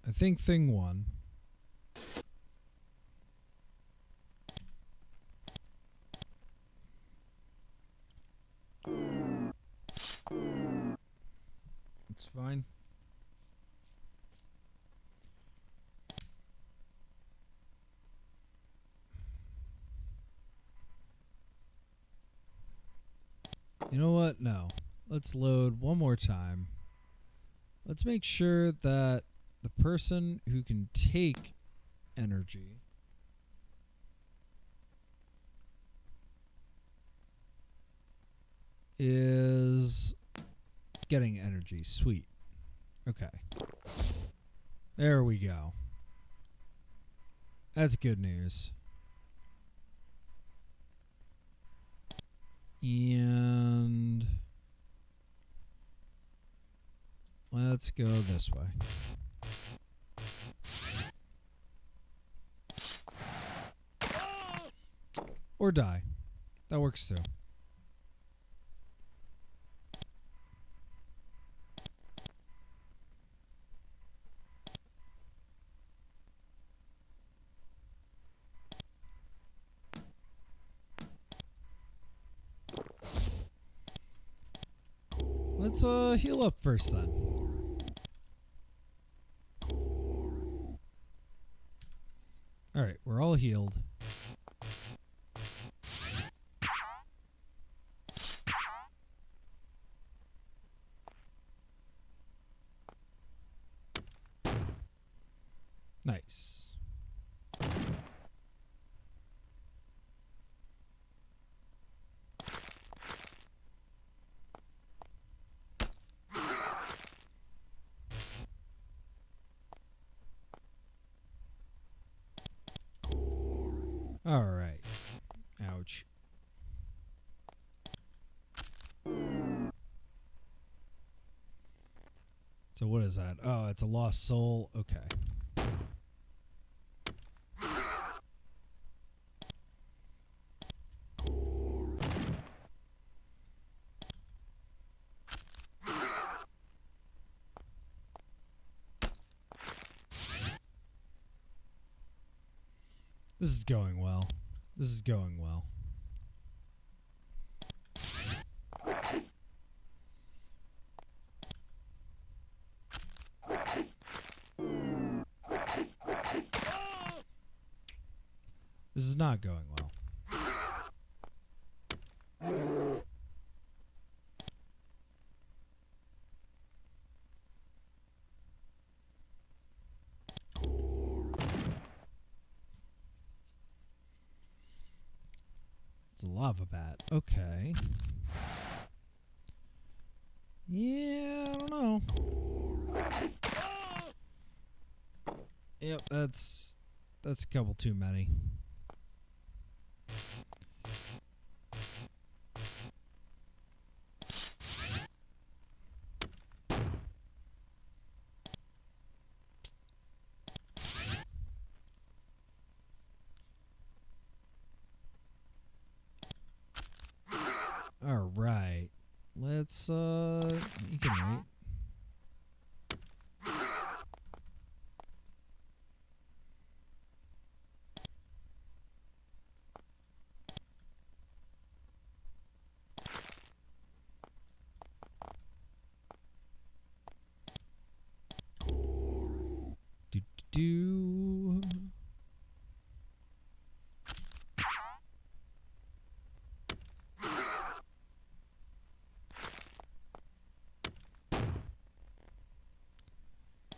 Speaker 1: I think thing one. It's fine. You know what? No. Let's load one more time. Let's make sure that the person who can take energy is getting energy. Sweet. Okay. There we go. That's good news. And let's go this way. Or die. That works too. Let's heal up first then. Alright, we're all healed. Nice. All right. Ouch. So what is that? Oh, it's a lost soul. Okay. This is going well. This is going well. This is not going well. It's a lava bat. Okay. Yeah, I don't know. Yep, that's a couple too many. All right. Let's you can wait. Do.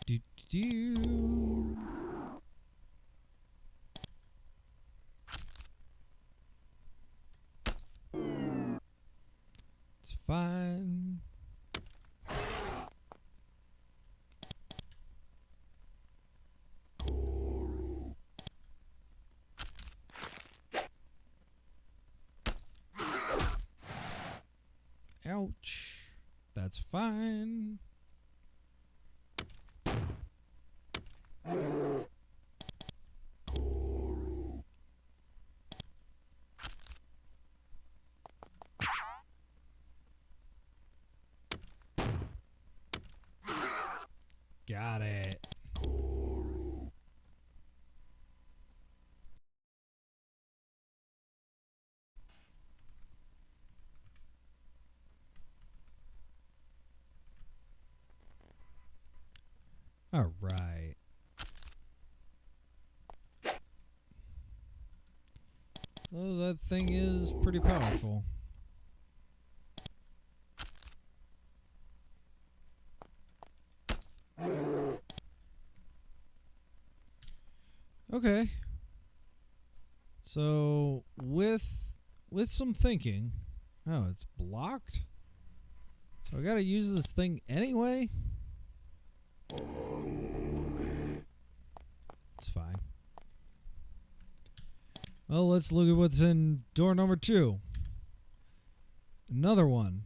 Speaker 1: Do, do. It's fine. Ouch. That's fine. Got it. All right. Well, that thing is pretty powerful. Okay. So with some thinking, oh, it's blocked. So I gotta use this thing anyway. It's fine. Well, let's look at what's in door number 2. Another one.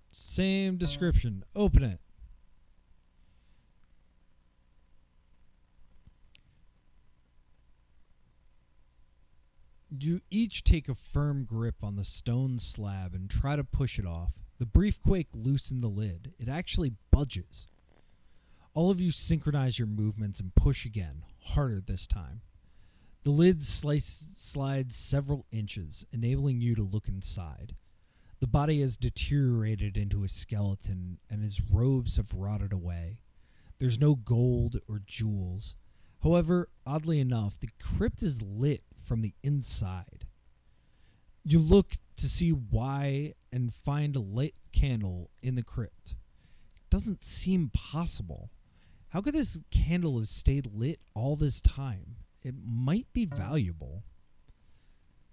Speaker 1: Same description. Open it. You each take a firm grip on the stone slab and try to push it off. The brief quake loosened the lid. It actually budges. All of you synchronize your movements and push again, harder this time. The lid slides several inches, enabling you to look inside. The body has deteriorated into a skeleton, and his robes have rotted away. There's no gold or jewels. However, oddly enough, the crypt is lit from the inside. You look to see why and find a lit candle in the crypt. It doesn't seem possible. How could this candle have stayed lit all this time? It might be valuable.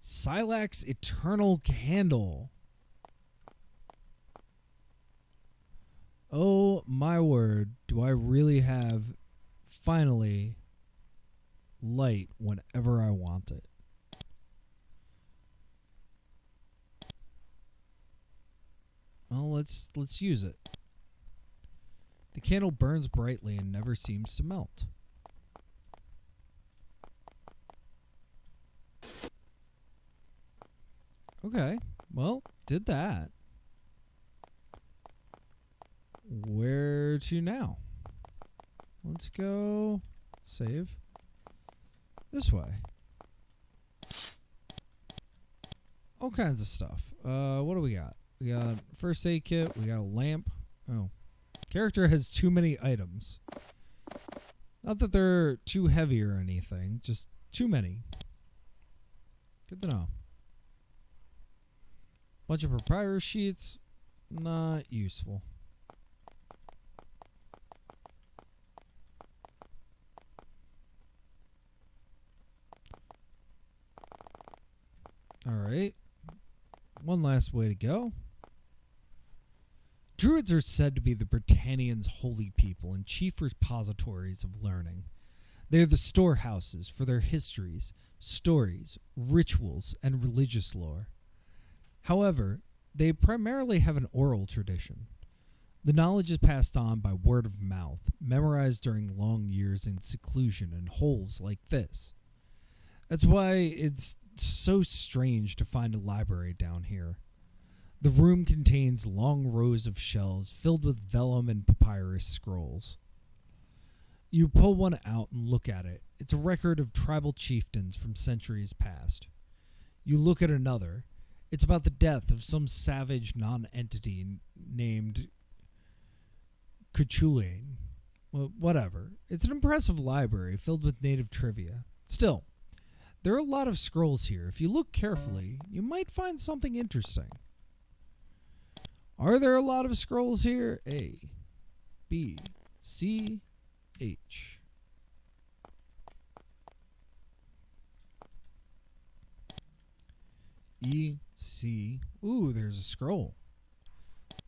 Speaker 1: Silac's Eternal Candle. Oh my word, do I really have, finally, light whenever I want it. Well, let's use it. The candle burns brightly and never seems to melt. Okay, well, did that. Where to now? Let's go save. This way. All kinds of stuff. What do we got? We got first aid kit. We got a lamp. Oh. Character has too many items. Not that they're too heavy or anything. Just too many. Good to know. Bunch of papyrus sheets. Not useful. Alright. One last way to go. Druids are said to be the Britannians' holy people and chief repositories of learning. They are the storehouses for their histories, stories, rituals, and religious lore. However, they primarily have an oral tradition. The knowledge is passed on by word of mouth, memorized during long years in seclusion in holes like this. That's why it's so strange to find a library down here. The room contains long rows of shelves filled with vellum and papyrus scrolls. You pull one out and look at it. It's a record of tribal chieftains from centuries past. You look at another. It's about the death of some savage non-entity named Cuchulain. Well, whatever. It's an impressive library filled with native trivia. Still, there are a lot of scrolls here. If you look carefully, you might find something interesting. Are there a lot of scrolls here? A, B, C, H. E, C. Ooh, there's a scroll.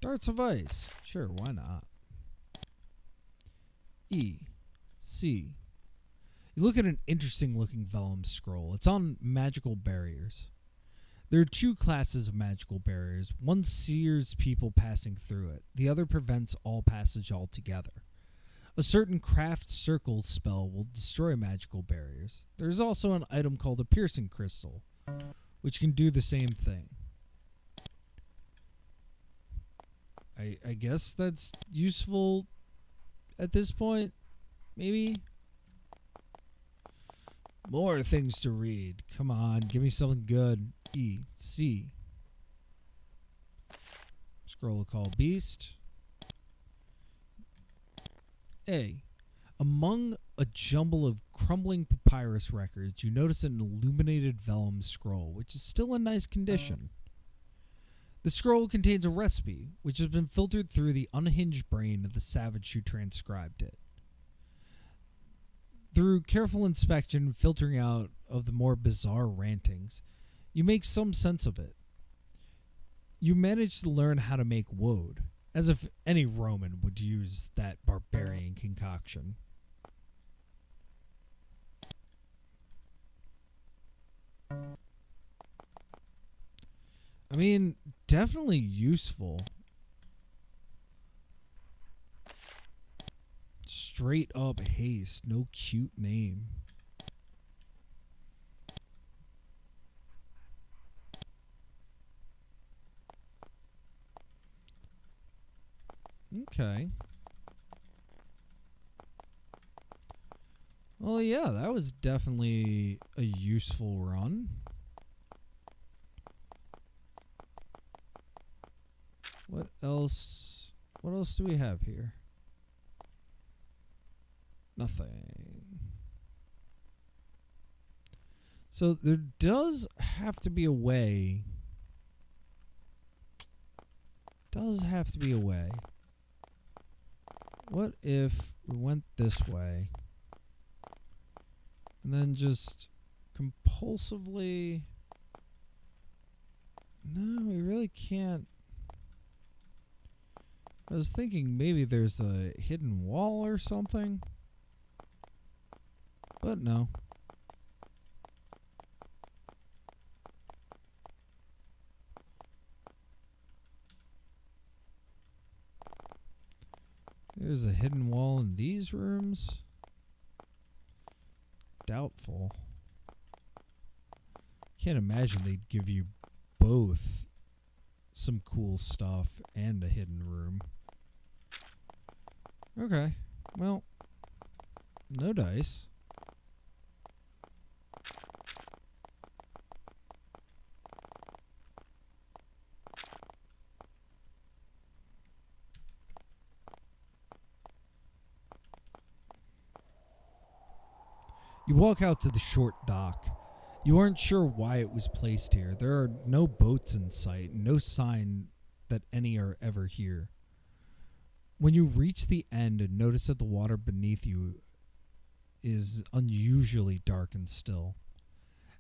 Speaker 1: Darts of ice. Sure, why not? E, C. You look at an interesting looking vellum scroll. It's on magical barriers. There are two classes of magical barriers. One sears people passing through it. The other prevents all passage altogether. A certain craft circle spell will destroy magical barriers. There's also an item called a piercing crystal, which can do the same thing. I guess that's useful at this point, maybe? More things to read. Come on, give me something good. E, C. Scroll call beast. A. Among a jumble of crumbling papyrus records, you notice an illuminated vellum scroll, which is still in nice condition. The scroll contains a recipe, which has been filtered through the unhinged brain of the savage who transcribed it. Through careful inspection and filtering out of the more bizarre rantings, you make some sense of it. You manage to learn how to make woad, as if any Roman would use that barbarian concoction. I mean, definitely useful. Straight up haste, no cute name. Okay. Well, yeah, that was definitely a useful run. What else? What else do we have here? Nothing. So there does have to be a way. What if we went this way and then just compulsively... No, we really can't. I was thinking maybe there's a hidden wall or something, but no. There's a hidden wall in these rooms. Doubtful. Can't imagine they'd give you both some cool stuff and a hidden room. Okay, well, no dice. You walk out to the short dock. You aren't sure why it was placed here. There are no boats in sight, no sign that any are ever here. When you reach the end and notice that the water beneath you is unusually dark and still.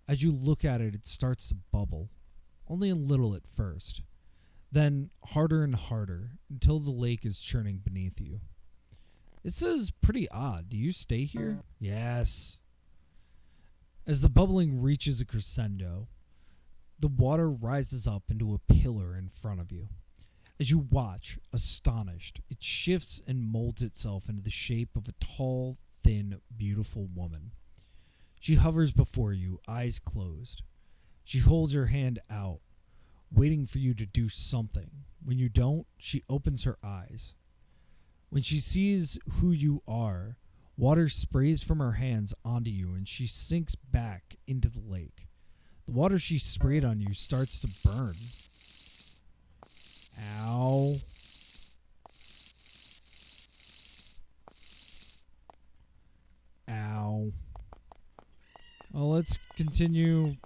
Speaker 1: As you look at it, it starts to bubble, only a little at first, then harder and harder until the lake is churning beneath you. This is pretty odd. Do you stay here? Yes. As the bubbling reaches a crescendo, the water rises up into a pillar in front of you. As you watch, astonished, it shifts and molds itself into the shape of a tall, thin, beautiful woman. She hovers before you, eyes closed. She holds her hand out, waiting for you to do something. When you don't, she opens her eyes. When she sees who you are, water sprays from her hands onto you and she sinks back into the lake. The water she sprayed on you starts to burn. Ow. Ow. Well, let's continue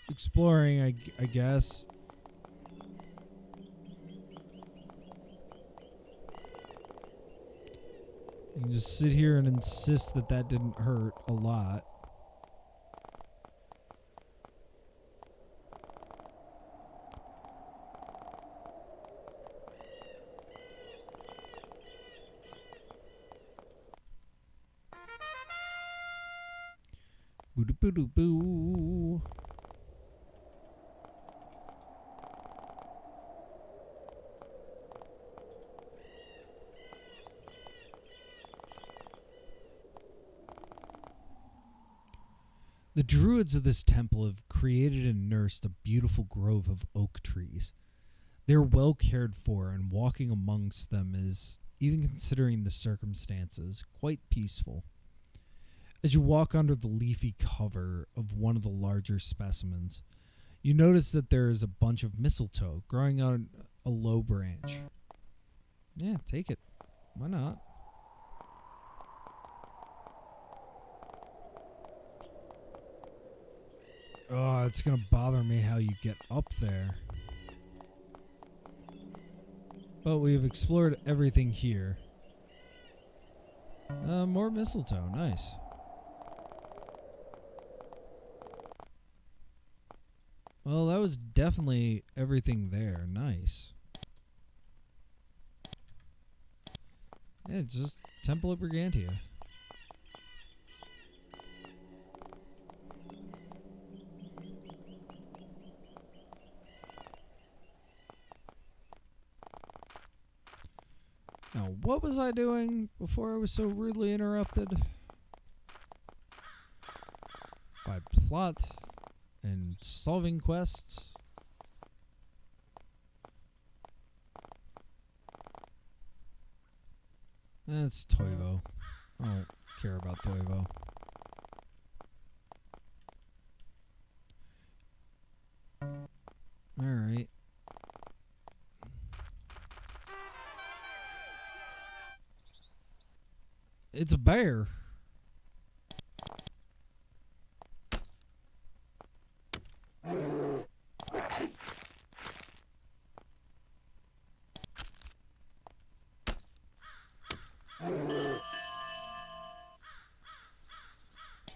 Speaker 1: exploring, I guess. You can just sit here and insist that that didn't hurt a lot. Boo-doo-boo-doo-boo. The druids of this temple have created and nursed a beautiful grove of oak trees. They are well cared for, and walking amongst them is, even considering the circumstances, quite peaceful. As you walk under the leafy cover of one of the larger specimens, you notice that there is a bunch of mistletoe growing on a low branch. Yeah, take it. Why not? Oh, it's going to bother me how you get up there. But we've explored everything here. More mistletoe. Nice. Well, that was definitely everything there. Nice. Yeah, just Temple of Brigantia. Now, what was I doing before I was so rudely interrupted? By plot and solving quests. That's Toivo. I don't care about Toivo. Alright. It's a bear.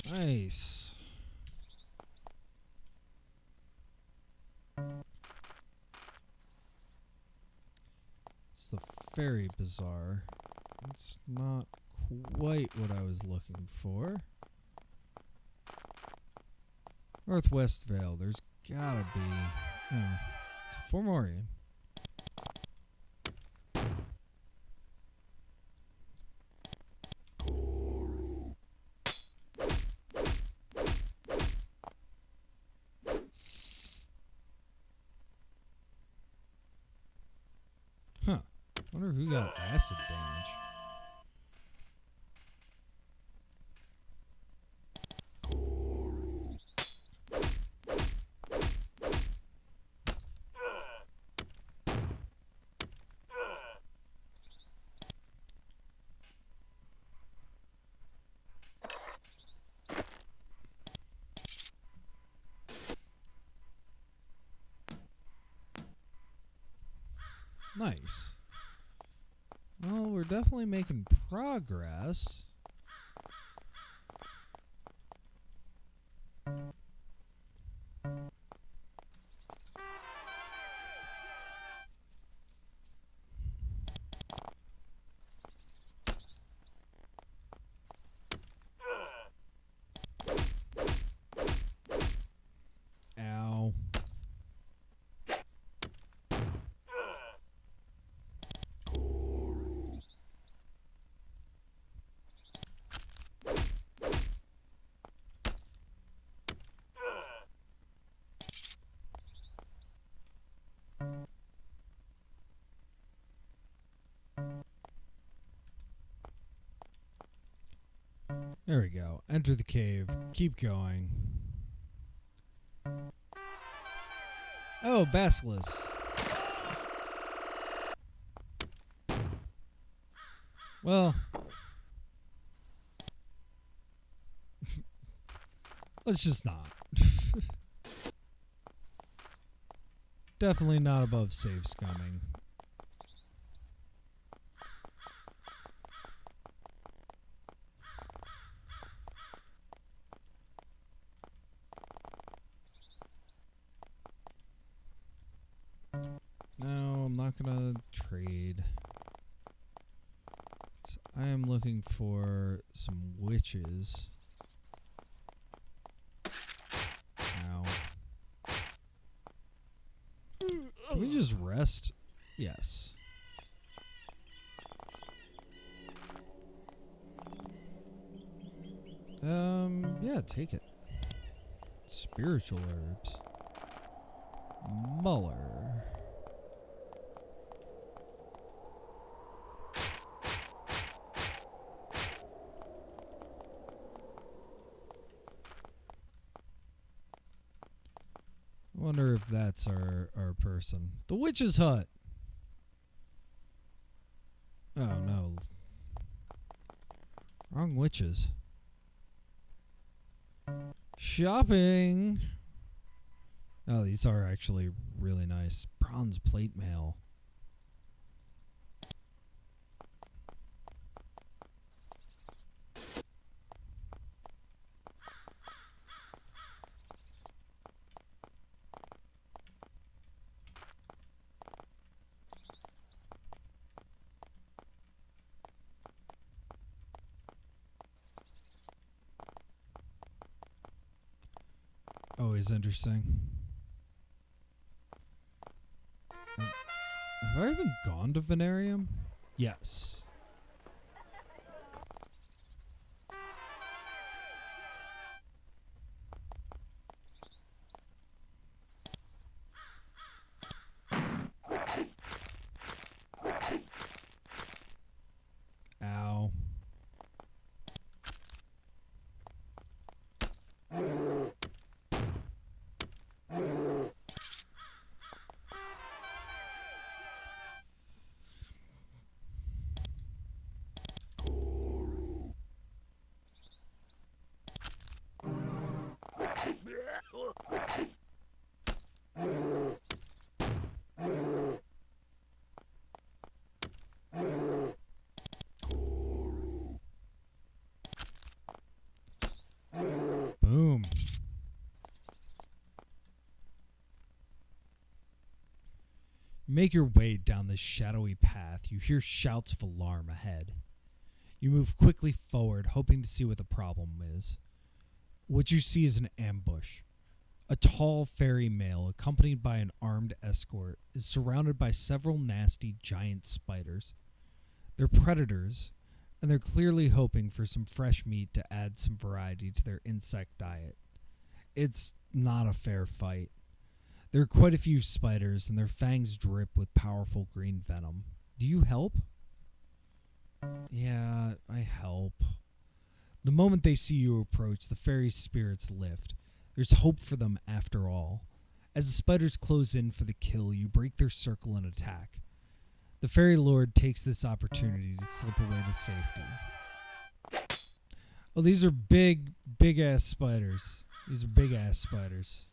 Speaker 1: Nice. It's the Faerie Bazaar. It's not quite what I was looking for. Northwest Vale. There's gotta be. Oh, it's a Formorian. Huh. Wonder who got acid damage. Nice. Well, we're definitely making progress. Ow. There we go. Enter the cave. Keep going. Oh, Basilisk. Well, let's just not. Definitely not above save scumming. gonna trade. So I am looking for some witches. Ow. Can we just rest? Yes. Yeah, take it. Spiritual herbs. Muller. I wonder if that's our person. The witch's hut. Oh no. Wrong witches. Shopping. Oh, these are actually really nice. Bronze plate mail. Always interesting. Have I even gone to Venarium? Yes. Ow. Boom. You make your way down this shadowy path. You hear shouts of alarm ahead. You move quickly forward, hoping to see what the problem is. What you see is an ambush. A tall fairy male, accompanied by an armed escort, is surrounded by several nasty giant spiders. They're predators, and they're clearly hoping for some fresh meat to add some variety to their insect diet. It's not a fair fight. There are quite a few spiders, and their fangs drip with powerful green venom. Do you help? Yeah, I help. The moment they see you approach, the fairy's spirits lift. There's hope for them after all. As the spiders close in for the kill, you break their circle and attack. The fairy lord takes this opportunity to slip away to safety. Oh, these are big ass spiders. These are big ass spiders.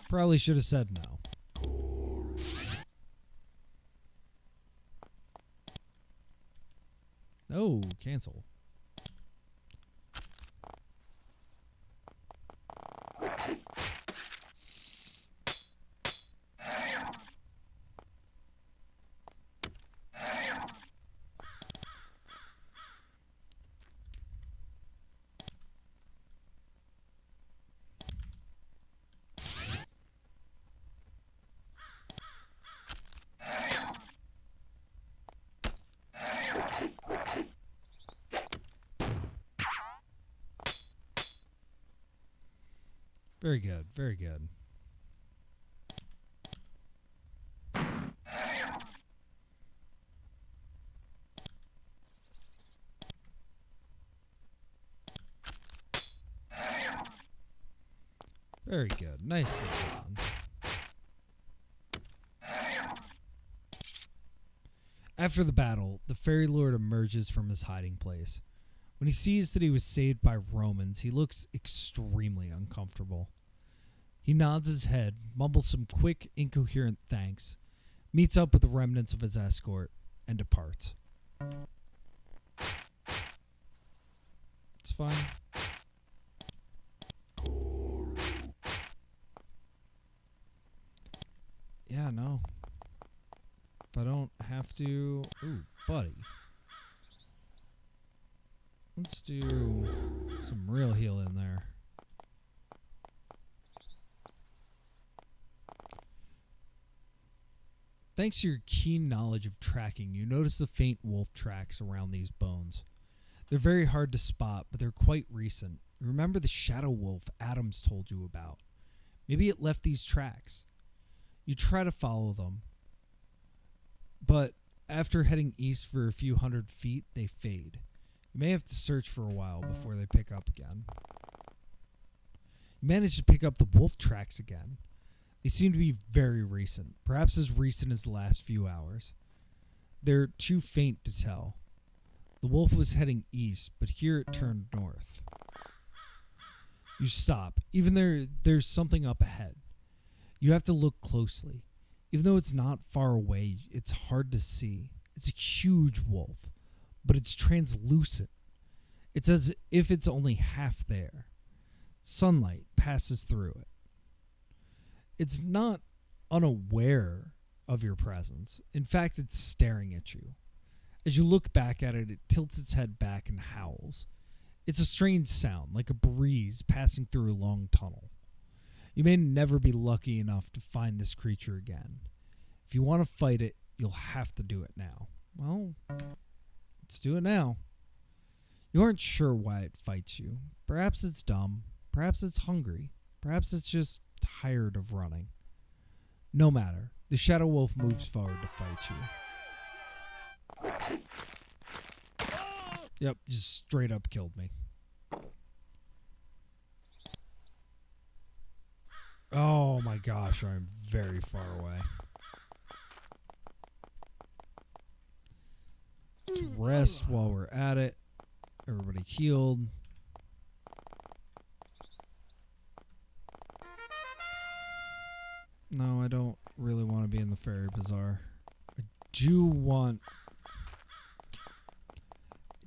Speaker 1: Probably should have said no. Oh, cancel. Very good, very good. Very good. Nicely done. After the battle, the fairy lord emerges from his hiding place. When he sees that he was saved by Romans, he looks extremely uncomfortable. He nods his head, mumbles some quick, incoherent thanks, meets up with the remnants of his escort, and departs. It's fine. Yeah, no. If I don't have to... Ooh, buddy. Let's do some real healing there. Thanks to your keen knowledge of tracking, you notice the faint wolf tracks around these bones. They're very hard to spot, but they're quite recent. You remember the shadow wolf Adams told you about. Maybe it left these tracks. You try to follow them, but after heading east for a few hundred feet, they fade. You may have to search for a while before they pick up again. You manage to pick up the wolf tracks again. They seem to be very recent, perhaps as recent as the last few hours. They're too faint to tell. The wolf was heading east, but here it turned north. You stop, even there's something up ahead. You have to look closely. Even though it's not far away, it's hard to see. It's a huge wolf, but it's translucent. It's as if it's only half there. Sunlight passes through it. It's not unaware of your presence. In fact, it's staring at you. As you look back at it, it tilts its head back and howls. It's a strange sound, like a breeze passing through a long tunnel. You may never be lucky enough to find this creature again. If you want to fight it, you'll have to do it now. Well, let's do it now. You aren't sure why it fights you. Perhaps it's dumb. Perhaps it's hungry. Perhaps it's just tired of running. No matter. The shadow wolf moves forward to fight you. Yep, just straight up killed me. Oh my gosh, I'm very far away. Let's rest while we're at it. Everybody healed. No, I don't really want to be in the Faerie Bazaar. I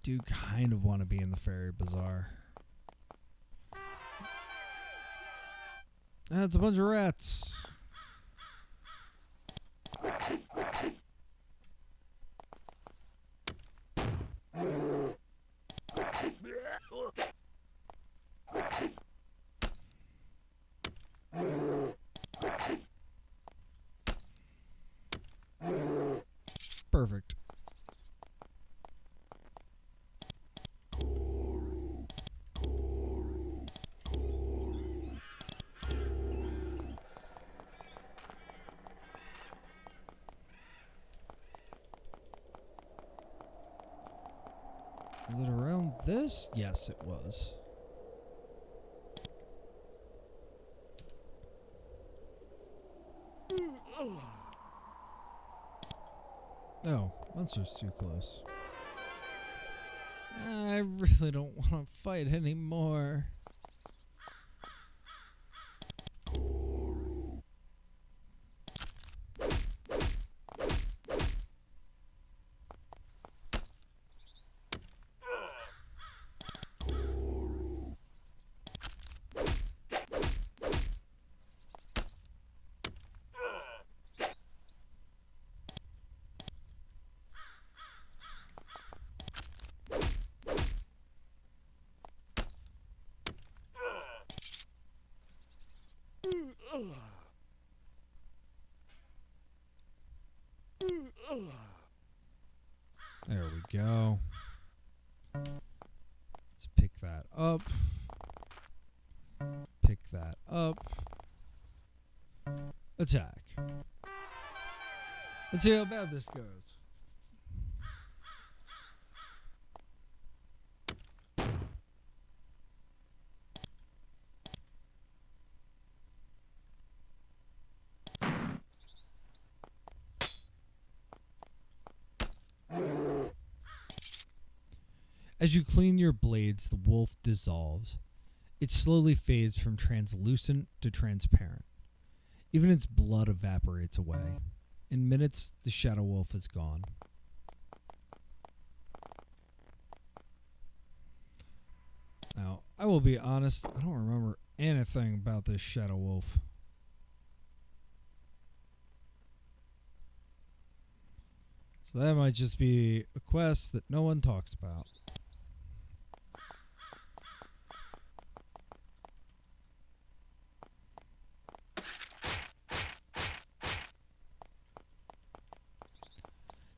Speaker 1: do kind of want to be in the Faerie Bazaar. That's a bunch of rats. Perfect. Was it around this? Yes, it was. Oh, monster's too close. I really don't want to fight anymore. There we go. Let's pick that up. Pick that up. Attack. Let's see how bad this goes. As you clean your blades, the wolf dissolves. It slowly fades from translucent to transparent. Even its blood evaporates away. In minutes, the shadow wolf is gone. Now, I will be honest, I don't remember anything about this shadow wolf. So that might just be a quest that no one talks about.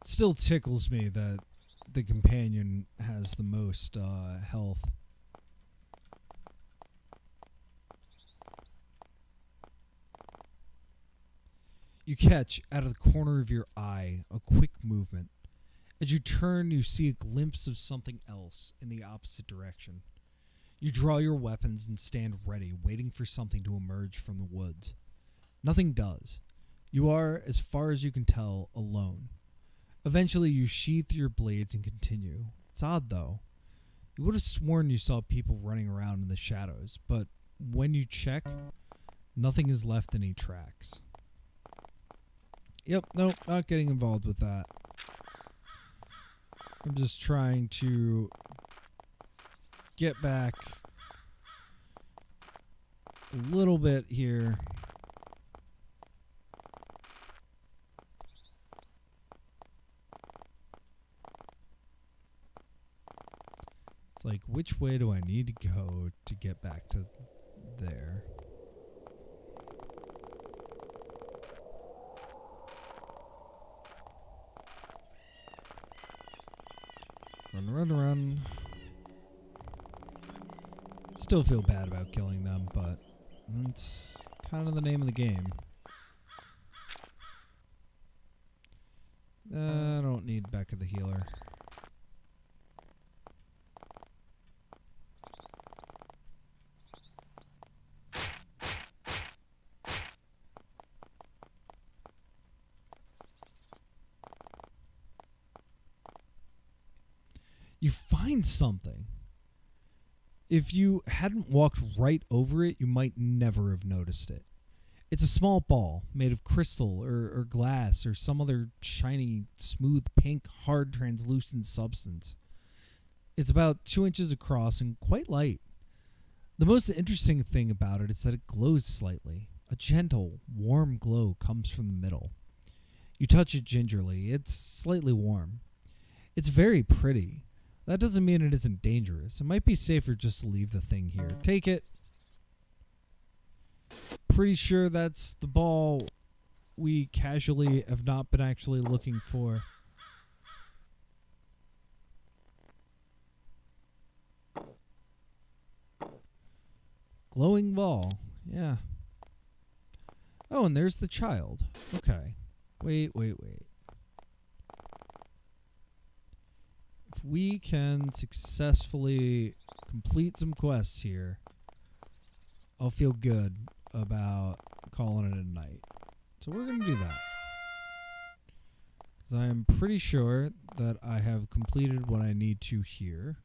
Speaker 1: Still tickles me that the companion has the most health. You catch, out of the corner of your eye, a quick movement. As you turn, you see a glimpse of something else in the opposite direction. You draw your weapons and stand ready, waiting for something to emerge from the woods. Nothing does. You are, as far as you can tell, alone. Eventually, you sheath your blades and continue. It's odd, though. You would have sworn you saw people running around in the shadows, but when you check, nothing is left any tracks. Yep, nope, not getting involved with that. I'm just trying to get back a little bit here. It's like, which way do I need to go to get back to there? Run, run, run. Still feel bad about killing them, but that's kind of the name of the game. I don't need Becca the healer. You find something. If you hadn't walked right over it, you might never have noticed it. It's a small ball made of crystal or glass or some other shiny, smooth, pink, hard, translucent substance. It's about 2 inches across and quite light. The most interesting thing about it is that it glows slightly. A gentle, warm glow comes from the middle. You touch it gingerly. It's slightly warm. It's very pretty. That doesn't mean it isn't dangerous. It might be safer just to leave the thing here. Take it. Pretty sure that's the ball we casually have not been actually looking for. Glowing ball. Yeah. Oh, and there's the child. Okay. Wait. If we can successfully complete some quests here, I'll feel good about calling it a night. So we're going to do that. Because I am pretty sure that I have completed what I need to here.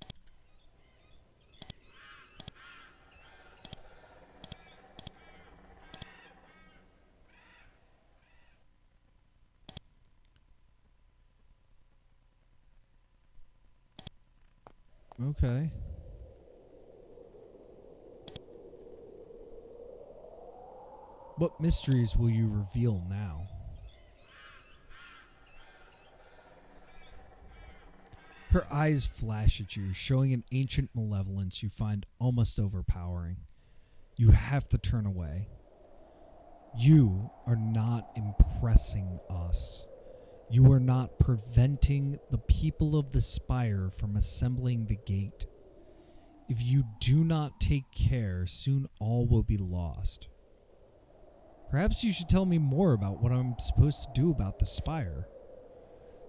Speaker 1: Okay. What mysteries will you reveal now? Her eyes flash at you, showing an ancient malevolence you find almost overpowering. You have to turn away. You are not impressing us. You are not preventing the people of the Spire from assembling the gate. If you do not take care, soon all will be lost. Perhaps you should tell me more about what I'm supposed to do about the Spire.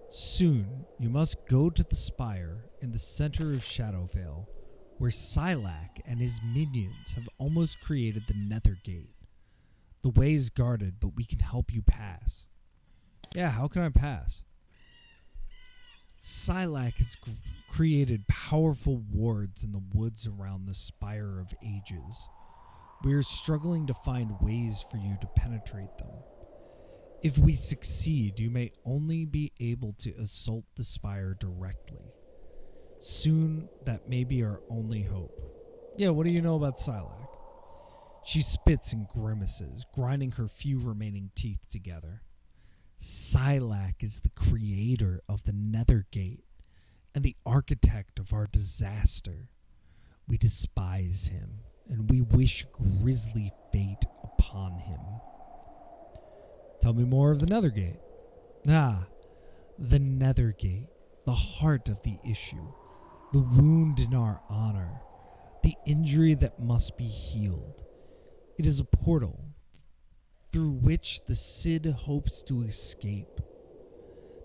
Speaker 1: Soon, you must go to the Spire in the center of Shadowvale, where Silac and his minions have almost created the Nethergate. The way is guarded, but we can help you pass. Yeah, how can I pass? Silac has created powerful wards in the woods around the Spire of Ages. We are struggling to find ways for you to penetrate them. If we succeed, you may only be able to assault the Spire directly. Soon, that may be our only hope. Yeah, what do you know about Silac? She spits and grimaces, grinding her few remaining teeth together. Silak is the creator of the Nethergate and the architect of our disaster. We despise him, and we wish grisly fate upon him. Tell me more of the Nethergate. Ah, the Nethergate, the heart of the issue, the wound in our honor, the injury that must be healed. It is a portal through which the Cid hopes to escape.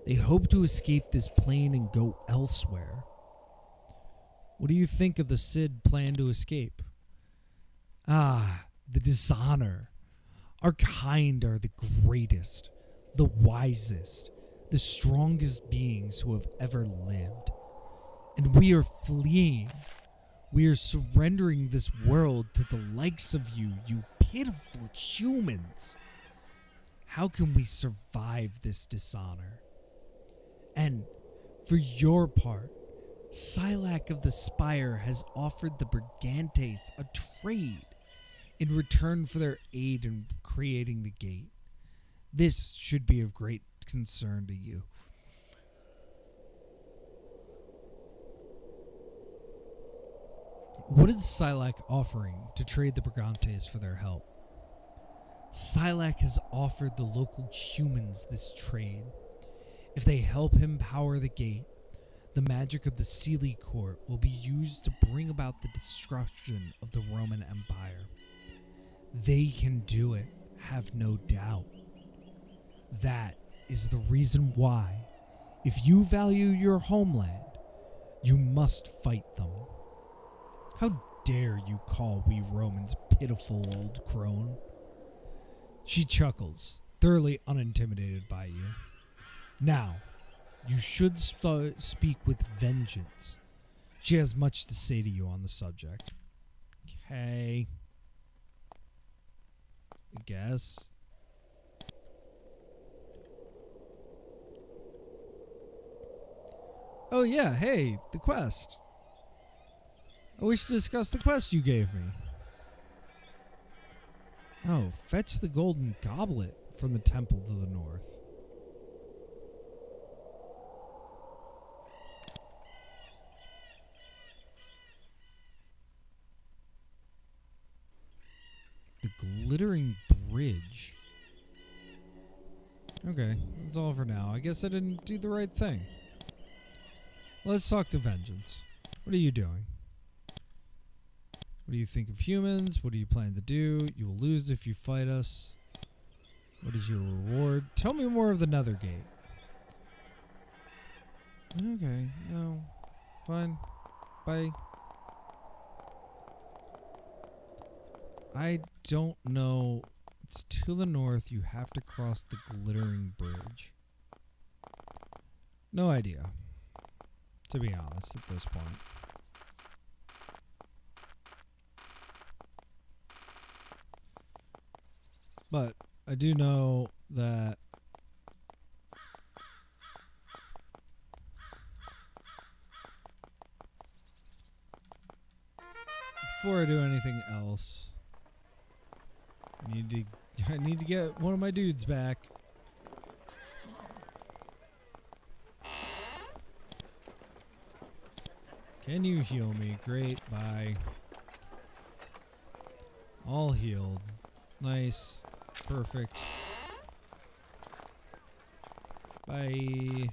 Speaker 1: They hope to escape this plane and go elsewhere. What do you think of the Cid plan to escape? Ah, the dishonor. Our kind are the greatest, the wisest, the strongest beings who have ever lived. And we are fleeing. We are surrendering this world to the likes of you, you pitiful humans. How can we survive this dishonor? And for your part, Silak of the Spire has offered the Brigantes a trade in return for their aid in creating the gate. This should be of great concern to you. What is Silak offering to trade the Brigantes for their help? Silak has offered the local humans this trade. If they help him power the gate, the magic of the Sealy Court will be used to bring about the destruction of the Roman Empire. They can do it, have no doubt. That is the reason why, if you value your homeland, you must fight them. How dare you call we Romans pitiful, old crone? She chuckles, thoroughly unintimidated by you. Now, you should speak with vengeance. She has much to say to you on the subject. Okay. I guess. Oh yeah, hey, the quest. I wish to discuss the quest you gave me. Oh, fetch the golden goblet from the temple to the north. The glittering bridge. Okay, that's all for now. I guess I didn't do the right thing. Let's talk to Vengeance. What are you doing? What do you think of humans? What do you plan to do? You will lose if you fight us. What is your reward? Tell me more of the Nethergate. Okay, no. Fine. Bye. I don't know. It's to the north. You have to cross the glittering bridge. No idea, to be honest, at this point. But I do know that before I do anything else, I need to get one of my dudes back. Can you heal me? Great, bye. All healed. Nice. Perfect. Bye.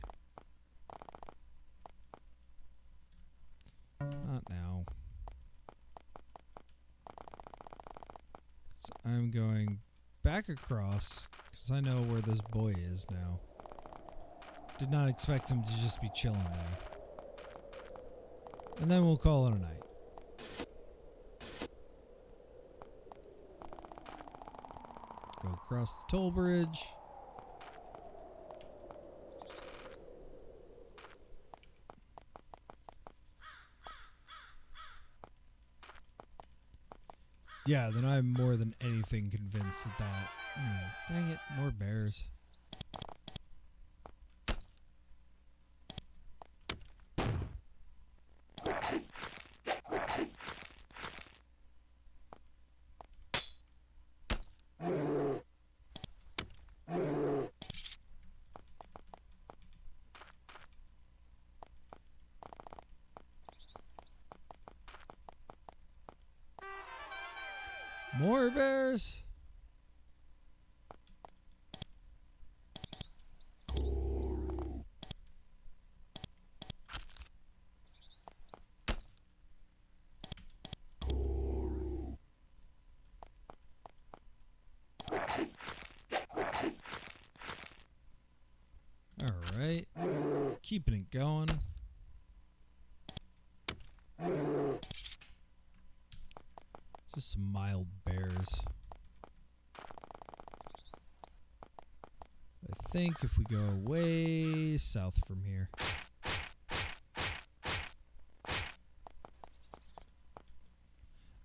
Speaker 1: Not now. So I'm going back across because I know where this boy is now. Did not expect him to just be chilling there. And then we'll call it a night. Go across the toll bridge. Yeah, then I'm more than anything convinced that dang it, more bears. More bears. All right. Keeping it going. Just some mild bears. I think if we go way south from here.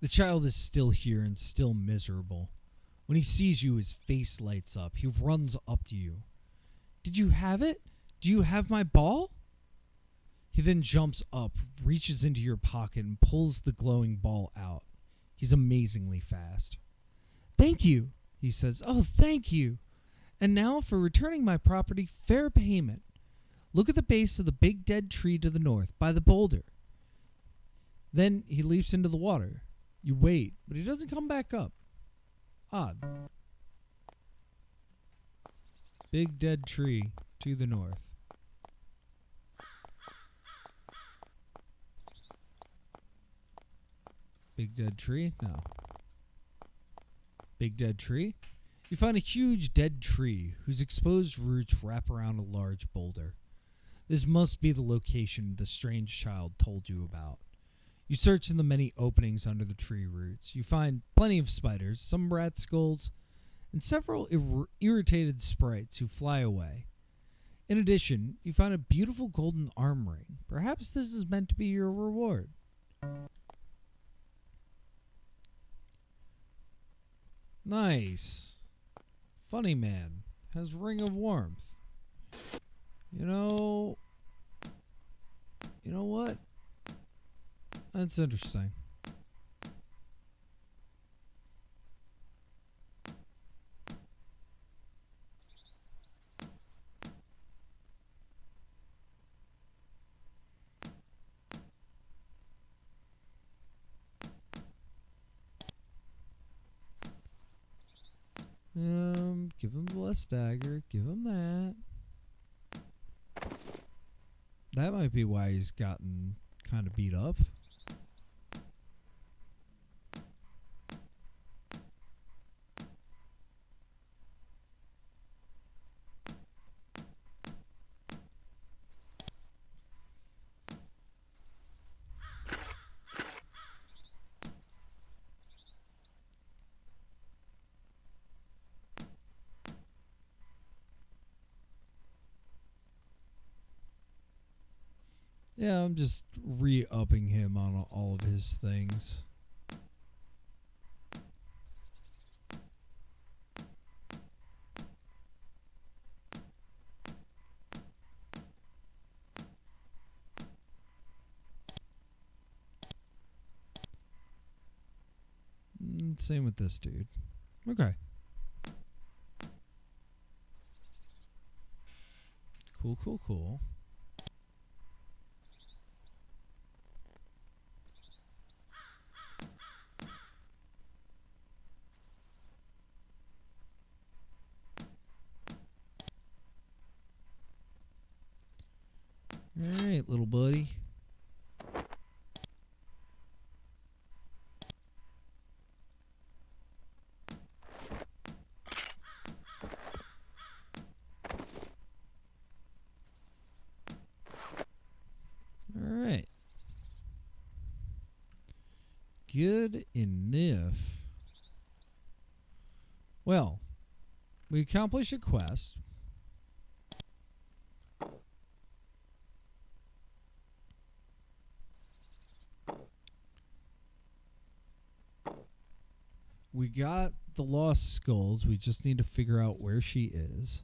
Speaker 1: The child is still here and still miserable. When he sees you, his face lights up. He runs up to you. Did you have it? Do you have my ball? He then jumps up, reaches into your pocket, and pulls the glowing ball out. He's amazingly fast. Thank you, he says. Oh, thank you. And now for returning my property, fair payment. Look at the base of the big dead tree to the north, by the boulder. Then he leaps into the water. You wait, but he doesn't come back up. Odd. Big dead tree to the north. Big dead tree? No. Big dead tree? You find a huge dead tree whose exposed roots wrap around a large boulder. This must be the location the strange child told you about. You search in the many openings under the tree roots. You find plenty of spiders, some rat skulls, and several irritated sprites who fly away. In addition, you find a beautiful golden arm ring. Perhaps this is meant to be your reward. Nice. Funny man. Has ring of warmth. You know what? That's interesting. Give him the blessed dagger. Give him that. That might be why he's gotten kind of beat up. Yeah, I'm just re-upping him on all of his things. Same with this dude. Okay. Cool, cool, cool. All right, little buddy. All right. Good enough. Well, we accomplished a quest. We got the lost skulls. We just need to figure out where she is.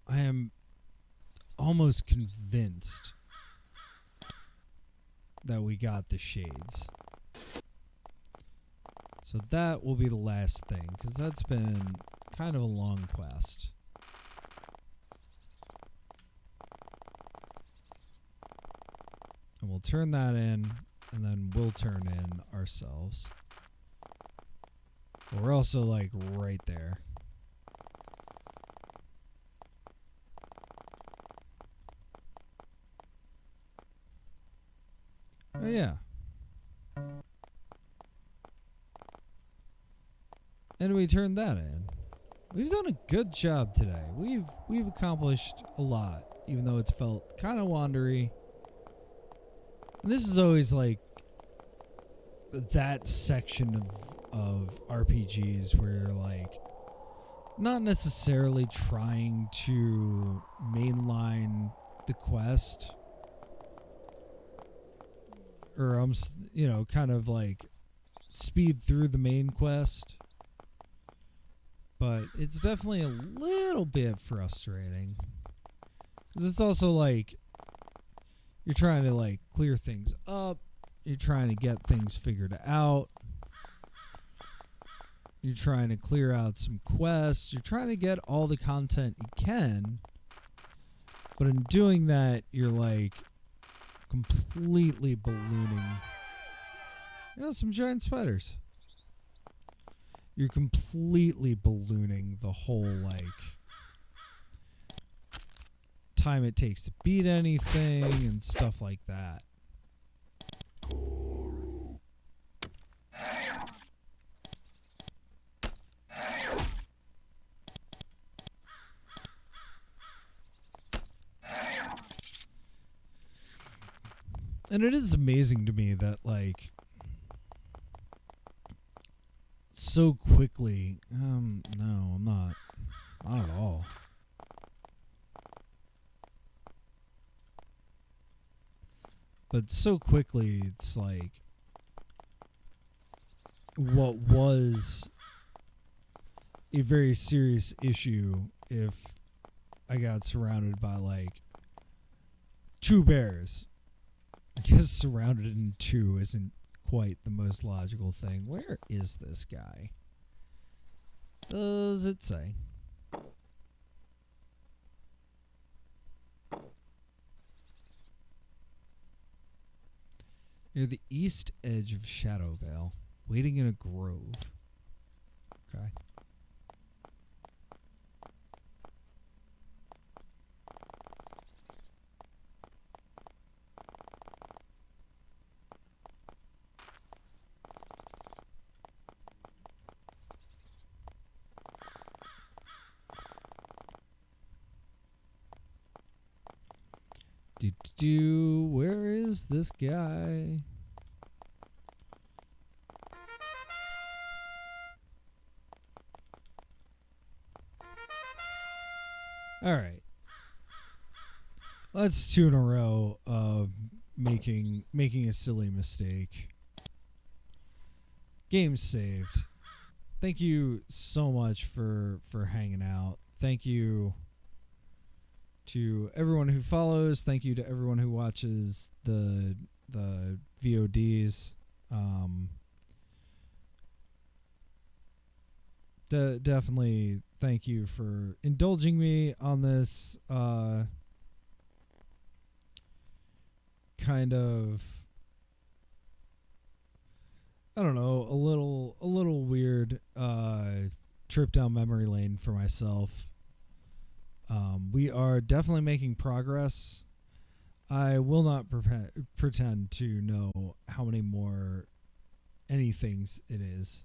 Speaker 1: I am almost convinced that we got the shades. So that will be the last thing, because that's been kind of a long quest. And we'll turn that in and then we'll turn in ourselves. But we're also like right there. Oh yeah. And we turned that in. We've done a good job today. We've accomplished a lot, even though it's felt kind of wandery. And this is always like that section of RPGs where you're like not necessarily trying to mainline the quest, or kind of like speed through the main quest. But it's definitely a little bit frustrating. Because it's also like you're trying to like clear things up. You're trying to get things figured out. You're trying to clear out some quests. You're trying to get all the content you can. But in doing that, you're like completely ballooning. Some giant spiders. You're completely ballooning the whole like time it takes to beat anything and stuff like that. And it is amazing to me that like so quickly, no, I'm not at all. But so quickly, it's like what was a very serious issue if I got surrounded by like 2 bears. I guess surrounded in 2 isn't quite the most logical thing. Where is this guy? Does it say? Near the east edge of Shadow Vale, waiting in a grove. Okay. Where is this guy? All right. That's 2 in a row of making a silly mistake. Game saved. Thank you so much for hanging out. Thank you to everyone who follows. Thank you to everyone who watches the VODs. Definitely thank you for indulging me on this kind of, I don't know, a little weird trip down memory lane for myself. We are definitely making progress. I will not pretend to know how many more anythings it is.